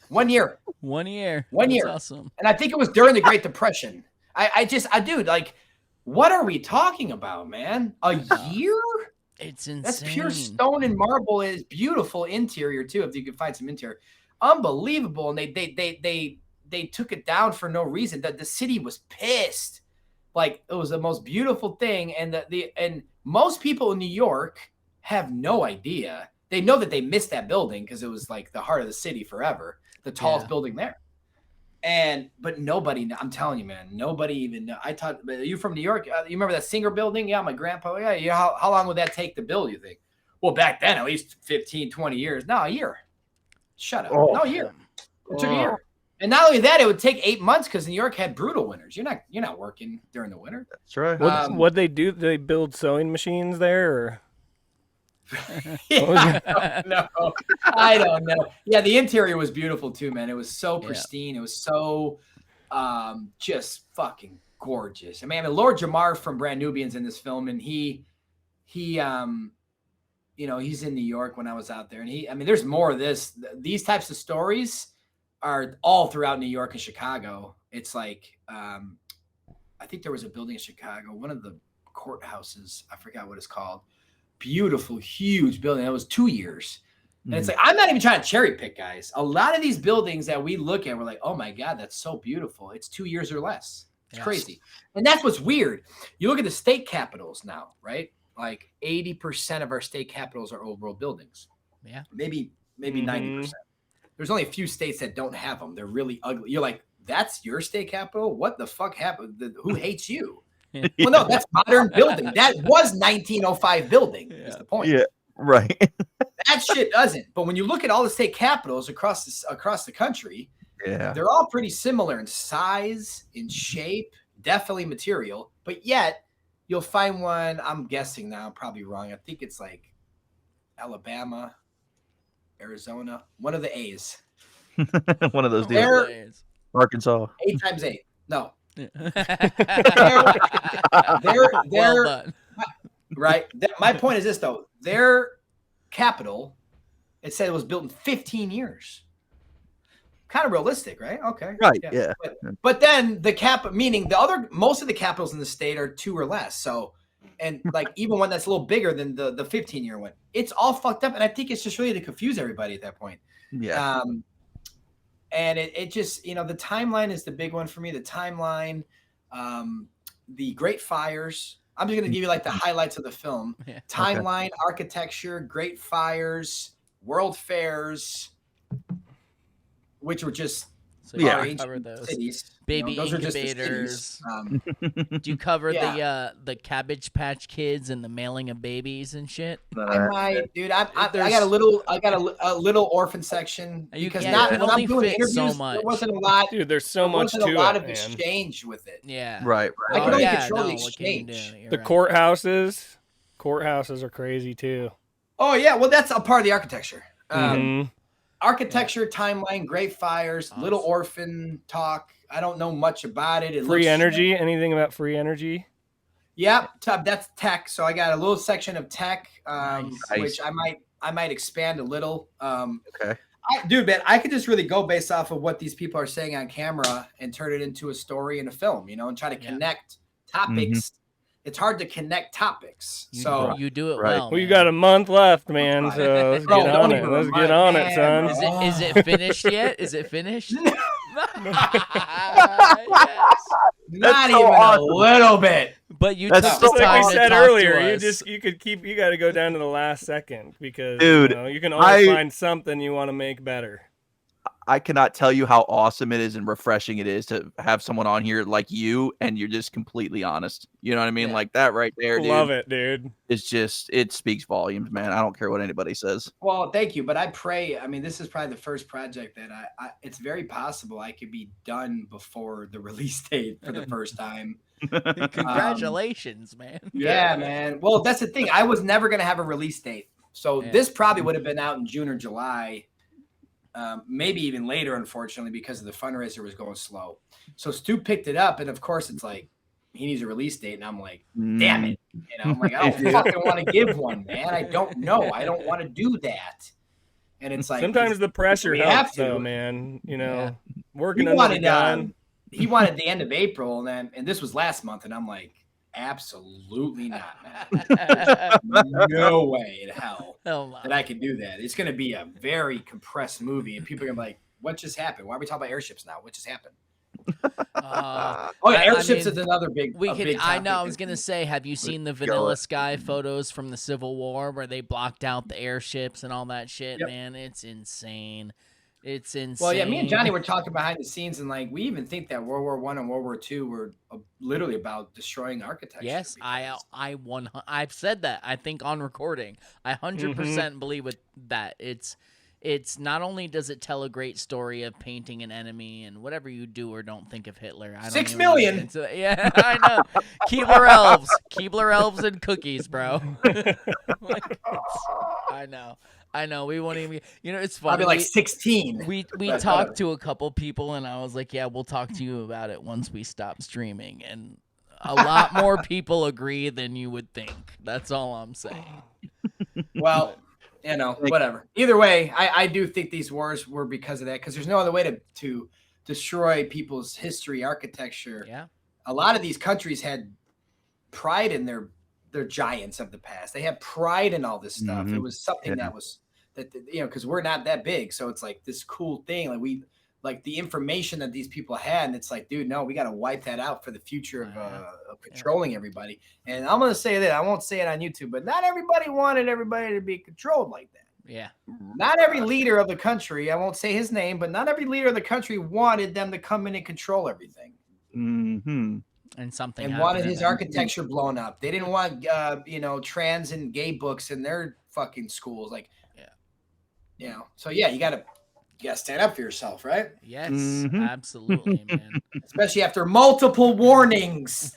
1 year. 1 year. 1 year. That's awesome. And I think it was during the Great Depression. Dude, like, what are we talking about, man? A year? It's insane. That's pure stone and marble. It's beautiful interior too. If you can find some interior, unbelievable. And they took it down for no reason. That the city was pissed. Like, it was the most beautiful thing. And and most people in New York have no idea. They know that they missed that building because it was like the heart of the city forever, the tallest building there. But nobody, I'm telling you, man, nobody even know. Are you from New York? You remember that Singer Building? Yeah, my grandpa. Yeah, you know, how long would that take to build, you think? Well, back then, at least 15, 20 years. No, a year. Shut up. No, a year. It took a year. And not only that, it would take 8 months because New York had brutal winters. You're not working during the winter. That's right. What'd they do? Did they build sewing machines there? Or? No, I don't know. Yeah, the interior was beautiful too, man. It was so pristine. It was so just fucking gorgeous. I mean, Lord Jamar from Brand Nubian's in this film, and he he's in New York when I was out there, and there's more of this. These types of stories are all throughout New York and Chicago. It's like I think there was a building in Chicago, one of the courthouses. I forgot what it's called. Beautiful, huge building. That was 2 years. And it's like, I'm not even trying to cherry pick, guys. A lot of these buildings that we look at, we're like, oh my God, that's so beautiful. It's 2 years or less. It's crazy. And that's what's weird. You look at the state capitals now, right? Like 80% of our state capitals are old world buildings. Yeah. Maybe 90%. There's only a few states that don't have them. They're really ugly. You're like, that's your state capital? What the fuck happened? Who hates you? Well, no, that's modern building. That was 1905 building, is the point. Yeah, right. That shit doesn't. But when you look at all the state capitals across the country, they're all pretty similar in size, in shape, definitely material. But yet, you'll find one, I'm guessing now, I'm probably wrong. I think it's like Alabama, Arizona, one of the A's. One of those deals. Arkansas. 8 times 8. No. Right. My point is this, though. Their capital, it said it was built in 15 years. Kind of realistic, right? Okay. Right. Yeah. But then meaning most of the capitals in the state are 2 or less. So, and like even one that's a little bigger than the 15-year one, it's all fucked up. And I think it's just really to confuse everybody at that point. Yeah. And it just, the timeline is the big one for me. The timeline, the Great Fires. I'm just going to give you like the highlights of the film. Yeah. Timeline, architecture, Great Fires, World Fairs, which were just cover those cities. Baby those incubators. Do you cover the Cabbage Patch Kids and the mailing of babies and shit? I might, dude. I got a little orphan section because when I'm doing interviews, there wasn't a lot. Dude, there's so much to it. There wasn't a lot of exchange with it. Yeah. Right. I can only control the exchange. The courthouses are crazy too. Oh yeah, well that's a part of the architecture. Architecture, timeline, Great Fires, Little Orphan talk. I don't know much about it. Free energy? Anything about free energy? Yeah, that's tech. So I got a little section of tech, which I might expand a little. Okay. Dude, man, I could just really go based off of what these people are saying on camera and turn it into a story and a film, and try to connect topics. It's hard to connect topics. You do it well. Well, you got a month left, man. So let's get on it. Let's get on it, son. Is it finished yet? Is it finished? Not even a little bit. But you That's took the time like we to said talk earlier. to You us. you got to go down to the last second because Dude, you can always find something you want to make better. I cannot tell you how awesome it is and refreshing it is to have someone on here like you, and you're just completely honest. You know what I mean? Like that right there, dude. Love it, dude. It's just, it speaks volumes, man. I don't care what anybody says. Well, thank you, but I pray. I mean, this is probably the first project that I it's very possible I could be done before the release date for the first time. Congratulations, man. Yeah, man. Well, that's the thing. I was never going to have a release date. So this probably would have been out in June or July. Maybe even later, unfortunately, because the fundraiser was going slow. So Stu picked it up, and of course, it's like he needs a release date, and I'm like, damn it, I'm like, I don't fucking want to give one, man. I don't know. I don't want to do that. And it's like sometimes the pressure helps, though, man. Working under the gun. He wanted the end of April, and this was last month, and I'm like, absolutely not, man. No way in hell that I could do that. It's going to be a very compressed movie, and people are going to be like, what just happened? Why are we talking about airships now? What just happened? Airships is another big big I know. I was going to say, have you seen the Vanilla Sky photos from the Civil War where they blocked out the airships and all that shit, man? It's insane. It's insane. Well, yeah, me and Johnny were talking behind the scenes, and like we even think that World War I and World War II were literally about destroying architecture. Yes, I've said that. I think on recording, I 100% believe with that. It's not only does it tell a great story of painting an enemy and whatever you do or don't think I don't 6 million. Yeah, I know. Keebler elves and cookies, bro. I know. We won't even. It's funny. I'll be like 16. We talked to a couple people, and I was like, "Yeah, we'll talk to you about it once we stop streaming." And a lot more people agree than you would think. That's all I'm saying. Well, whatever. Either way, I do think these wars were because of that. Because there's no other way to destroy people's history, architecture. Yeah. A lot of these countries had pride in their giants of the past. They had pride in all this stuff. It was something that was. That because we're not that big, so it's like this cool thing. Like the information that these people had, and it's like, dude, no, we got to wipe that out for the future of controlling everybody. And I'm gonna say that I won't say it on YouTube, but not everybody wanted everybody to be controlled like that. Yeah. Not every leader of the country, I won't say his name, but not every leader of the country wanted them to come in and control everything. And wanted his architecture blown up. They didn't want trans and gay books in their fucking schools, like. So yeah, you gotta stand up for yourself, right? Yes, absolutely, man. Especially after multiple warnings.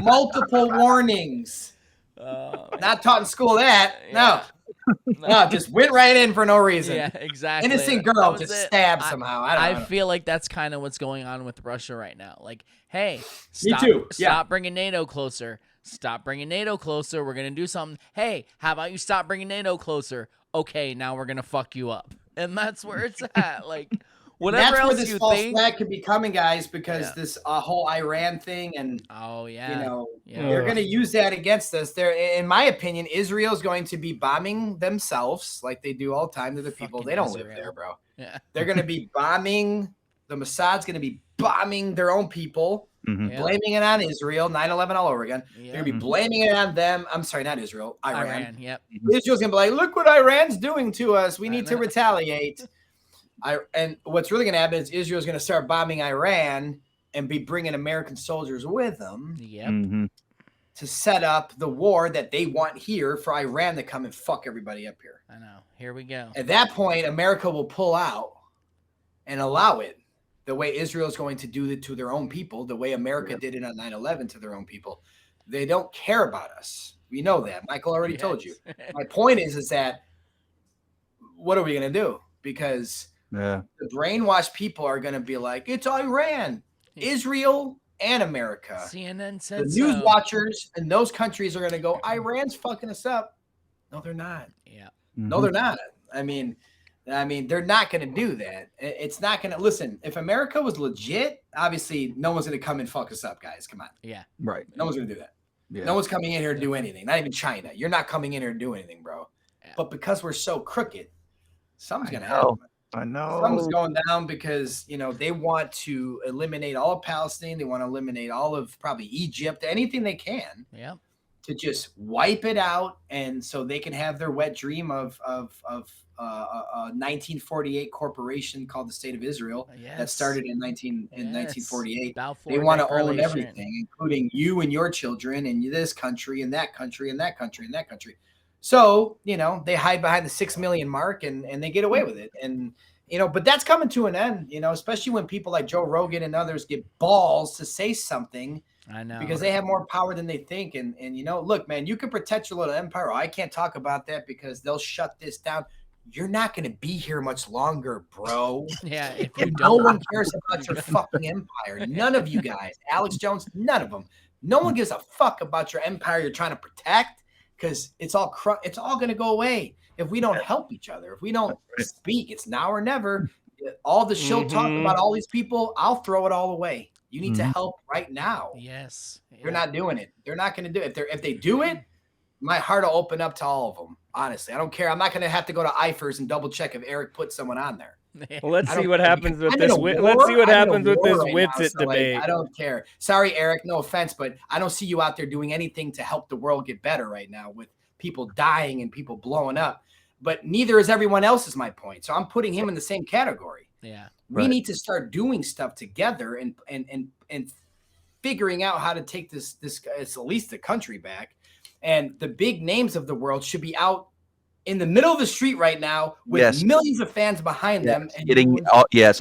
Multiple warnings. Not taught in school that. No, just went right in for no reason. Yeah, exactly. Innocent girl just stabbed somehow. I feel like that's kind of what's going on with Russia right now. Like, hey, stop bringing NATO closer. Stop bringing NATO closer. We're going to do something. Hey, how about you stop bringing NATO closer? Okay, now we're going to fuck you up. And that's where it's at. Like, whatever that's else where this you false think. flag could be coming, guys, because this whole Iran thing and, they're going to use that against us. In my opinion, Israel's going to be bombing themselves like they do all the time to the people. They don't live there, bro. Yeah. They're going to be bombing. The Mossad's going to be bombing their own people. Blaming it on Israel, 9/11 all over again. They're going to be blaming it on them. I'm sorry, not Israel, Iran. Yep. Israel's going to be like, look what Iran's doing to us. We need to retaliate. And what's really going to happen is Israel's going to start bombing Iran and be bringing American soldiers with them to set up the war that they want here for Iran to come and fuck everybody up here. I know. Here we go. At that point, America will pull out and allow it. The way Israel is going to do it to their own people, the way America did it on 9/11 to their own people. They don't care about us. We know that. Michael already told you. My point is that what are we going to do? Because the brainwashed people are going to be like, it's Iran, Israel, and America. CNN said the news watchers in those countries are going to go, Iran's fucking us up. No, they're not. Yeah. No, they're not. I mean, they're not going to do that. It's not going to listen. If America was legit, obviously, no one's going to come and fuck us up, guys. Come on. Yeah. Right. No one's going to do that. Yeah. No one's coming in here to do anything. Not even China. You're not coming in here to do anything, bro. Yeah. But because we're so crooked, something's going to happen. I know. Something's going down because, they want to eliminate all of Palestine. They want to eliminate all of probably Egypt, anything they can. Yeah. To just wipe it out, and so they can have their wet dream of a 1948 corporation called the State of Israel that started in 1948. They want to own everything, including you and your children, and this country, and that country, and that country, and that country. So they hide behind the 6 million mark, and they get away with it, and but that's coming to an end. Especially when people like Joe Rogan and others get balls to say something. I know, because they have more power than they think. And look, man, you can protect your little empire. I can't talk about that because they'll shut this down. You're not going to be here much longer, bro. Yeah. And no one cares about your fucking empire. None of you guys, Alex Jones, none of them. No one gives a fuck about your empire you're trying to protect because it's all going to go away if we don't help each other. If we don't speak, it's now or never. All the show talk about all these people, I'll throw it all away. You need to help right now. Yes. They're not doing it. They're not going to do it. If they do it, my heart will open up to all of them. Honestly, I don't care. I'm not going to have to go to IFERS and double check if Eric put someone on there. Well, let's see what happens with this. Let's see what happens with this Witsit debate. I don't care. Sorry, Eric. No offense, but I don't see you out there doing anything to help the world get better right now with people dying and people blowing up. But neither is everyone else, is my point. So I'm putting him in the same category. Yeah. We need to start doing stuff together and figuring out how to take this it's at least the country back. And the big names of the world should be out in the middle of the street right now with millions of fans behind them. And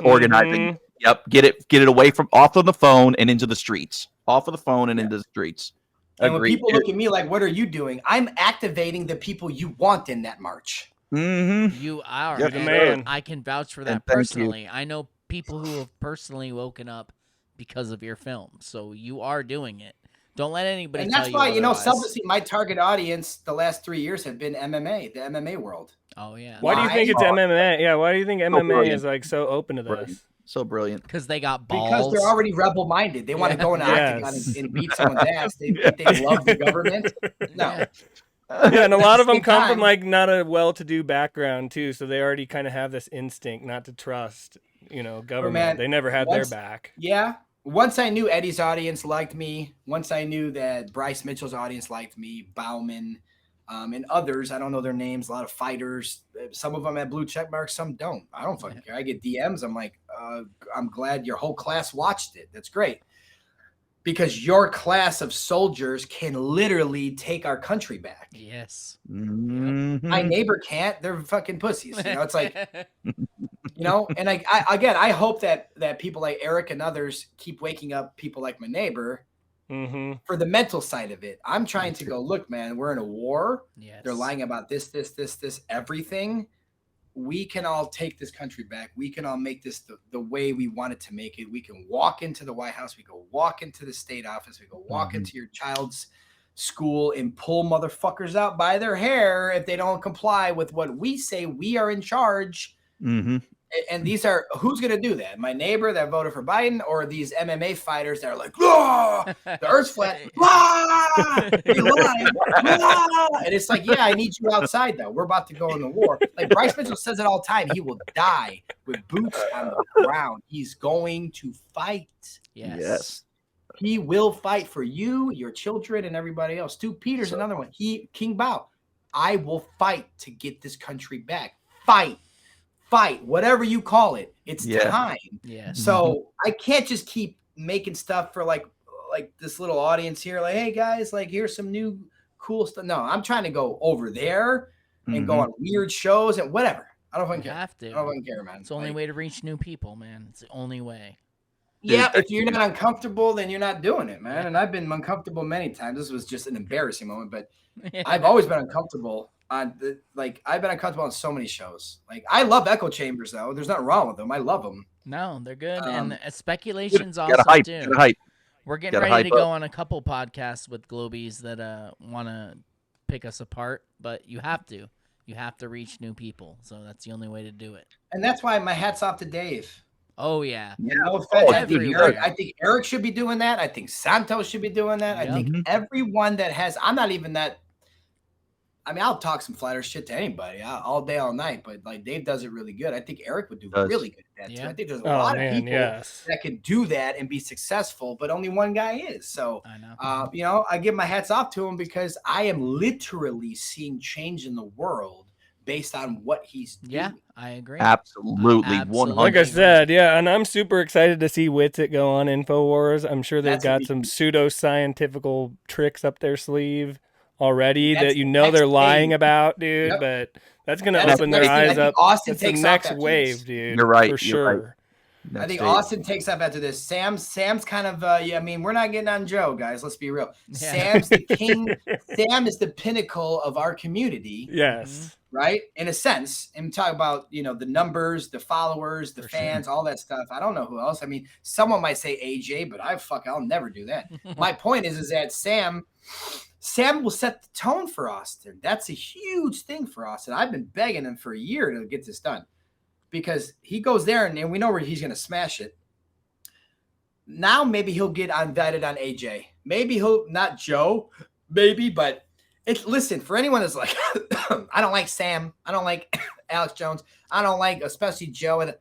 organizing. Yep. Get it away from off of the phone and into the streets. Off of the phone and into the streets. And when people look at me like, what are you doing? I'm activating the people you want in that march. Mm-hmm. You are, You're the man. I can vouch for that personally. I know people who have personally woken up because of your film, so you are doing it. Don't let anybody. And that's tell why otherwise. selfishly, my target audience the last 3 years have been MMA, the MMA world. Oh yeah. Why do you think it's MMA? Yeah, why do you think MMA is like so open to this? So brilliant. Because they got balls. Because they're already rebel-minded. They want to go in an octagon and beat someone's ass. They love the government. No. Yeah, and a lot of them come from like not a well-to-do background too, so they already kind of have this instinct not to trust, government. Man, they never had their back. Yeah. Once I knew Eddie's audience liked me, once I knew that Bryce Mitchell's audience liked me, Bauman, and others, I don't know their names, a lot of fighters. Some of them have blue check marks, some don't. I don't fucking care. I get DMs. I'm like, I'm glad your whole class watched it. That's great. Because your class of soldiers can literally take our country back. Yes. Mm-hmm. My neighbor can't. They're fucking pussies. It's like, and I hope that people like Eric and others keep waking up people like my neighbor for the mental side of it. I'm trying to go, look, man, we're in a war. Yes. They're lying about this, everything. We can all take this country back. We can all make this the way we wanted to make it. We can walk into the White House. We go walk into the state office. We go walk into your child's school and pull motherfuckers out by their hair if they don't comply with what we say. We are in charge. Mm-hmm. And these are, who's going to do that? My neighbor that voted for Biden, or these MMA fighters that are like, the earth's flat. They lie. And it's like, yeah, I need you outside though. We're about to go into war. Like Bryce Mitchell says it all the time. He will die with boots on the ground. He's going to fight. Yes. He will fight for you, your children, and everybody else. Stu Peters, another one. King Bao. I will fight to get this country back. Fight, whatever you call it. It's time. Yeah. So I can't just keep making stuff for like this little audience here. Like, hey guys, like here's some new cool stuff. No, I'm trying to go over there and go on weird shows and whatever. I don't fucking care. Have to. I don't fucking care, man. It's the only way to reach new people, man. It's the only way. Yeah, if you're not uncomfortable, then you're not doing it, man. And I've been uncomfortable many times. This was just an embarrassing moment, but I've always been uncomfortable I've been uncomfortable on so many shows. Like, I love echo chambers though. There's nothing wrong with them. I love them. No, they're good. And speculations gotta also hype, too. gotta hype. We're getting ready to go on a couple podcasts with Globies that want to pick us apart, but you have to. You have to reach new people, so that's the only way to do it. And that's why my hat's off to Dave. Oh yeah. And no offense, I think everywhere. Eric should be doing that. I think Santos should be doing that. Yep. I think everyone that has. I'm not even that. I mean, I'll talk some flat earth shit to anybody all day, all night. But like Dave does it really good. I think Eric would do really good at that too. I think there's a lot of people that could do that and be successful, but only one guy is. So I know. You know, I give my hats off to him because I am literally seeing change in the world based on what he's doing. Yeah, I agree. Absolutely. 100. Like I said, yeah, and I'm super excited to see Witsit go on InfoWars. I'm sure they've got some pseudo-scientifical tricks up their sleeve already that you know they're lying about, dude, but that's going to open their eyes up. Austin that's takes the next off after wave, this. dude. You're right. For sure. I think Austin takes up after this. Sam's kind of I mean, we're not getting on Joe, guys. Let's be real. Sam's the king. Sam is the pinnacle of our community. Yes. Right? In a sense. And talk about, you know, the numbers, the followers, the fans, all that stuff. I don't know who else. I mean, someone might say AJ, but I'll never do that. My point is that Sam will set the tone for Austin. That's a huge thing for Austin. I've been begging him for a year to get this done. Because he goes there and we know where he's going to smash it. Now maybe he'll get invited on AJ. Maybe he'll, not Joe, maybe, but listen, for anyone that's like, I don't like Sam. I don't like Alex Jones. I don't like, especially Joe. And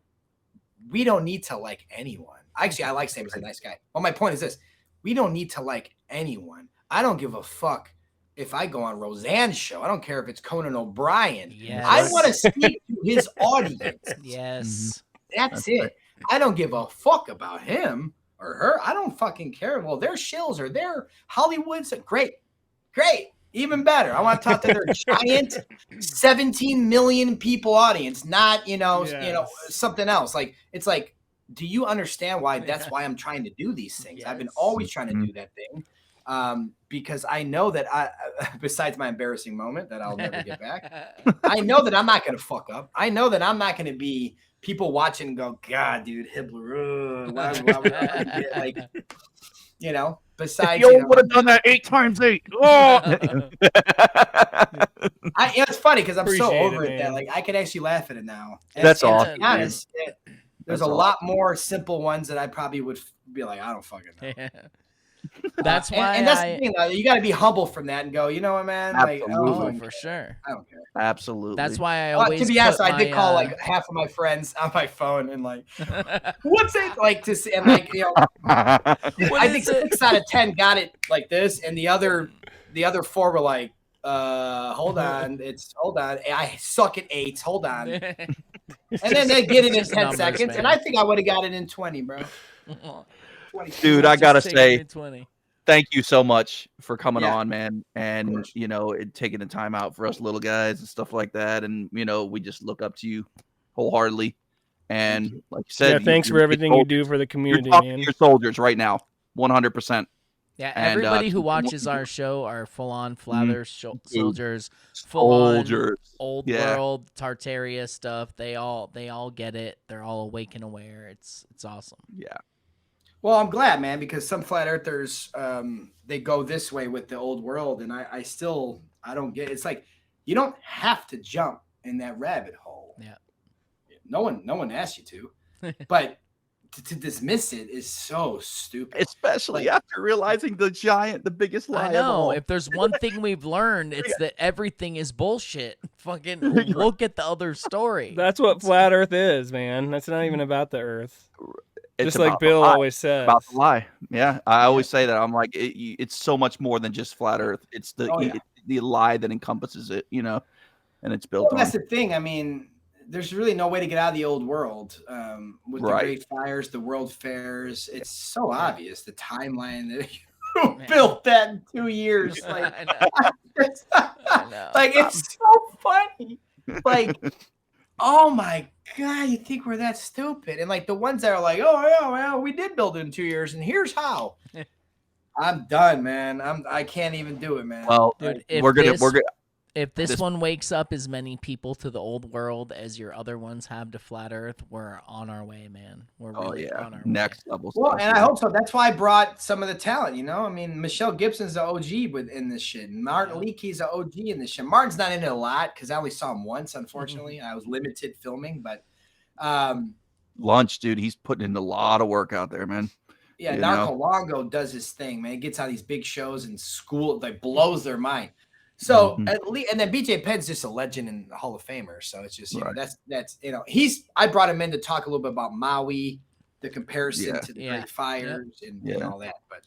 we don't need to like anyone. Actually, I like Sam. He's a nice guy. Well, my point is this. We don't need to like anyone. I don't give a fuck if I go on Roseanne's show. I don't care if it's Conan O'Brien. Yes. I want to speak to his audience. Yes. That's it. I don't give a fuck about him or her. I don't fucking care. Well, their shills or their Hollywood's great. Even better. I want to talk to their giant 17 million people audience, not, something else. Like, it's like, do you understand why that's why I'm trying to do these things? Yes. I've been always trying to do that thing. Because I know that besides my embarrassing moment that I'll never get back, I know that I'm not going to fuck up. I know that I'm not going to be people watching and go, God, dude, Hibbeler, why would I get, like, besides, would have done that 8 times 8. Oh, it's funny because I'm so Appreciate over it, it that man. like I can actually laugh at it now. That's and awesome. To be honest, there's a lot more simple ones that I probably would be like, I don't fucking know. That's why. And that's the thing, though. You got to be humble from that and go, you know what, man? Absolutely. For sure. I don't care. Absolutely. That's why I always. To be honest, I did call like half of my friends on my phone and like, what's it like to see? And like, I think 6 out of 10 got it like this, and the other 4 were like, hold on, I suck at 8s. Hold on, and then they get it in 10 numbers, seconds, man. and I think I would have got it in 20, bro. Dude, I gotta say, 20. thank you so much for coming on, man, and taking the time out for us little guys and stuff like that, and we just look up to you wholeheartedly. And like you said, thanks for everything you do for the community, you're talking man. to your soldiers right now, 100%. Yeah, And, everybody who watches our show are full-on Flat Earth soldiers, full-on old world Tartaria stuff. They all get it. They're all awake and aware. It's awesome. Yeah. Well, I'm glad, man, because some flat earthers, they go this way with the old world, and I don't get it. It's like you don't have to jump in that rabbit hole. Yeah. No one asked you to, but to dismiss it is so stupid. Especially after realizing the biggest lie. I know. Of all. If there's one thing we've learned, it's that everything is bullshit. Fucking look at the other story. That's what flat Earth is, man. That's not even about the Earth. It's just like Bill always says. About the lie. Yeah, I always say that. I'm like, it's so much more than just flat Earth. It's the lie that encompasses it, and it's built on. That's the thing. I mean, there's really no way to get out of the old world with the Great Fires, the World Fairs. It's so obvious, the timeline that you built that in 2 years. Like, I know. Like, it's so funny. Like, oh my God, you think we're that stupid? And like the ones that are like, oh yeah, well, we did build it in 2 years, and here's how. I'm done, man. I can't even do it, man. Well, Dude, we're gonna If this one wakes up as many people to the old world as your other ones have to flat Earth, we're on our way, man. We're really on our way. Next level. Well, and I hope so. That's why I brought some of the talent, you know? I mean, Michelle Gibson's the OG in this shit. And Martin Leakey's the OG in this shit. Martin's not in it a lot because I only saw him once, unfortunately. I was limited filming, but Lunch, dude, he's putting in a lot of work out there, man. yeah, Narco Longo does his thing, man. He gets on these big shows and school, like blows their mind. So at least, and then BJ Penn's just a legend and a Hall of Famer. So it's just, you know, that's you know, I brought him in to talk a little bit about Maui, the comparison to the Great Fires and all that. But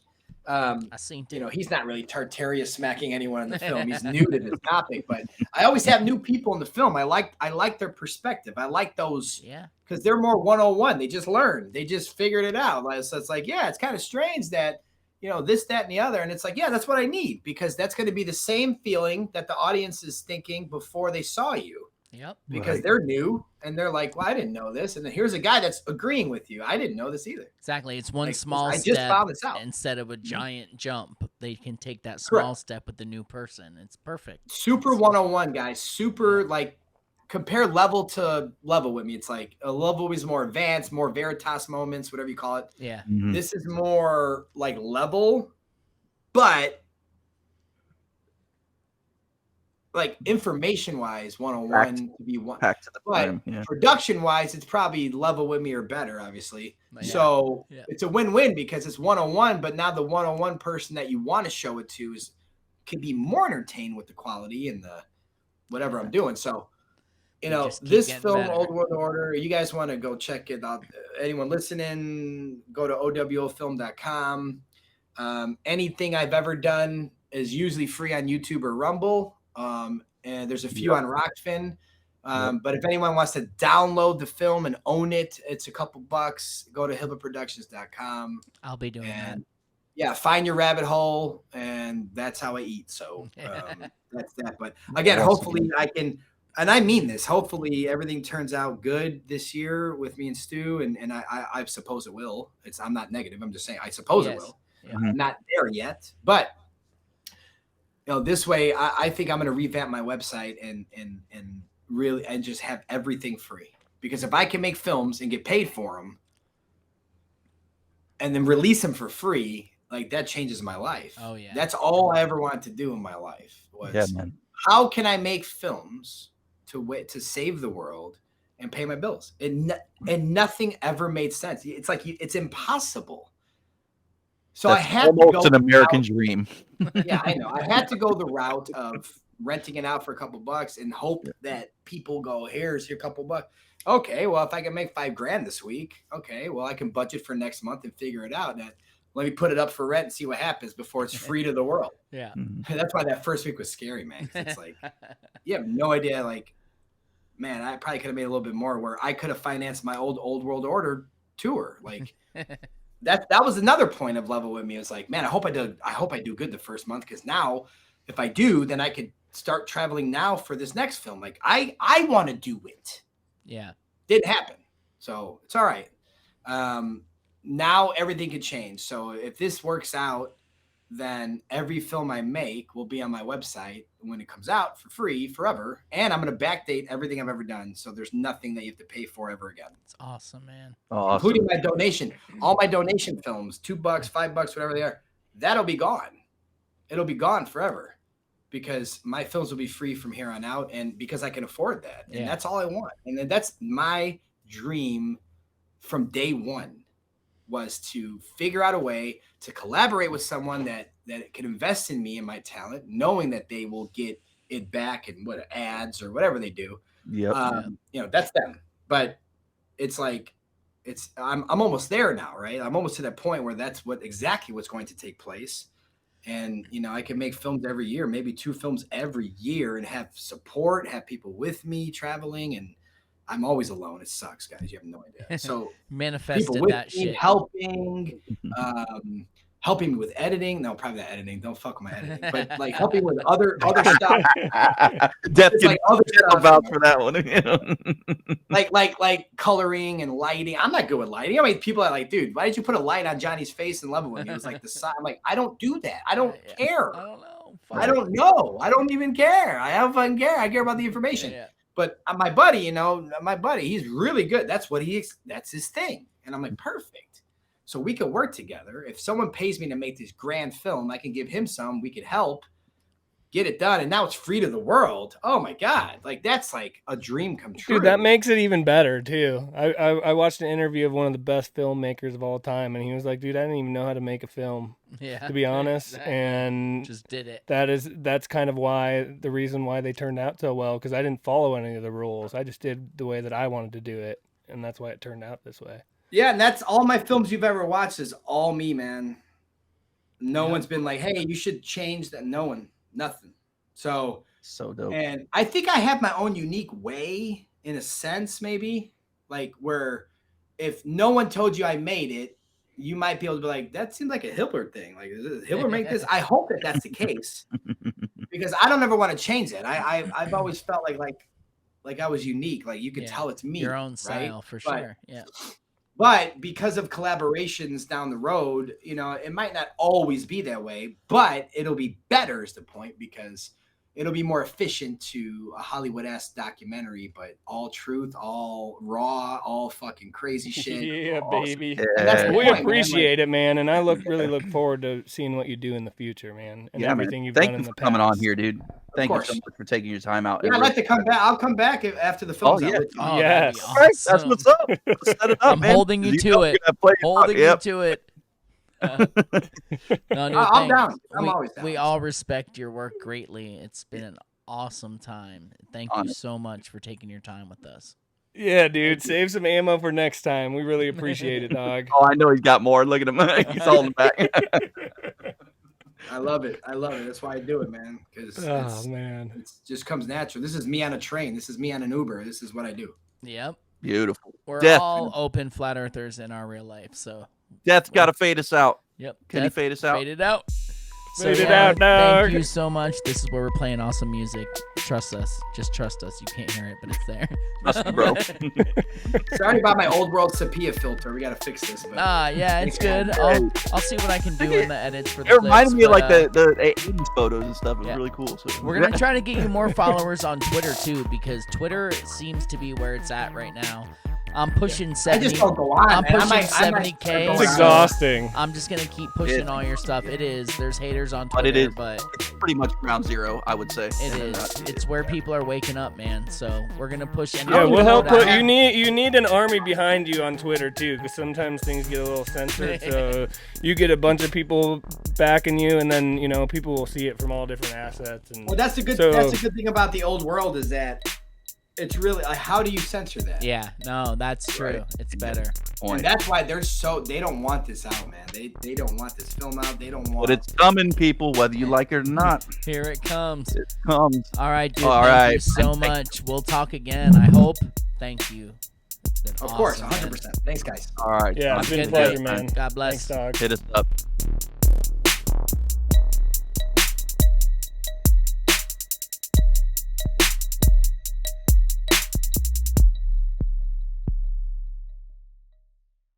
I seen you know, he's not really Tartaria smacking anyone in the film. He's new to this topic, but I always have new people in the film. I like their perspective. I like those because they're more 101. They just learned. They just figured it out. So it's like, yeah, it's kind of strange that, you know, this, that, and the other. And it's like, yeah, that's what I need, because that's going to be the same feeling that the audience is thinking before they saw you. Yep. Because they're new and they're like, well, I didn't know this. And then here's a guy that's agreeing with you. I didn't know this either. Exactly. It's one small I step just found this out. instead of a giant jump. They can take that small step with the new person. It's perfect. Super 101, guys. Super, like, compare level to level with me. It's like a level is more advanced, more Veritas moments, whatever you call it. Yeah. This is more like level, but like information wise, 101 to be one. Back to the but prime, production wise, it's probably level with me or better, obviously. So it's a win-win because it's 101, but now the 101 person that you want to show it to can be more entertained with the quality and the whatever I'm doing. So, you know, this film, better. Old World Order, you guys want to go check it out. Anyone listening, go to owofilm.com. Anything I've ever done is usually free on YouTube or Rumble. And there's a few on Rockfin. But if anyone wants to download the film and own it, it's a couple bucks. Go to hibbelerproductions.com. I'll be doing that. Yeah, find your rabbit hole, and that's how I eat. So that's that. But again, hopefully I can, and I mean this, hopefully everything turns out good this year with me and Stu, and I suppose it will. I'm not negative. I'm just saying I suppose it will. I'm not there yet, but you know, this way I think I'm going to revamp my website and really and just have everything free, because if I can make films and get paid for them and then release them for free, like that changes my life. Oh yeah. That's all I ever wanted to do in my life was how can I make films to save the world and pay my bills? And nothing ever made sense. It's like it's impossible. So that's I had almost to go an American dream. Yeah, I know. I had to go the route of renting it out for a couple bucks and hope that people go, here's your couple bucks. Okay, well, if I can make $5,000 this week, okay, well, I can budget for next month and figure it out. And let me put it up for rent and see what happens before it's free to the world. Yeah. That's why that first week was scary, man. It's like, you have no idea. Like, man, I probably could have made a little bit more where I could have financed my old World Order tour. Like, that was another point of level with me. It was like, man, I hope I do good the first month, because now if I do, then I could start traveling now for this next film. Like I want to do it. Yeah. Didn't happen. So it's all right. Now everything could change. So if this works out, then every film I make will be on my website when it comes out for free forever. And I'm going to backdate everything I've ever done. So there's nothing that you have to pay for ever again. It's awesome, man. Awesome. Including my donation. All my donation films, $2, $5, whatever they are, that'll be gone. It'll be gone forever, because my films will be free from here on out. And because I can afford that. And that's all I want. And then that's my dream from day one, was to figure out a way to collaborate with someone that can invest in me and my talent, knowing that they will get it back in what ads or whatever they do. Yep. You know, that's them. But it's like, I'm almost there now, right? I'm almost to that point where that's exactly what's going to take place. And, you know, I can make films every year, maybe 2 films every year, and have support, have people with me traveling, and I'm always alone. It sucks, guys. You have no idea. So manifested people with that me, shit. Helping me with editing. No, probably not editing. Don't fuck with my editing. But like helping with other stuff. Death It's like other stuff. about for that one. like coloring and lighting. I'm not good with lighting. I mean, people are like, dude, why did you put a light on Johnny's face and Love It When he was like the side? I'm like, I don't do that. I don't care. I don't know. I don't know. I don't even care. I don't fucking care. I care about the information. Yeah. But my buddy, he's really good. That's his thing. And I'm like, perfect. So we could work together. If someone pays me to make this grand film, I can give him some. We could help get it done. And now it's free to the world. Oh my God. Like that's like a dream come true. Dude, that makes it even better too. I watched an interview of one of the best filmmakers of all time, and he was like, dude, I didn't even know how to make a film. Yeah. To be honest. Exactly. And just did it. That's kind of the reason why they turned out so well, because I didn't follow any of the rules. I just did the way that I wanted to do it, and that's why it turned out this way. Yeah, and that's all my films you've ever watched is all me, man. No one's been like, hey, you should change that. No one, nothing. So dope. And I think I have my own unique way in a sense, maybe like where if no one told you I made it, you might be able to be like, that seems like a Hibbeler thing. Like, did Hibbeler make this? I hope that that's the case because I don't ever want to change it. I've always felt like I was unique. Like you could tell it's me. Your own style, right? for sure. Yeah. But because of collaborations down the road, it might not always be that way, but it'll be better is the point because it'll be more efficient to a Hollywood-esque documentary, but all truth, all raw, all fucking crazy shit. Yeah, baby. We appreciate it, man. And I really look forward to seeing what you do in the future, man. And everything you've Thank done you in for the past. coming on here, dude. Thank you course. so much for taking your time out. Yeah, I'd like to come back. I'll come back after the film's out. Oh, yes. that'd be That's awesome. what's up. Let's set it up, I'm man. holding you to it. Holding you to it. No, dude, I'm thanks. down. I'm always down. We all respect your work greatly. It's been an awesome time. Thank you so much for taking your time with us. Yeah, dude. Save some ammo for next time. We really appreciate it, dog. Oh, I know he's got more. Look at him. He's holding back. I love it. That's why I do it, man. Because man, it just comes natural. This is me on a train. This is me on an Uber. This is what I do. Yep. Beautiful. We're all open flat earthers in our real life. So Death's got to fade us out. Yep. Can you fade us out? Fade it out. Fade it out, dog. Thank you so much. This is where we're playing awesome music. Trust us. Just trust us. You can't hear it, but it's there. Trust me, bro. Sorry about my old world sepia filter. We got to fix this. But yeah, it's good. I'll see what I can do in the edits for the It reminded clips, me of like but, the 80s photos and stuff. It was really cool. So we're going to try to get you more followers on Twitter, too, because Twitter seems to be where it's at right now. I'm pushing 70. I just don't go on. I'm man. pushing I might 70K. It's exhausting. I'm just gonna keep pushing all your stuff. It is. There's haters on But Twitter, it is. but It's pretty much ground zero, I would say. it is. It's where people are waking up, man. So we're gonna push. Yeah, we'll help put you need an army behind you on Twitter too, because sometimes things get a little censored. So you get a bunch of people backing you, and then people will see it from all different assets. And well, that's the good thing about the old world is that it's really like, how do you censor that? Yeah, no, that's true. Right. It's better. And that's why they don't want this out, man. They don't want this film out. They don't want. But it's coming, people, whether you like it or not. Here it comes. It comes. All right, dude. All thank right. you so much. We'll talk again. I hope. Thank you. It's been Of course, awesome, man. 100%. Thanks, guys. All right. Yeah, it's been a Good pleasure, night. man. God bless. Thanks, dog. Hit us up.